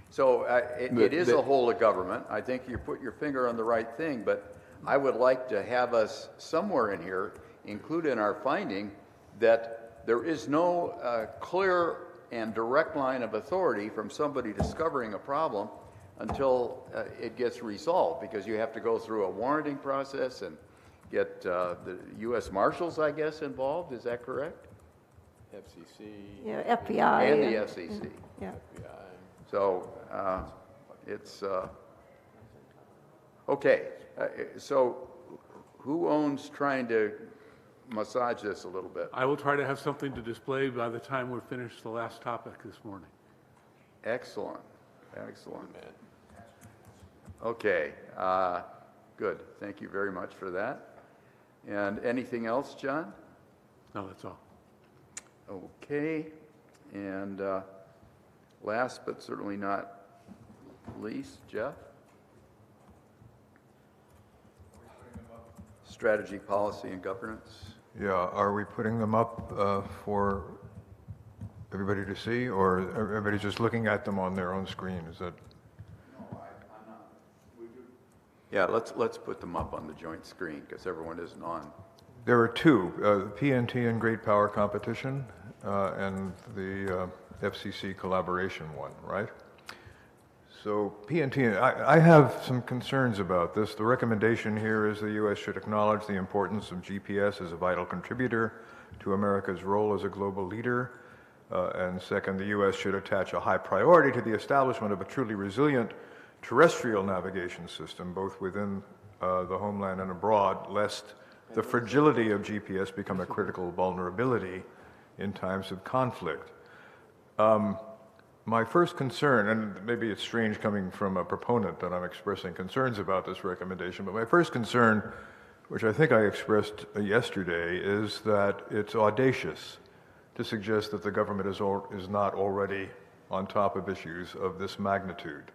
So it is a whole of government. I think you put your finger on the right thing, but I would like to have us somewhere in here include in our finding that there is no clear and direct line of authority from somebody discovering a problem until it gets resolved, because you have to go through a warranting process and get the U.S. Marshals, I guess, involved. Is that correct? FCC. Yeah, FBI. And the FCC. Yeah. FBI. So it's okay. So who owns trying to massage this a little bit? I will try to have something to display by the time we're finished the last topic this morning. Excellent. Excellent. Okay. Good. Thank you very much for that. And anything else, John? No, that's all. Okay. And last but certainly not least, Jeff? Strategy, policy, and governance. Yeah, are we putting them up for everybody to see, or everybody just looking at them on their own screen? Is that? No, I'm not. Yeah, let's put them up on the joint screen because everyone isn't on. There are two, PNT and Great Power Competition, and the FCC collaboration one, right? So PNT, I have some concerns about this. The recommendation here is the U.S. should acknowledge the importance of GPS as a vital contributor to America's role as a global leader. And second, the U.S. should attach a high priority to the establishment of a truly resilient terrestrial navigation system, both within the homeland and abroad, lest the fragility of GPS become a critical vulnerability in times of conflict. My first concern, and maybe it's strange coming from a proponent that I'm expressing concerns about this recommendation, but my first concern, which I think I expressed yesterday, is that it's audacious to suggest that the government is not already on top of issues of this magnitude.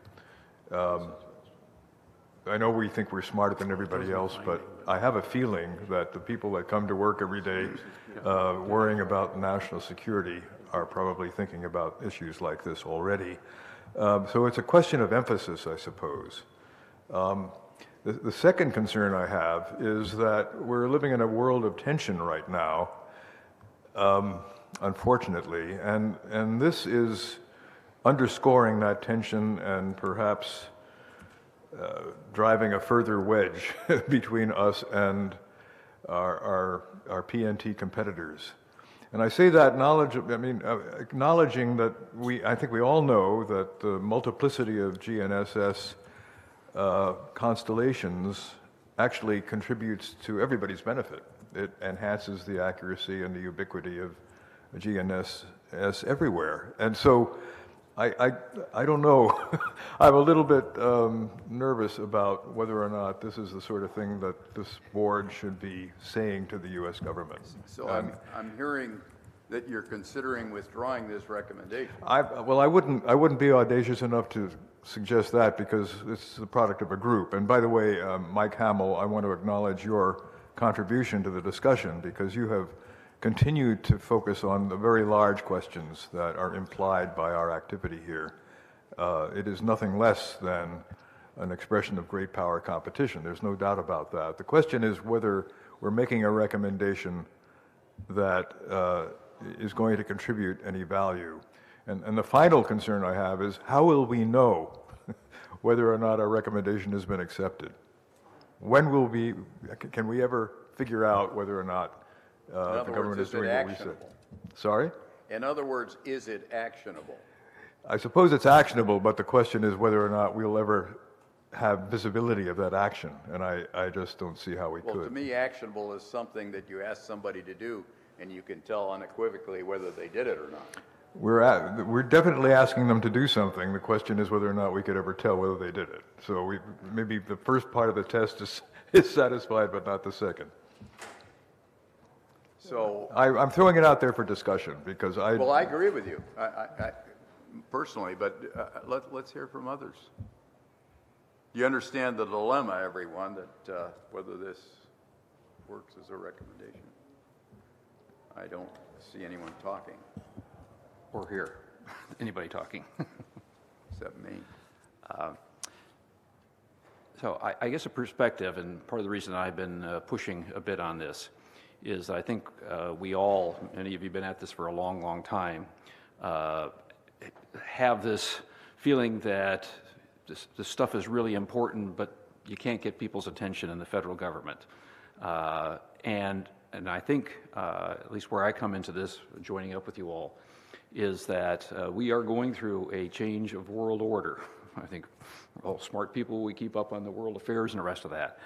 I know we think we're smarter than everybody else, but I have a feeling that the people that come to work every day worrying about national security are probably thinking about issues like this already. So it's a question of emphasis, I suppose. The second concern I have is that we're living in a world of tension right now, unfortunately, and this is underscoring that tension and perhaps driving a further wedge between us and our PNT competitors. And I say that acknowledging that I think we all know that the multiplicity of GNSS constellations actually contributes to everybody's benefit. It enhances the accuracy and the ubiquity of GNSS everywhere. And so I don't know. I'm a little bit nervous about whether or not this is the sort of thing that this board should be saying to the U.S. government. So I'm hearing that you're considering withdrawing this recommendation. Well, I wouldn't be audacious enough to suggest that because it's the product of a group. And by the way, Mike Hamill, I want to acknowledge your contribution to the discussion because you have continued to focus on the very large questions that are implied by our activity here. It is nothing less than an expression of great power competition. There's no doubt about that. The question is whether we're making a recommendation that is going to contribute any value. And the final concern I have is how will we know whether or not our recommendation has been accepted? When will can we ever figure out whether or not the government is doing what we said? Sorry? In other words, is it actionable? I suppose it's actionable, but the question is whether or not we'll ever have visibility of that action, and I just don't see how we could. Well, to me, actionable is something that you ask somebody to do, and you can tell unequivocally whether they did it or not. We're definitely asking them to do something. The question is whether or not we could ever tell whether they did it. So maybe the first part of the test is satisfied, but not the second. So I'm throwing it out there for discussion because Well, I agree with you, I personally, but let's hear from others. You understand the dilemma, everyone, that whether this works as a recommendation. I don't see anyone talking. Or hear anybody talking. Except me. So I guess a perspective, and part of the reason I've been pushing a bit on this, is I think we all, many of you have been at this for a long, long time, have this feeling that this stuff is really important, but you can't get people's attention in the federal government. And I think, at least where I come into this, joining up with you all, is that we are going through a change of world order. I think we're all smart people, we keep up on the world affairs and the rest of that.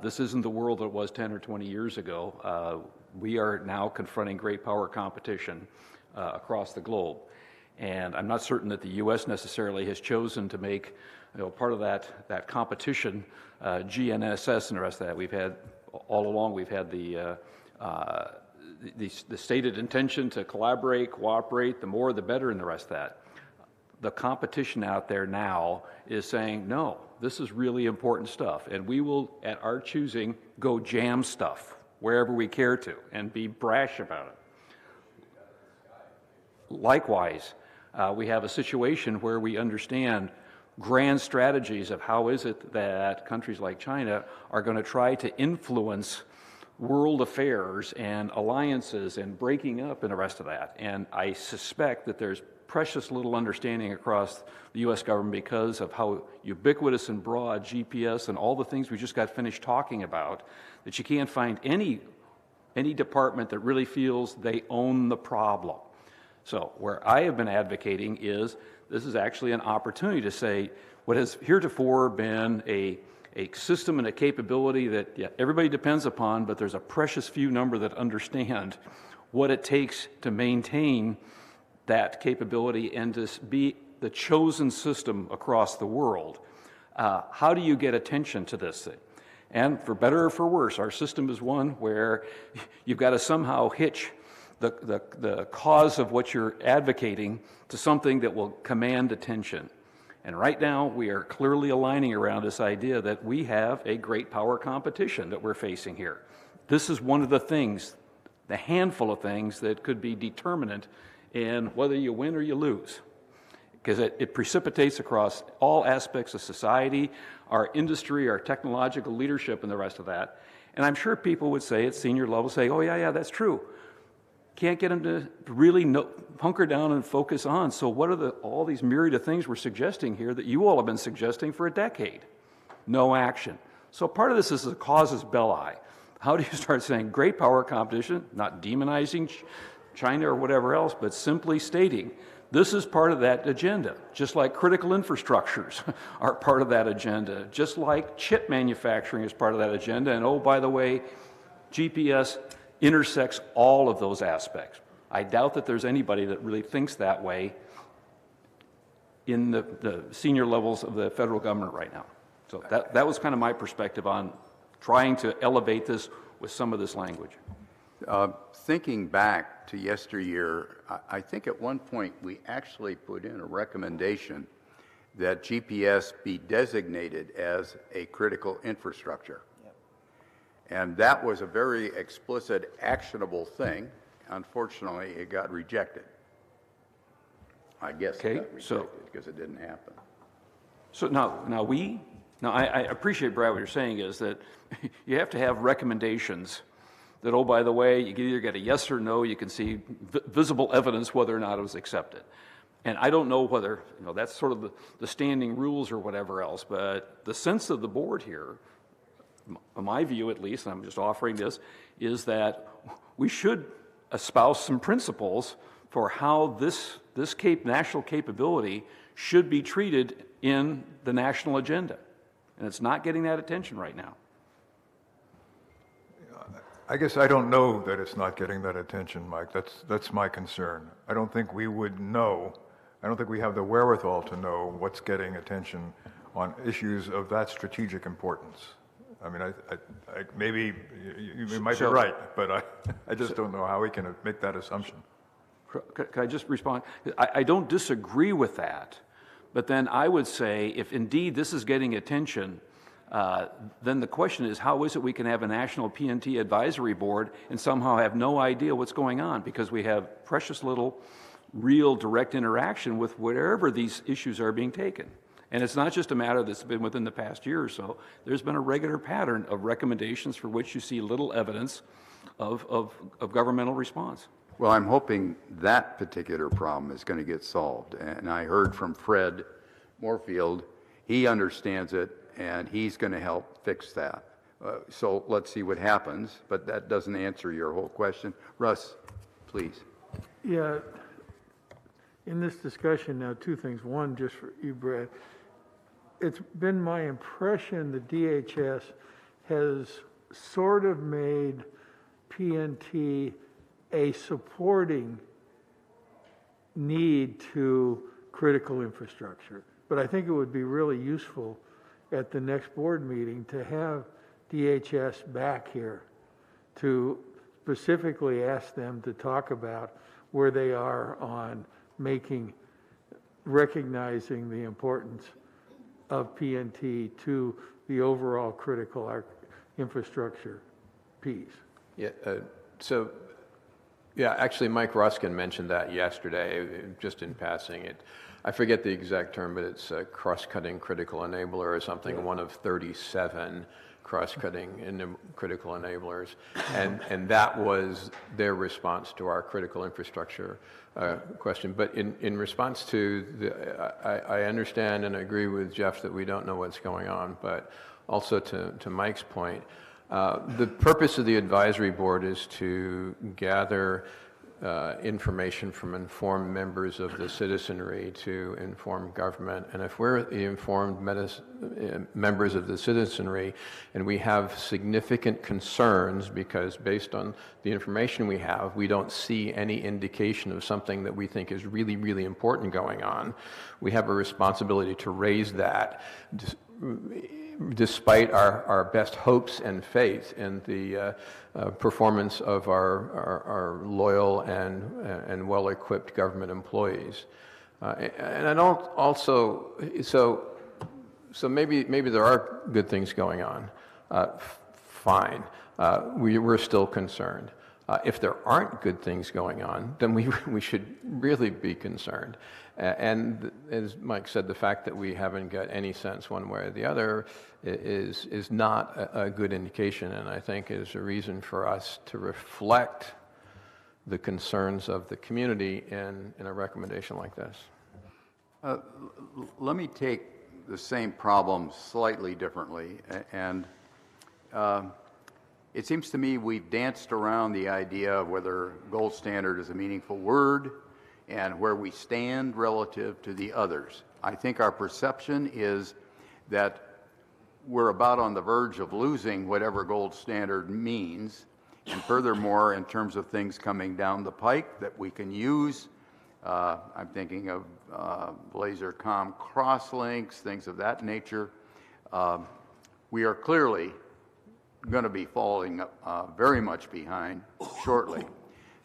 This isn't the world that it was 10 or 20 years ago. We are now confronting great power competition across the globe. And I'm not certain that the U.S. necessarily has chosen to make part of that competition, GNSS and the rest of that. We've had, all along, we've had the stated intention to collaborate, cooperate, the more the better and the rest of that. The competition out there now is saying, no, this is really important stuff, and we will, at our choosing, go jam stuff wherever we care to and be brash about it. Likewise, we have a situation where we understand grand strategies of how is it that countries like China are going to try to influence world affairs and alliances and breaking up and the rest of that. And I suspect that there's precious little understanding across the U.S. government because of how ubiquitous and broad GPS and all the things we just got finished talking about, that you can't find any department that really feels they own the problem. So where I have been advocating is this is actually an opportunity to say what has heretofore been a system and a capability that everybody depends upon, but there's a precious few number that understand what it takes to maintain that capability and to be the chosen system across the world. How do you get attention to this thing? And for better or for worse, our system is one where you've got to somehow hitch the cause of what you're advocating to something that will command attention. And right now, we are clearly aligning around this idea that we have a great power competition that we're facing here. This is one of the things, the handful of things that could be determinant in whether you win or you lose. Because it precipitates across all aspects of society, our industry, our technological leadership, and the rest of that. And I'm sure people would say at senior level, say, oh, yeah, that's true. Can't get them to really hunker down and focus on. So what are all these myriad of things we're suggesting here that you all have been suggesting for a decade? No action. So part of this is the causus belli. How do you start saying great power competition, not demonizing China or whatever else, but simply stating this is part of that agenda, just like critical infrastructures are part of that agenda, just like chip manufacturing is part of that agenda, and oh, by the way, GPS intersects all of those aspects. I doubt that there's anybody that really thinks that way in the senior levels of the federal government right now. So that was kind of my perspective on trying to elevate this with some of this language. Thinking back to yesteryear, I think at one point we actually put in a recommendation that GPS be designated as a critical infrastructure. And that was a very explicit, actionable thing. Unfortunately, it got rejected. I guess it got rejected because it didn't happen. So now I appreciate, Brad, what you're saying is that you have to have recommendations that, oh, by the way, you can either get a yes or no, you can see visible evidence whether or not it was accepted. And I don't know whether, that's sort of the standing rules or whatever else, but the sense of the board here, my view at least, and I'm just offering this, is that we should espouse some principles for how this national capability should be treated in the national agenda. And it's not getting that attention right now. I guess I don't know that it's not getting that attention, Mike. That's my concern. I don't think we would know. I don't think we have the wherewithal to know what's getting attention on issues of that strategic importance. I mean, maybe you might be right, but I just don't know how we can make that assumption. Can I just respond? I don't disagree with that, but then I would say if indeed this is getting attention, then the question is how is it we can have a national PNT advisory board and somehow have no idea what's going on because we have precious little real direct interaction with wherever these issues are being taken. And it's not just a matter that's been within the past year or so. There's been a regular pattern of recommendations for which you see little evidence of governmental response. Well, I'm hoping that particular problem is going to get solved. And I heard from Fred Moorfield, he understands it, and he's going to help fix that. So let's see what happens, but that doesn't answer your whole question. Russ, please. Yeah, in this discussion now, two things. One, just for you, Brad. It's been my impression the DHS has sort of made PNT a supporting need to critical infrastructure. But I think it would be really useful at the next board meeting to have DHS back here to specifically ask them to talk about where they are on recognizing the importance of PNT to the overall critical infrastructure piece. Yeah, actually Mike Ruskin mentioned that yesterday, just in passing. I forget the exact term, but it's a cross-cutting critical enabler or something, one of 37 cross-cutting critical enablers, and that was their response to our critical infrastructure question. But in response to I understand and agree with Jeff that we don't know what's going on, but also to Mike's point, the purpose of the advisory board is to gather information from informed members of the citizenry to inform government. And if we're the informed members of the citizenry and we have significant concerns because based on the information we have, we don't see any indication of something that we think is really, really important going on, we have a responsibility to raise that despite our best hopes and faith in the performance of our loyal and well-equipped government employees. And I don't also, so maybe there are good things going on. Fine. We're still concerned. If there aren't good things going on, then we should really be concerned. And as Mike said, the fact that we haven't got any sense one way or the other is not a good indication, and I think is a reason for us to reflect the concerns of the community in a recommendation like this. Let me take the same problem slightly differently, and it seems to me we've danced around the idea of whether gold standard is a meaningful word and where we stand relative to the others. I think our perception is that we're about on the verge of losing whatever gold standard means, and furthermore, in terms of things coming down the pike that we can use, I'm thinking of laser comm crosslinks, things of that nature. We are clearly going to be falling very much behind shortly.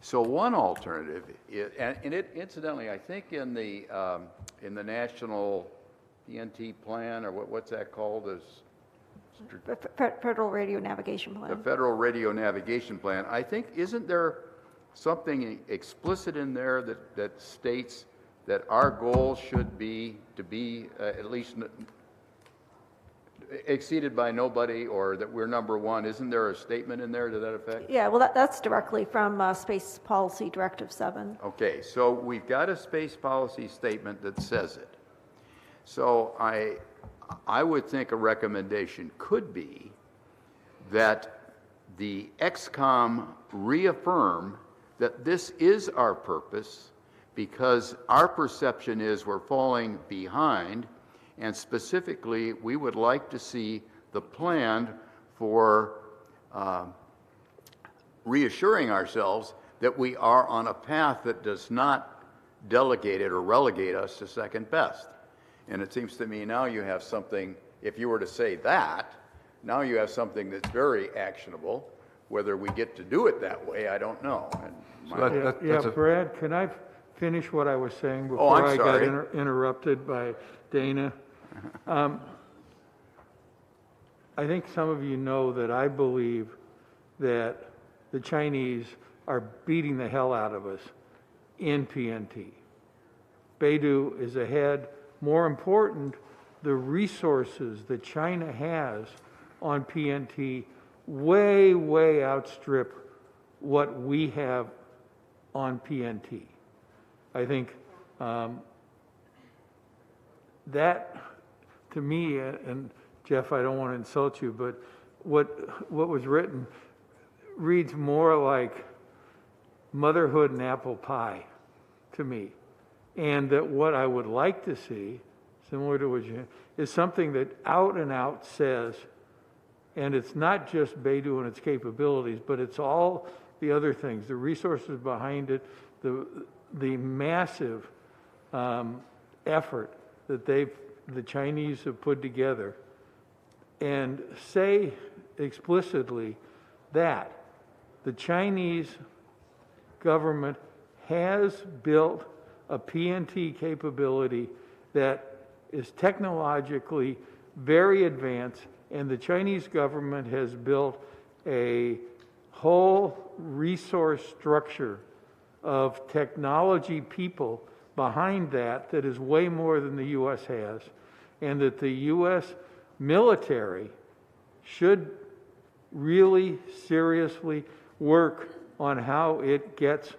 So one alternative, incidentally, I think in the national PNT plan, or what's that called? Federal Radio Navigation Plan. The Federal Radio Navigation Plan. I think, isn't there something explicit in there that states that our goal should be to be at least exceeded by nobody, or that we're number one? Isn't there a statement in there to that effect? Yeah, well, that's directly from Space Policy Directive 7. Okay, so we've got a space policy statement that says it. So I would think a recommendation could be that the XCOM reaffirm that this is our purpose because our perception is we're falling behind, and specifically we would like to see the plan for reassuring ourselves that we are on a path that does not delegate it or relegate us to second best. And it seems to me now you have something, if you were to say that, now you have something that's very actionable. Whether we get to do it that way, I don't know. And Brad, can I finish what I was saying before I got interrupted by Dana? I think some of you know that I believe that the Chinese are beating the hell out of us in PNT. Beidou is ahead. More important, the resources that China has on PNT way outstrip what we have on PNT. I think that, to me, and Jeff, I don't want to insult you, but what was written reads more like motherhood and apple pie to me. And that what I would like to see, similar to what you, is something that out and out says, and it's not just Beidou and its capabilities, but it's all the other things, the resources behind it, the massive effort that the Chinese have put together, and say explicitly that the Chinese government has built a PNT capability that is technologically very advanced, and the Chinese government has built a whole resource structure of technology people behind that is way more than the U.S. has, and that the U.S. military should really seriously work on how it gets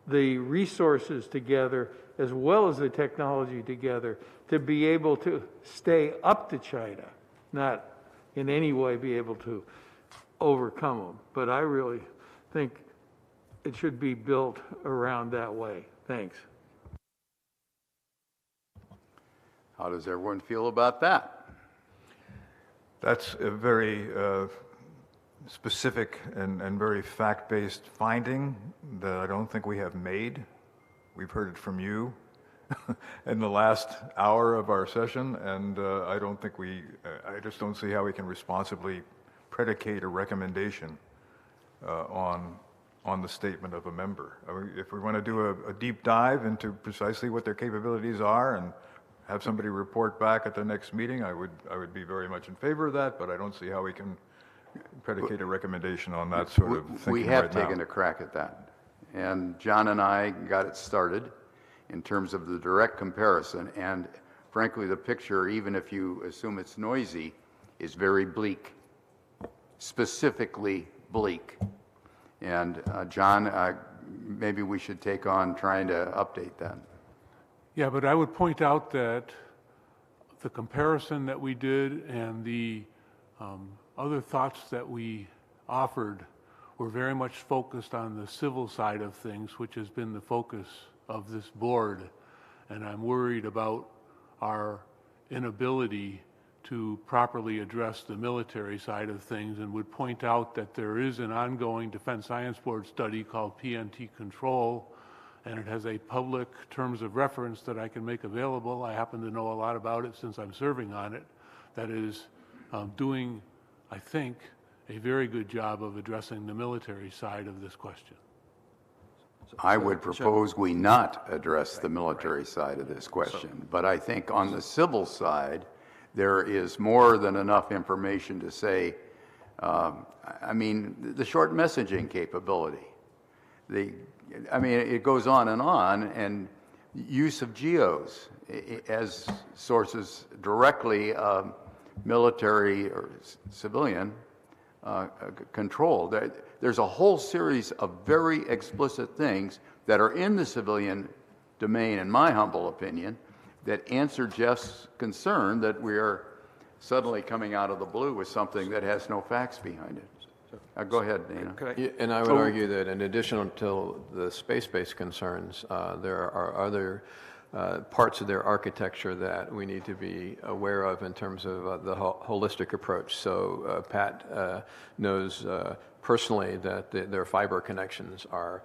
the resources together as well as the technology together to be able to stay up to China, not in any way be able to overcome them. But I really think it should be built around that way. Thanks. How does everyone feel about that? That's a very specific and very fact-based finding that I don't think we have made. We've heard it from you in the last hour of our session, and I just don't see how we can responsibly predicate a recommendation on the statement of a member. I mean, if we want to do a deep dive into precisely what their capabilities are and have somebody report back at the next meeting, I would be very much in favor of that, but I don't see how we can predicate a recommendation on that sort of thinking We have right now. taken a crack at that. And John and I got it started in terms of the direct comparison. And frankly, the picture, even if you assume it's noisy, is very bleak, specifically bleak. And John, maybe we should take on trying to update that. Yeah, but I would point out that the comparison that we did and the other thoughts that we offered were very much focused on the civil side of things, which has been the focus of this board. And I'm worried about our inability to properly address the military side of things, and would point out that there is an ongoing Defense Science Board study called PNT Control, and it has a public terms of reference that I can make available. I happen to know a lot about it since I'm serving on it. That is doing, I think, a very good job of addressing the military side of this question. I would propose we not address the military side of this question, but I think on the civil side, there is more than enough information to say, I mean, the short messaging capability, it goes on, and use of geos as sources directly military or civilian control. There's a whole series of very explicit things that are in the civilian domain, in my humble opinion, that answer Jeff's concern that we are suddenly coming out of the blue with something that has no facts behind it. Go ahead, Dana. Yeah, and I would argue that in addition to the space-based concerns, there are other parts of their architecture that we need to be aware of in terms of the holistic approach. So Pat knows personally that their fiber connections are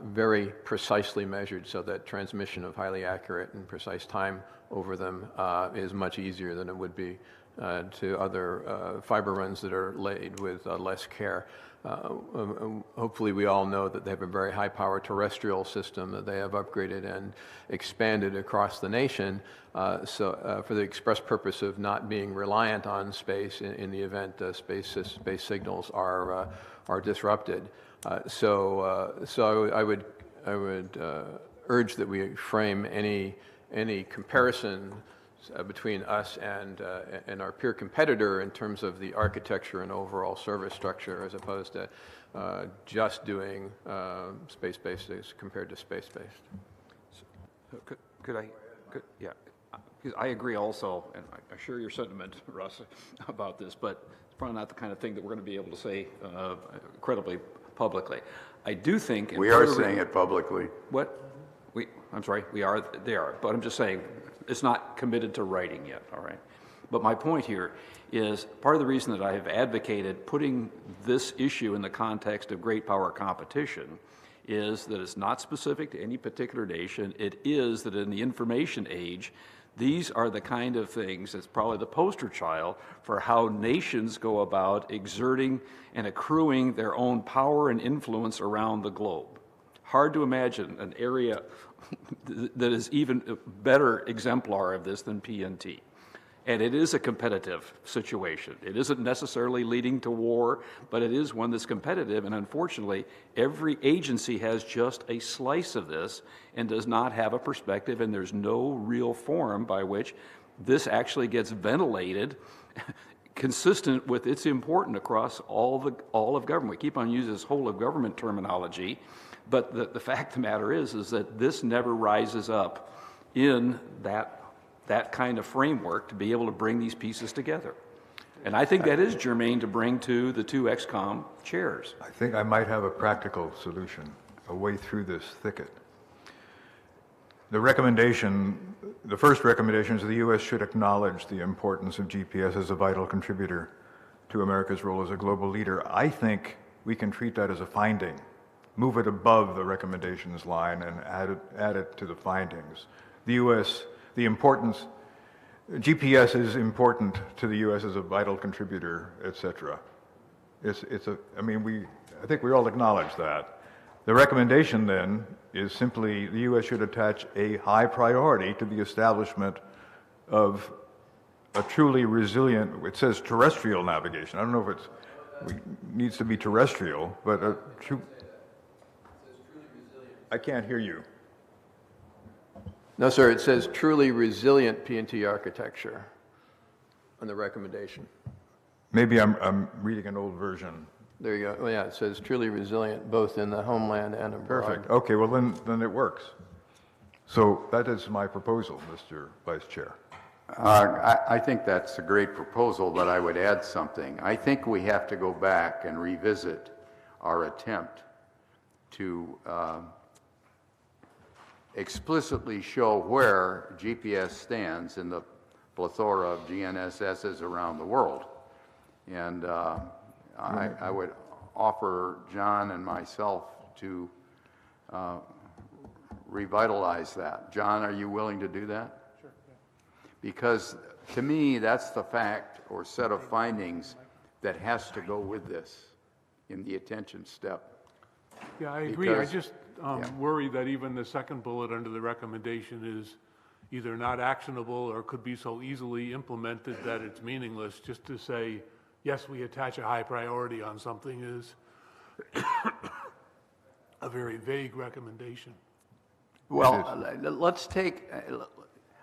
very precisely measured so that transmission of highly accurate and precise time over them is much easier than it would be to other fiber runs that are laid with less care. Hopefully we all know that they have a very high power terrestrial system that they have upgraded and expanded across the nation for the express purpose of not being reliant on space in the event space signals are disrupted. So I would urge that we frame any comparison between us and our peer competitor in terms of the architecture and overall service structure, as opposed to just doing space-based as compared to space-based. Yeah, because I agree also, and I share your sentiment, Russ, about this, but it's probably not the kind of thing that we're going to be able to say credibly publicly. I do think... We are saying it publicly. What? I'm sorry, they are, but I'm just saying it's not committed to writing yet, all right? But my point here is part of the reason that I have advocated putting this issue in the context of great power competition is that it's not specific to any particular nation. It is that in the information age, these are the kind of things that's probably the poster child for how nations go about exerting and accruing their own power and influence around the globe. Hard to imagine an area that is even a better exemplar of this than PNT. And it is a competitive situation. It isn't necessarily leading to war, but it is one that's competitive. And unfortunately, every agency has just a slice of this and does not have a perspective, and there's no real forum by which this actually gets ventilated consistent with it's important across all of government. We keep on using this whole of government terminology, but the fact of the matter is that this never rises up in that kind of framework to be able to bring these pieces together. And I think that is germane to bring to the two XCOM chairs. I think I might have a practical solution, a way through this thicket. The first recommendation is the U.S. should acknowledge the importance of GPS as a vital contributor to America's role as a global leader. I think we can treat that as a finding, move it above the recommendations line and add it to the findings. The U.S., the importance, GPS is important to the U.S. as a vital contributor, et cetera. I think we all acknowledge that. The recommendation then is simply the U.S. should attach a high priority to the establishment of a truly resilient, it says terrestrial navigation. I don't know if it needs to be terrestrial, but a true, I can't hear you. No, sir, it says truly resilient PNT architecture on the recommendation. Maybe I'm reading an old version. There you go. Well, yeah, it says truly resilient both in the homeland and abroad. Perfect. Okay, well then it works. So that is my proposal, Mr. Vice Chair. I think that's a great proposal, but I would add something. I think we have to go back and revisit our attempt to explicitly show where GPS stands in the plethora of GNSSs around the world. And I would offer John and myself to revitalize that. John, are you willing to do that? Sure. Yeah. Because to me, that's the fact or set of findings that has to go with this in the attention step. Yeah, I agree. I just worry that even the second bullet under the recommendation is either not actionable or could be so easily implemented that it's meaningless. Just to say, yes, we attach a high priority on something is a very vague recommendation. Well, let's take,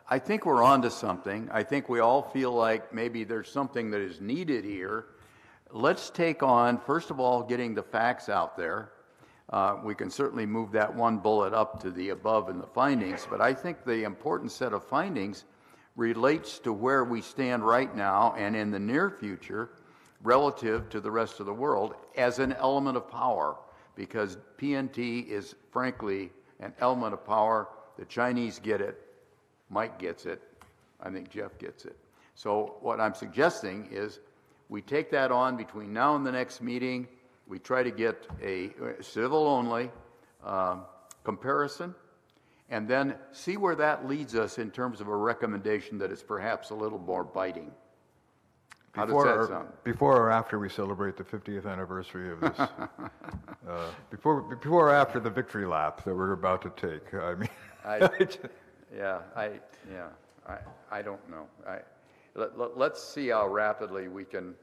I think we're onto something. I think we all feel like maybe there's something that is needed here. Let's take on, first of all, getting the facts out there. We can certainly move that one bullet up to the above in the findings, but I think the important set of findings relates to where we stand right now and in the near future relative to the rest of the world as an element of power, because PNT is frankly an element of power. The Chinese get it, Mike gets it, I think Jeff gets it. So what I'm suggesting is we take that on between now and the next meeting. We try to get a civil-only comparison, and then see where that leads us in terms of a recommendation that is perhaps a little more biting. How does that sound? Before or after we celebrate the 50th anniversary of this? Before or after the victory lap that we're about to take? I mean, I don't know. Let's see how rapidly we can.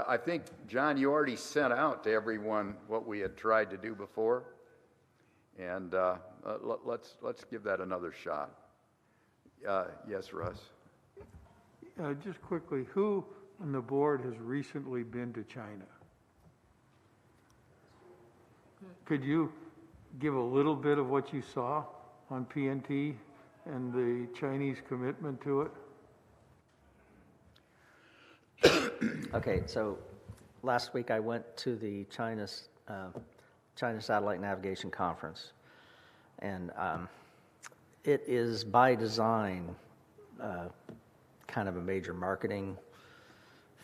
I think, John, you already sent out to everyone what we had tried to do before, and let's give that another shot. Yes, Russ? Just quickly, who on the board has recently been to China? Could you give a little bit of what you saw on PNT and the Chinese commitment to it? Okay, so last week I went to the China Satellite Navigation Conference, and it is by design kind of a major marketing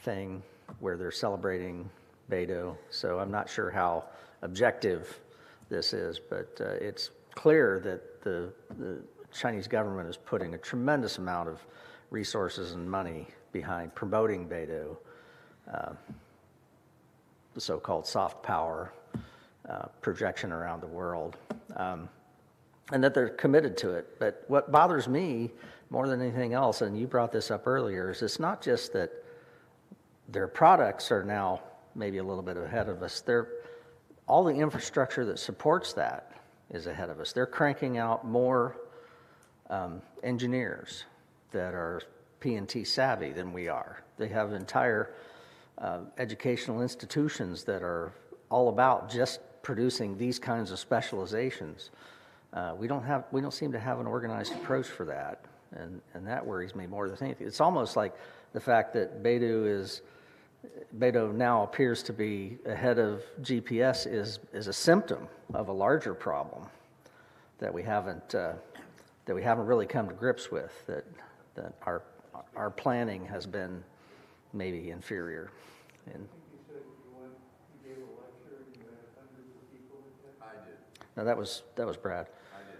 thing where they're celebrating Beidou. So I'm not sure how objective this is, but it's clear that the Chinese government is putting a tremendous amount of resources and money behind promoting Beidou, the so-called soft power projection around the world, and that they're committed to it. But what bothers me more than anything else, and you brought this up earlier, is it's not just that their products are now maybe a little bit ahead of us. All the infrastructure that supports that is ahead of us. They're cranking out more engineers that are PNT savvy than we are. They have entire educational institutions that are all about just producing these kinds of specializations. We don't seem to have an organized approach for that, and that worries me more than anything. It's almost like the fact that Beidou now appears to be ahead of GPS is a symptom of a larger problem that we haven't really come to grips with. That our planning has been maybe inferior. And no, that was Brad. I did.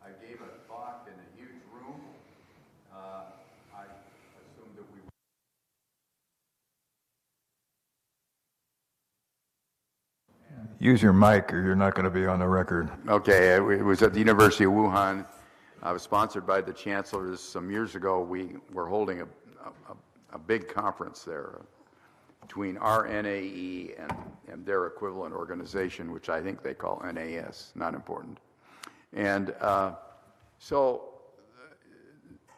I gave a talk in a huge room. I assumed that we. Use your mic or you're not going to be on the record. Okay, it was at the University of Wuhan. I was sponsored by the chancellors. Some years ago, we were holding a big conference there between our NAE and their equivalent organization, which I think they call NAS, not important. And so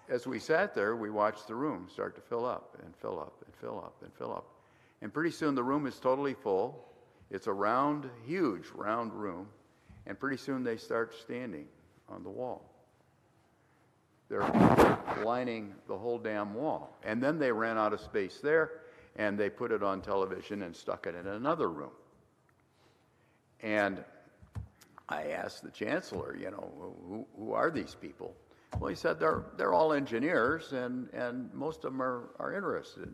as we sat there, we watched the room start to fill up and fill up and fill up and fill up. And pretty soon the room is totally full. It's a round, huge round room. And pretty soon they start standing on the wall. They're lining the whole damn wall. And then they ran out of space there, and they put it on television and stuck it in another room. And I asked the chancellor, you know, who are these people? Well, he said they're all engineers, and most of them are interested.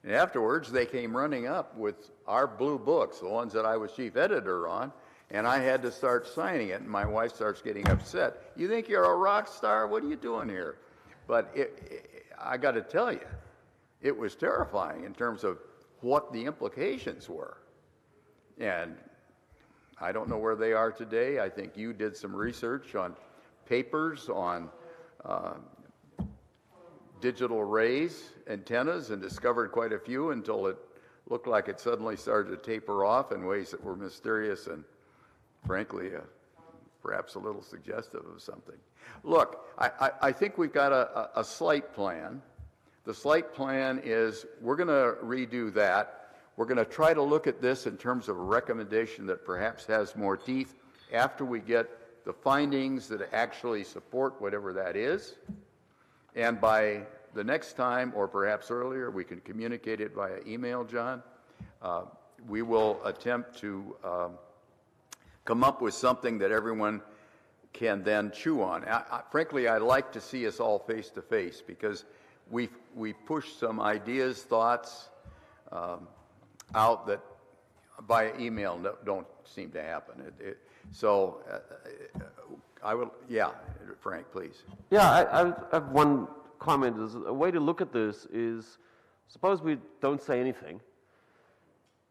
And afterwards, they came running up with our blue books, the ones that I was chief editor on, and I had to start signing it, and my wife starts getting upset. You think you're a rock star? What are you doing here? But I got to tell you, it was terrifying in terms of what the implications were. And I don't know where they are today. I think you did some research on papers on digital arrays, antennas, and discovered quite a few until it looked like it suddenly started to taper off in ways that were mysterious and, frankly, perhaps a little suggestive of something. Look, I think we've got a slight plan. The slight plan is we're going to redo that. We're going to try to look at this in terms of a recommendation that perhaps has more teeth after we get the findings that actually support whatever that is. And by the next time, or perhaps earlier, we can communicate it via email, John. We will attempt to come up with something that everyone can then chew on. Frankly, I'd like to see us all face to face because we pushed some ideas, thoughts out that via email don't seem to happen. So I will, yeah, Frank, please. Yeah, I have one comment. Is a way to look at this is, suppose we don't say anything,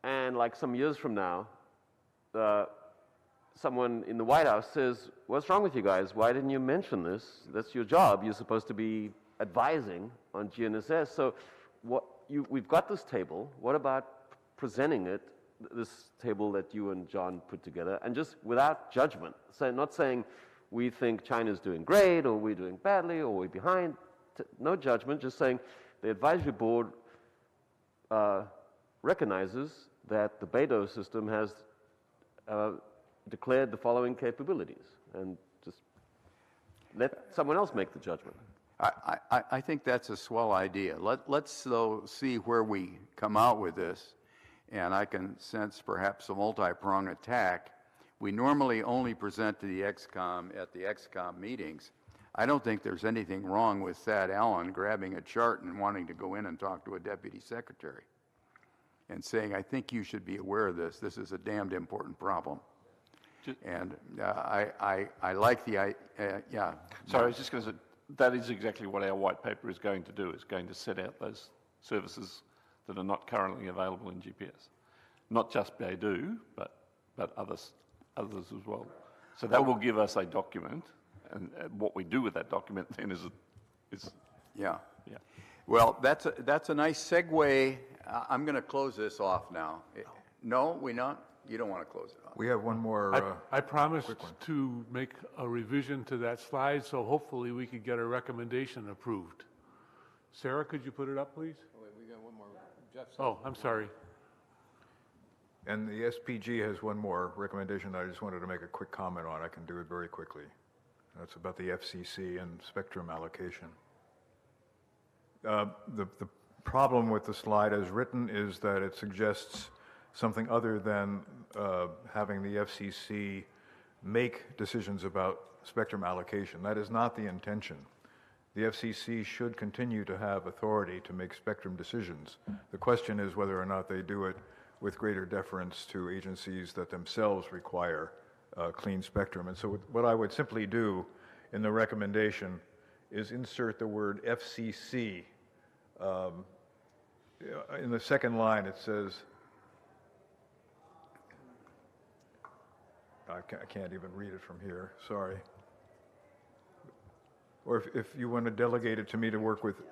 and like some years from now, someone in the White House says, "What's wrong with you guys? Why didn't you mention this? That's your job. You're supposed to be advising on GNSS." So we've got this table. What about presenting it, this table that you and John put together, and just without judgment, not saying we think China's doing great or we're doing badly or we're behind, no judgment, just saying the advisory board recognizes that the Beidou system has declared the following capabilities, and just let someone else make the judgment. I think that's a swell idea. Let's though see where we come out with this, and I can sense perhaps a multi-pronged attack. We normally only present to the XCOM at the XCOM meetings. I don't think there's anything wrong with Thad Allen grabbing a chart and wanting to go in and talk to a deputy secretary and saying, I think you should be aware of this. This is a damned important problem. And I like the, yeah. Sorry, I was just going to say, that is exactly what our white paper is going to do. It's going to set out those services that are not currently available in GPS. Not just Beidou, but others as well. So that will give us a document, and what we do with that document then is yeah. Well, that's a nice segue. I'm going to close this off now. No, we not? You don't want to close it off. We have one more. I promised to make a revision to that slide, so hopefully we could get a recommendation approved. Sarah, could you put it up, please? Oh, wait, we got one more. Jeff said- Oh, I'm sorry. And the SPG has one more recommendation that I just wanted to make a quick comment on. I can do it very quickly. That's about the FCC and spectrum allocation. The problem with the slide as written is that it suggests something other than having the FCC make decisions about spectrum allocation. That is not the intention. The FCC should continue to have authority to make spectrum decisions. The question is whether or not they do it with greater deference to agencies that themselves require clean spectrum. And so what I would simply do in the recommendation is insert the word FCC. In the second line, it says, I can't even read it from here, sorry. Or if you want to delegate it to me to work with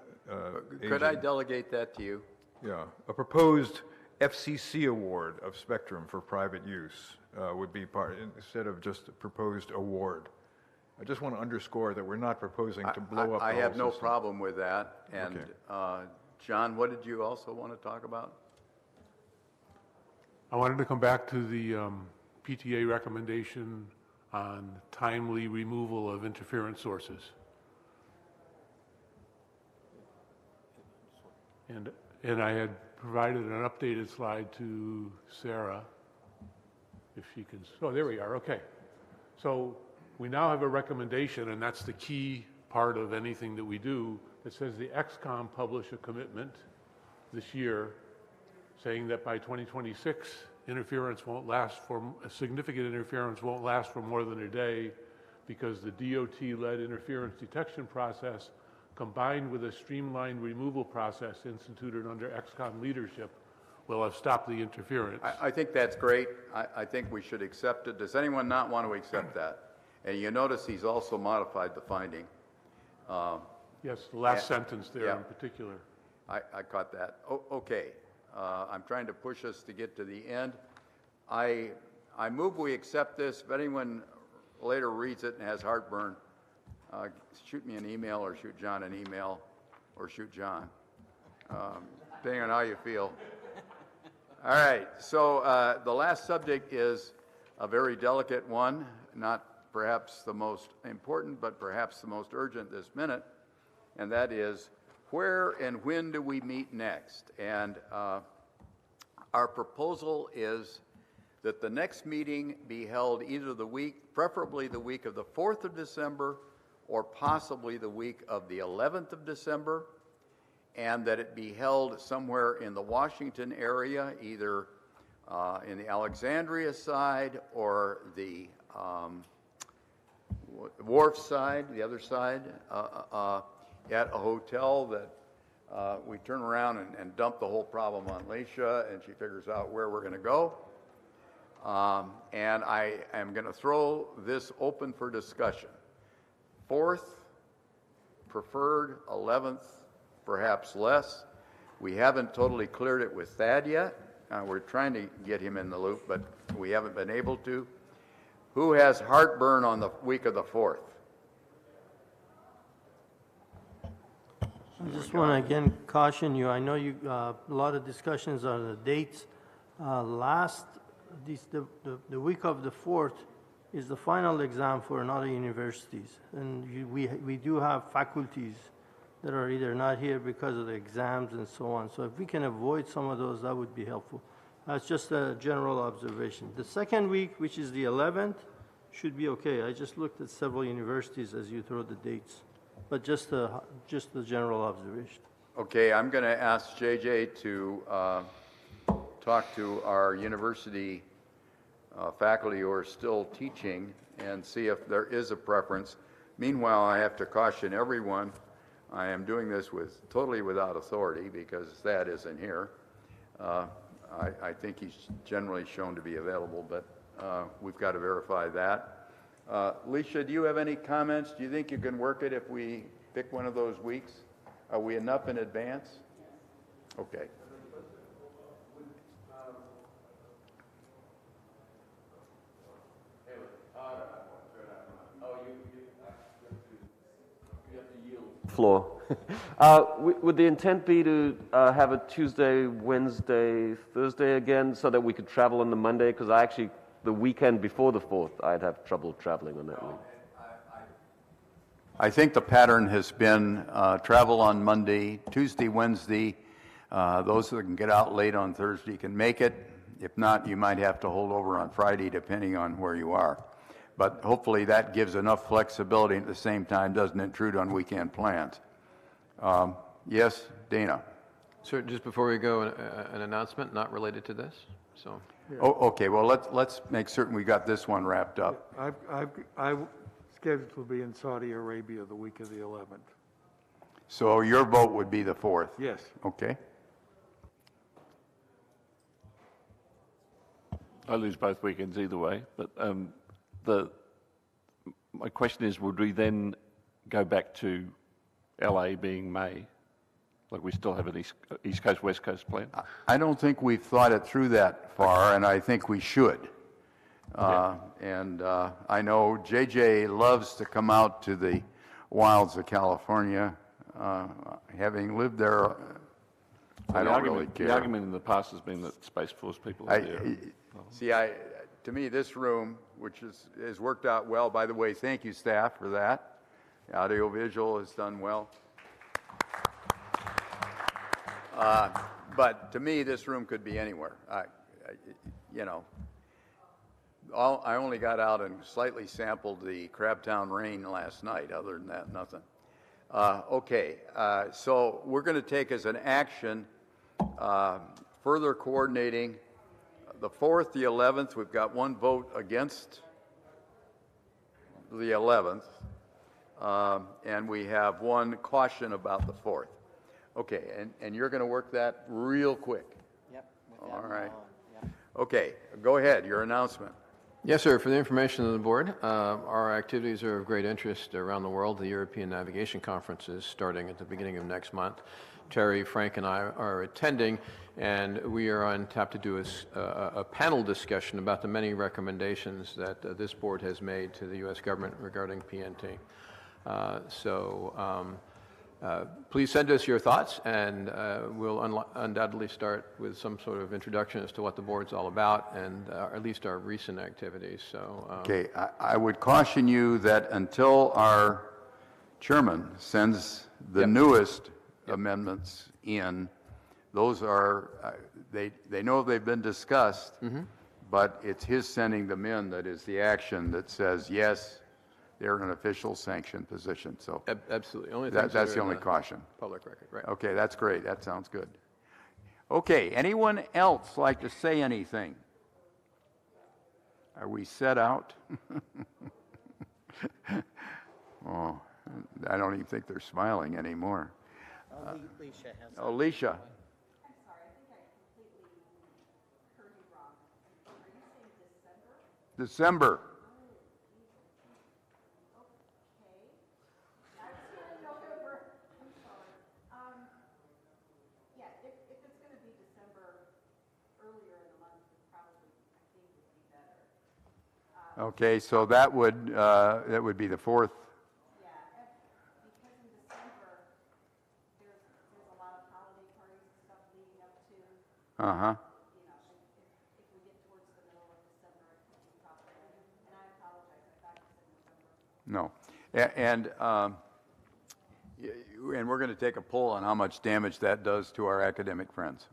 Could I delegate that to you? Yeah, a proposed FCC award of spectrum for private use would be part, instead of just a proposed award. I just want to underscore that we're not proposing to blow up the I whole have no system. problem with that. And John, what did you also want to talk about? I wanted to come back to the PTA recommendation on timely removal of interference sources. And I had provided an updated slide to Sarah, if she can, oh, there we are, okay. So we now have a recommendation, and that's the key part of anything that we do, that says the XCOM publish a commitment this year saying that by 2026, significant interference won't last for more than a day because the DOT-led interference detection process combined with a streamlined removal process instituted under XCOM leadership will have stopped the interference. I think that's great. I think we should accept it. Does anyone not want to accept that? And you notice he's also modified the finding. Yes, the last sentence there in particular. I caught that. Okay. I'm trying to push us to get to the end. I move we accept this. If anyone later reads it and has heartburn, shoot me an email or shoot John an email or shoot John, depending on how you feel. All right, so the last subject is a very delicate one, not perhaps the most important, but perhaps the most urgent this minute, and that is where and when do we meet next? And our proposal is that the next meeting be held either the week, preferably the week of the 4th of December, or possibly the week of the 11th of December, and that it be held somewhere in the Washington area, either in the Alexandria side or the Wharf side, the other side, at a hotel that we turn around and dump the whole problem on Leisha, and she figures out where we're going to go. And I am going to throw this open for discussion. 4th, preferred, 11th, perhaps less. We haven't totally cleared it with Thad yet. We're trying to get him in the loop, but we haven't been able to. Who has heartburn on the week of the 4th? I just want to again caution you. I know you a lot of discussions on the dates. The week of the 4th is the final exam for another universities, and we do have faculties that are either not here because of the exams and so on. So if we can avoid some of those, that would be helpful. That's just a general observation. The second week, which is the 11th, should be okay. I just looked at several universities as you throw the dates, but just the general observation. Okay, I'm going to ask JJ to talk to our university faculty who are still teaching and see if there is a preference. Meanwhile, I have to caution everyone, I am doing this totally without authority because Thad isn't here. I think he's generally shown to be available, but we've got to verify that. Leisha, do you have any comments? Do you think you can work it if we pick one of those weeks? Are we enough in advance? Okay. Floor. Would the intent be to have it Tuesday, Wednesday, Thursday again, so that we could travel on the Monday? Because the weekend before the 4th, I'd have trouble traveling on that week. I think the pattern has been travel on Monday, Tuesday, Wednesday. Those that can get out late on Thursday can make it. If not, you might have to hold over on Friday, depending on where you are. But hopefully that gives enough flexibility, at the same time doesn't intrude on weekend plans. Yes, Dana? Sir, just before we go, an announcement not related to this. So. Oh, okay, well, let's make certain we got this one wrapped up. I'm scheduled to be in Saudi Arabia the week of the 11th. So your vote would be the 4th? Yes. Okay. I lose both weekends either way, but my question is, would we then go back to LA being May? Like we still have an East Coast, West Coast plan? I don't think we've thought it through that far, and I think we should. And I know JJ loves to come out to the wilds of California. Having lived there, I don't really care. The argument in the past has been that Space Force people are there. See, to me, this room, which has worked out well, by the way, thank you, staff, for that. The audiovisual has done well. But to me, this room could be anywhere. I only got out and slightly sampled the Crabtown rain last night. Other than that, nothing. Okay, so we're going to take as an action further coordinating the 4th, the 11th. We've got one vote against the 11th, and we have one caution about the 4th. Okay, and you're going to work that real quick. Yep. All right. Okay, go ahead, your announcement. Yes, sir. For the information of the board, our activities are of great interest around the world. The European Navigation Conference is starting at the beginning of next month. Terry, Frank, and I are attending, and we are on tap to do a panel discussion about the many recommendations that this board has made to the U.S. government regarding PNT. Please send us your thoughts, and we'll undoubtedly start with some sort of introduction as to what the board's all about, and at least our recent activities. Okay, I would caution you that until our chairman sends the newest amendments in, those are, they know they've been discussed, but it's his sending them in that is the action that says, yes, they're an official sanctioned position. So absolutely, that's the only caution. Public record, right? Okay, that's great. That sounds good. Okay, anyone else like to say anything? Are we set out? Oh, I don't even think they're smiling anymore. Alicia has. Alicia. I'm sorry, I think I completely heard you wrong. Are you saying December? December. Okay, so that would be the 4th. Yeah, because in December there's a lot of holiday parties and stuff leading up to. If we get towards the middle of December, it could be problematic. And I apologize, I thought you said November. No, and we're going to take a poll on how much damage that does to our academic friends.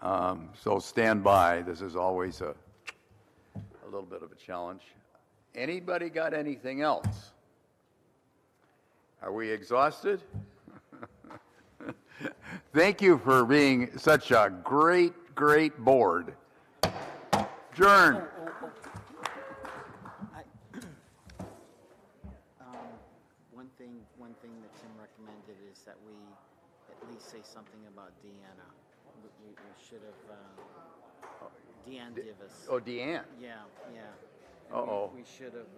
So stand by. This is always a little bit of a challenge. Anybody got anything else? Are we exhausted? Thank you for being such a great board. Adjourn. One thing that Tim recommended is that we at least say something about Deanna. We should have, Deanne Divis. Oh, Deanne. Yeah. Uh-oh. We should have